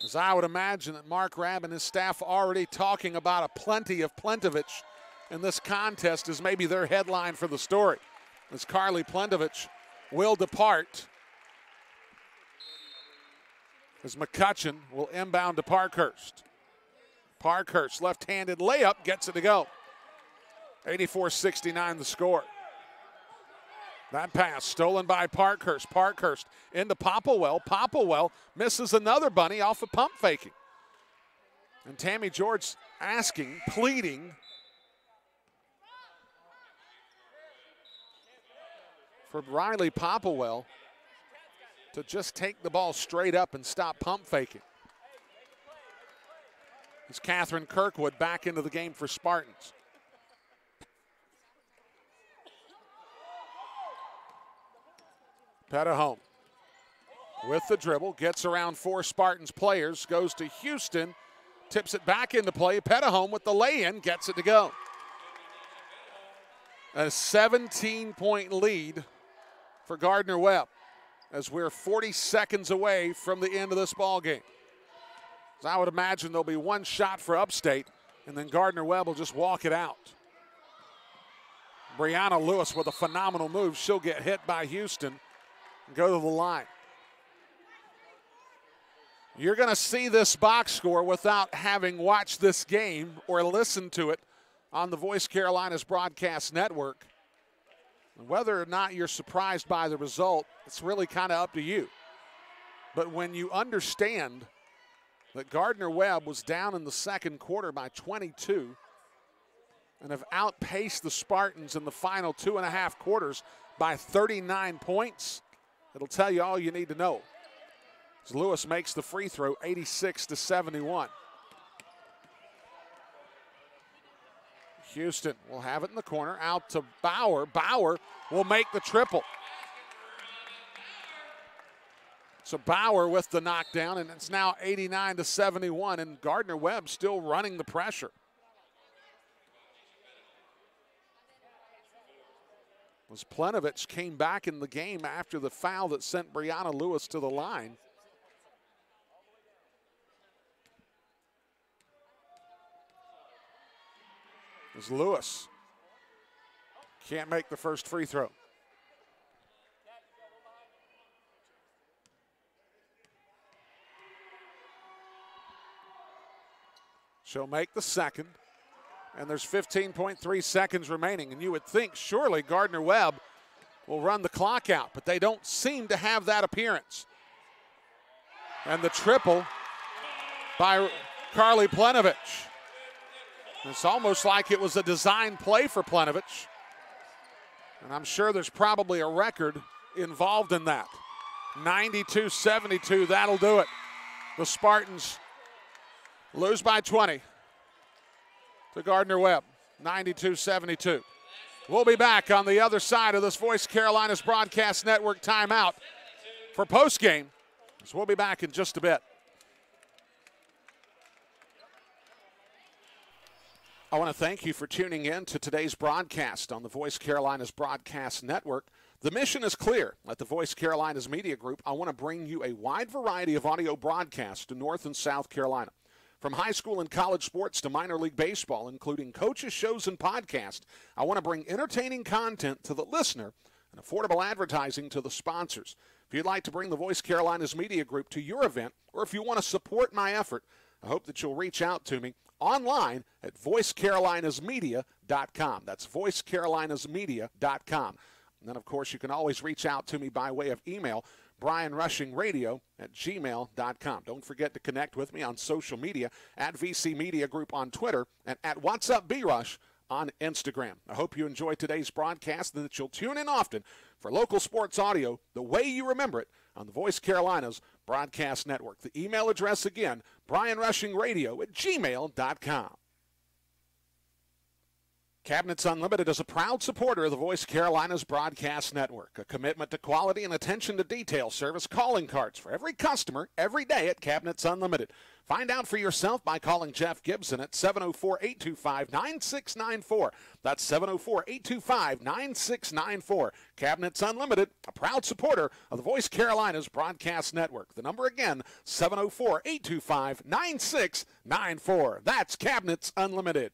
As I would imagine that Mark Rabb and his staff already talking about a plenty of Plentovich in this contest is maybe their headline for the story. As Carly Plentovich will depart, as McCutcheon will inbound to Parkhurst. Parkhurst, left-handed layup, gets it to go. 84-69 the score. That pass stolen by Parkhurst. Parkhurst into Popplewell. Popplewell misses another bunny off of pump faking. And Tammy George asking, pleading for Riley Popplewell to just take the ball straight up and stop pump faking. As Catherine Kirkwood back into the game for Spartans. Petahome with the dribble, gets around 4 Spartans players, goes to Houston, tips it back into play. Petahome with the lay-in, gets it to go. A 17-point lead for Gardner-Webb as we're 40 seconds away from the end of this ball game. So I would imagine there'll be one shot for Upstate, and then Gardner-Webb will just walk it out. Brianna Lewis with a phenomenal move. She'll get hit by Houston and go to the line. You're going to see this box score without having watched this game or listened to it on the Voice Carolina's broadcast network. Whether or not you're surprised by the result, it's really kind of up to you. But when you understand that Gardner-Webb was down in the second quarter by 22 and have outpaced the Spartans in the final 2.5 quarters by 39 points, it'll tell you all you need to know. As Lewis makes the free throw, 86-71. Houston will have it in the corner, out to Bauer. Bauer will make the triple. So Bauer with the knockdown, and it's now 89-71, and Gardner-Webb still running the pressure. As Plenovich came back in the game after the foul that sent Brianna Lewis to the line. As Lewis can't make the first free throw. She'll make the second, and there's 15.3 seconds remaining, and you would think surely Gardner-Webb will run the clock out, but they don't seem to have that appearance. And the triple by Carly Plenovich. It's almost like it was a design play for Plenovich, and I'm sure there's probably a record involved in that. 92-72, that'll do it. The Spartans lose by 20 to Gardner-Webb, 92-72. We'll be back on the other side of this Voice Carolina's broadcast network timeout for postgame. So we'll be back in just a bit. I want to thank you for tuning in to today's broadcast on the Voice Carolina's broadcast network. The mission is clear. At the Voice Carolina's Media Group, I want to bring you a wide variety of audio broadcasts to North and South Carolina. From high school and college sports to minor league baseball, including coaches, shows, and podcasts, I want to bring entertaining content to the listener and affordable advertising to the sponsors. If you'd like to bring the Voice Carolina's Media Group to your event, or if you want to support my effort, I hope that you'll reach out to me online at voicecarolinasmedia.com. That's voicecarolinasmedia.com. And then, of course, you can always reach out to me by way of email. brianrushingradio@gmail.com. Don't forget to connect with me on social media at VC Media Group on Twitter and at What's Up B-Rush on Instagram. I hope you enjoyed today's broadcast and that you'll tune in often for local sports audio the way you remember it on the Voice Carolina's Broadcast Network. The email address again, brianrushingradio@gmail.com. Cabinets Unlimited is a proud supporter of the Voice Carolina's Broadcast Network. A commitment to quality and attention to detail service calling cards for every customer every day at Cabinets Unlimited. Find out for yourself by calling Jeff Gibson at 704-825-9694. That's 704-825-9694. Cabinets Unlimited, a proud supporter of the Voice Carolina's Broadcast Network. The number again, 704-825-9694. That's Cabinets Unlimited.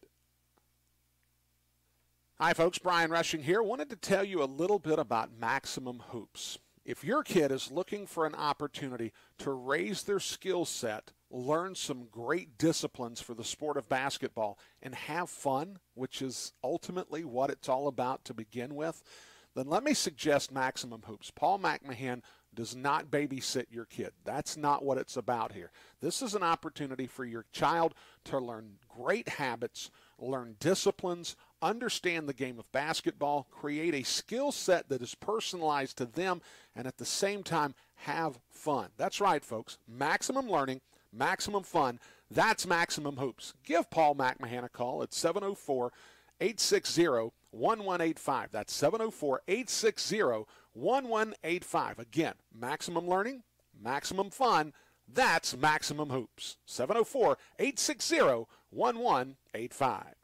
Hi folks, Brian Rushing here. Wanted to tell you a little bit about Maximum Hoops. If your kid is looking for an opportunity to raise their skill set, learn some great disciplines for the sport of basketball, and have fun, which is ultimately what it's all about to begin with, then let me suggest Maximum Hoops. Paul McMahon does not babysit your kid. That's not what it's about here. This is an opportunity for your child to learn great habits, learn disciplines, understand the game of basketball, create a skill set that is personalized to them, and at the same time have fun. That's right, folks. Maximum learning, maximum fun. That's Maximum Hoops. Give Paul McMahon a call at 704-860-1185. That's 704-860-1185. Again, maximum learning, maximum fun. That's Maximum Hoops. 704-860-1185.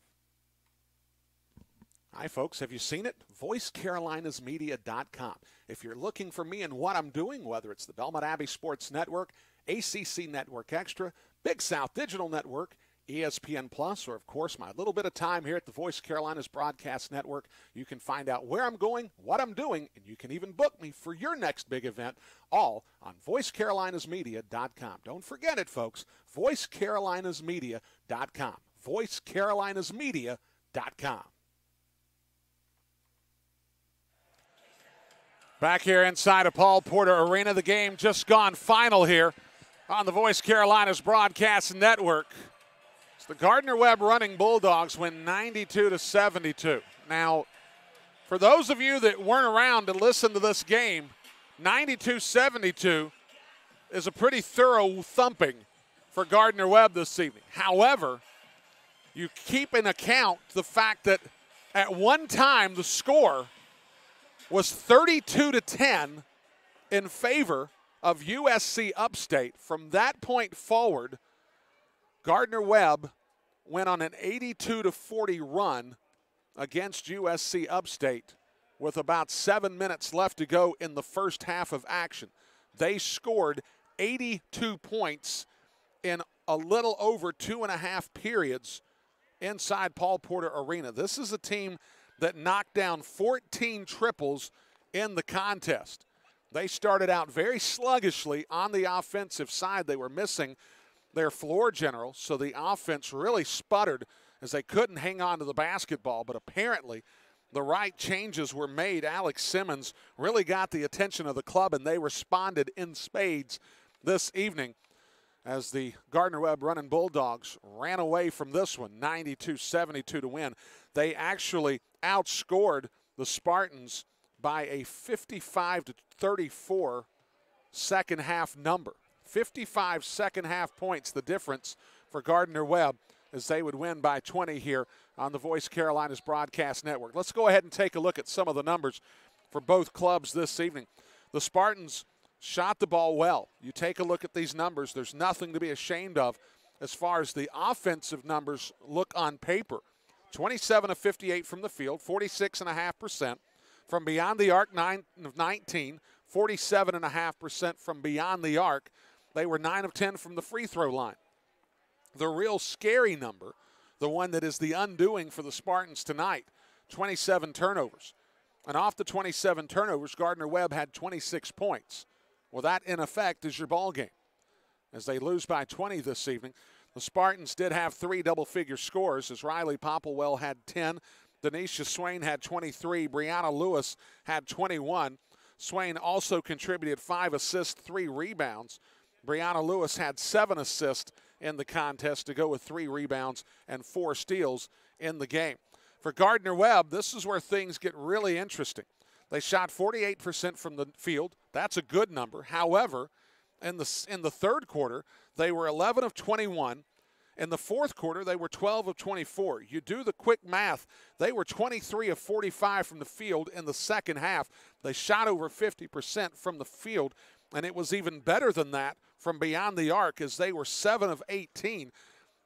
Hi, folks. Have you seen it? VoiceCarolinaSmedia.com. If you're looking for me and what I'm doing, whether it's the Belmont Abbey Sports Network, ACC Network Extra, Big South Digital Network, ESPN Plus, or, of course, my little bit of time here at the Voice Carolina's Broadcast Network, you can find out where I'm going, what I'm doing, and you can even book me for your next big event, all on VoiceCarolinaSmedia.com. Don't forget it, folks. VoiceCarolinaSmedia.com. VoiceCarolinaSmedia.com. Back here inside of Paul Porter Arena, the game just gone final here on the Voice Carolina's Broadcast Network. It's the Gardner-Webb Running Bulldogs win 92-72. Now, for those of you that weren't around to listen to this game, 92-72 is a pretty thorough thumping for Gardner-Webb this evening. However, you keep in account the fact that at one time the score was 32-10 in favor of USC Upstate. From that point forward, Gardner-Webb went on an 82-40 run against USC Upstate with about 7 minutes left to go in the first half of action. They scored 82 points in a little over 2.5 periods inside Paul Porter Arena. This is a team that knocked down 14 triples in the contest. They started out very sluggishly on the offensive side. They were missing their floor general, so the offense really sputtered as they couldn't hang on to the basketball, but apparently the right changes were made. Alex Simmons really got the attention of the club, and they responded in spades this evening as the Gardner-Webb Running Bulldogs ran away from this one, 92-72 to win. They actually outscored the Spartans by a 55-34 second half number. 55 second half points, the difference for Gardner-Webb, as they would win by 20 here on the Voice Carolina's Broadcast Network. Let's go ahead and take a look at some of the numbers for both clubs this evening. The Spartans shot the ball well. You take a look at these numbers, there's nothing to be ashamed of as far as the offensive numbers look on paper. 27 of 58 from the field, 46.5%. From beyond the arc, 9 of 19, 47.5% from beyond the arc. They were 9 of 10 from the free throw line. The real scary number, the one that is the undoing for the Spartans tonight, 27 turnovers. And off the 27 turnovers, Gardner-Webb had 26 points. Well, that, in effect, is your ball game. As they lose by 20 this evening, the Spartans did have 3 double-figure scores, as Riley Popplewell had 10, Denisha Swain had 23, Brianna Lewis had 21. Swain also contributed 5 assists, 3 rebounds. Brianna Lewis had 7 assists in the contest to go with 3 rebounds and 4 steals in the game. For Gardner-Webb, this is where things get really interesting. They shot 48% from the field. That's a good number. However, in the third quarter, they were 11 of 21. In the fourth quarter, they were 12 of 24. You do the quick math, they were 23 of 45 from the field in the second half. They shot over 50% from the field, and it was even better than that from beyond the arc as they were 7 of 18.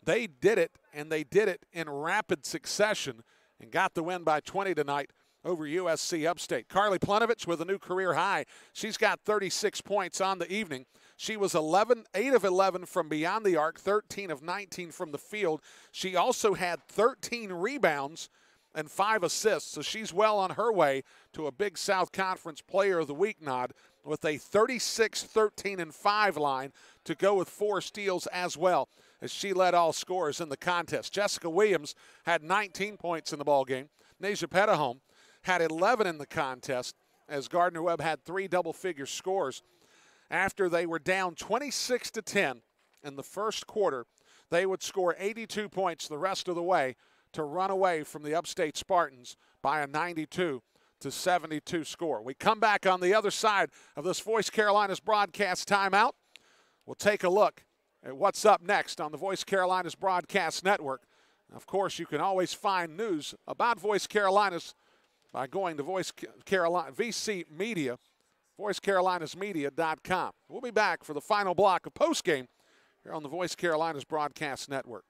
They did it, and they did it in rapid succession and got the win by 20 tonight over USC Upstate. Carly Plenovich with a new career high. She's got 36 points on the evening. She was 8 of 11 from beyond the arc, 13 of 19 from the field. She also had 13 rebounds and 5 assists, so she's well on her way to a Big South Conference Player of the Week nod with a 36, 13, and 5 line to go with 4 steals as well, as she led all scorers in the contest. Jessica Williams had 19 points in the ballgame. Nasia Petahome had 11 in the contest, as Gardner-Webb had 3 double-figure scores. After they were down 26-10 in the first quarter, they would score 82 points the rest of the way to run away from the Upstate Spartans by a 92-72 score. We come back on the other side of this Voice Carolinas broadcast timeout. We'll take a look at what's up next on the Voice Carolinas Broadcast Network. Of course, you can always find news about Voice Carolinas by going to VC Media, VoiceCarolinesMedia.com. We'll be back for the final block of postgame here on the Voice Carolinas Broadcast Network.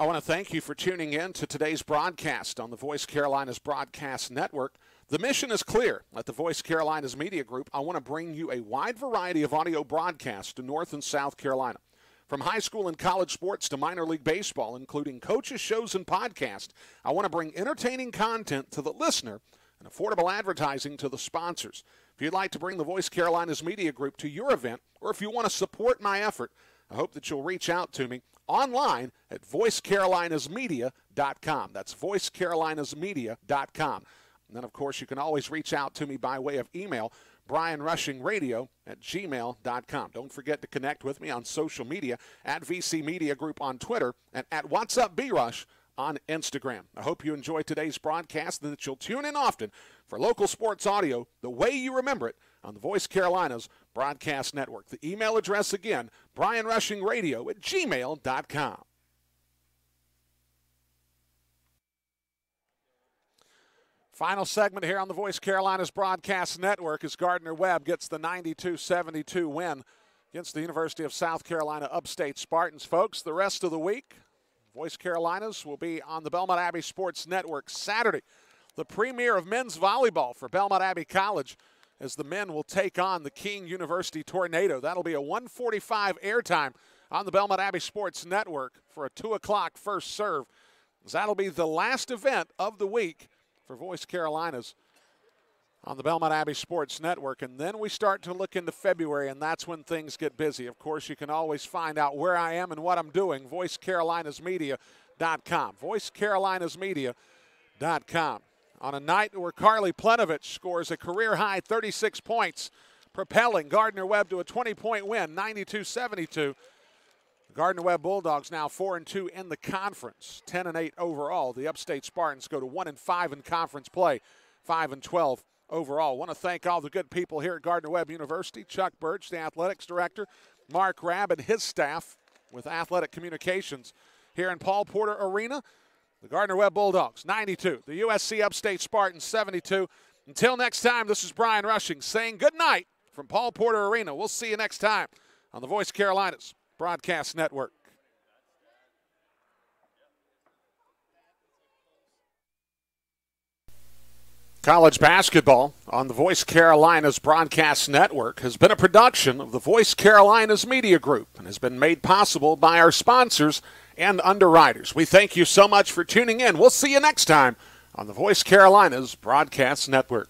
I want to thank you for tuning in to today's broadcast on the Voice Carolinas Broadcast Network. The mission is clear. At the Voice Carolinas Media Group, I want to bring you a wide variety of audio broadcasts to North and South Carolina. From high school and college sports to minor league baseball, including coaches, shows, and podcasts, I want to bring entertaining content to the listener and affordable advertising to the sponsors. If you'd like to bring the Voice Carolinas Media Group to your event, or if you want to support my effort, I hope that you'll reach out to me online at VoiceCarolinesMedia.com. That's VoiceCarolinesMedia.com. And then, of course, you can always reach out to me by way of email, BrianRushingRadio@gmail.com. Don't forget to connect with me on social media at VC Media Group on Twitter and at What's Up B-Rush on Instagram. I hope you enjoyed today's broadcast and that you'll tune in often for local sports audio the way you remember it on the Voice Carolinas Broadcast Network. The email address again, BrianRushingRadio@gmail.com. Final segment here on the Voice Carolinas Broadcast Network as Gardner-Webb gets the 92-72 win against the University of South Carolina Upstate Spartans. Folks, the rest of the week, Voice Carolinas will be on the Belmont Abbey Sports Network Saturday. The premiere of men's volleyball for Belmont Abbey College as the men will take on the King University Tornado. That'll be a 1:45 airtime on the Belmont Abbey Sports Network for a 2 o'clock first serve. That'll be the last event of the week for Voice Carolinas on the Belmont Abbey Sports Network. And then we start to look into February, and that's when things get busy. Of course, you can always find out where I am and what I'm doing, VoiceCarolinesMedia.com. VoiceCarolinesMedia.com. On a night where Carly Plenovich scores a career-high 36 points, propelling Gardner-Webb to a 20-point win, 92-72. Gardner-Webb Bulldogs now 4-2 in the conference, 10-8 overall. The Upstate Spartans go to 1-5 in conference play, 5-12 overall. Want to thank all the good people here at Gardner-Webb University. Chuck Birch, the athletics director, Mark Rabb and his staff with athletic communications here in Paul Porter Arena. The Gardner-Webb Bulldogs 92, the USC Upstate Spartans 72. Until next time, this is Brian Rushing saying good night from Paul Porter Arena. We'll see you next time on the Voice Carolinas Broadcast Network. College basketball on the Voice Carolinas Broadcast Network has been a production of the Voice Carolinas Media Group and has been made possible by our sponsors and underwriters. We thank you so much for tuning in. We'll see you next time on the Voice Carolinas Broadcast Network.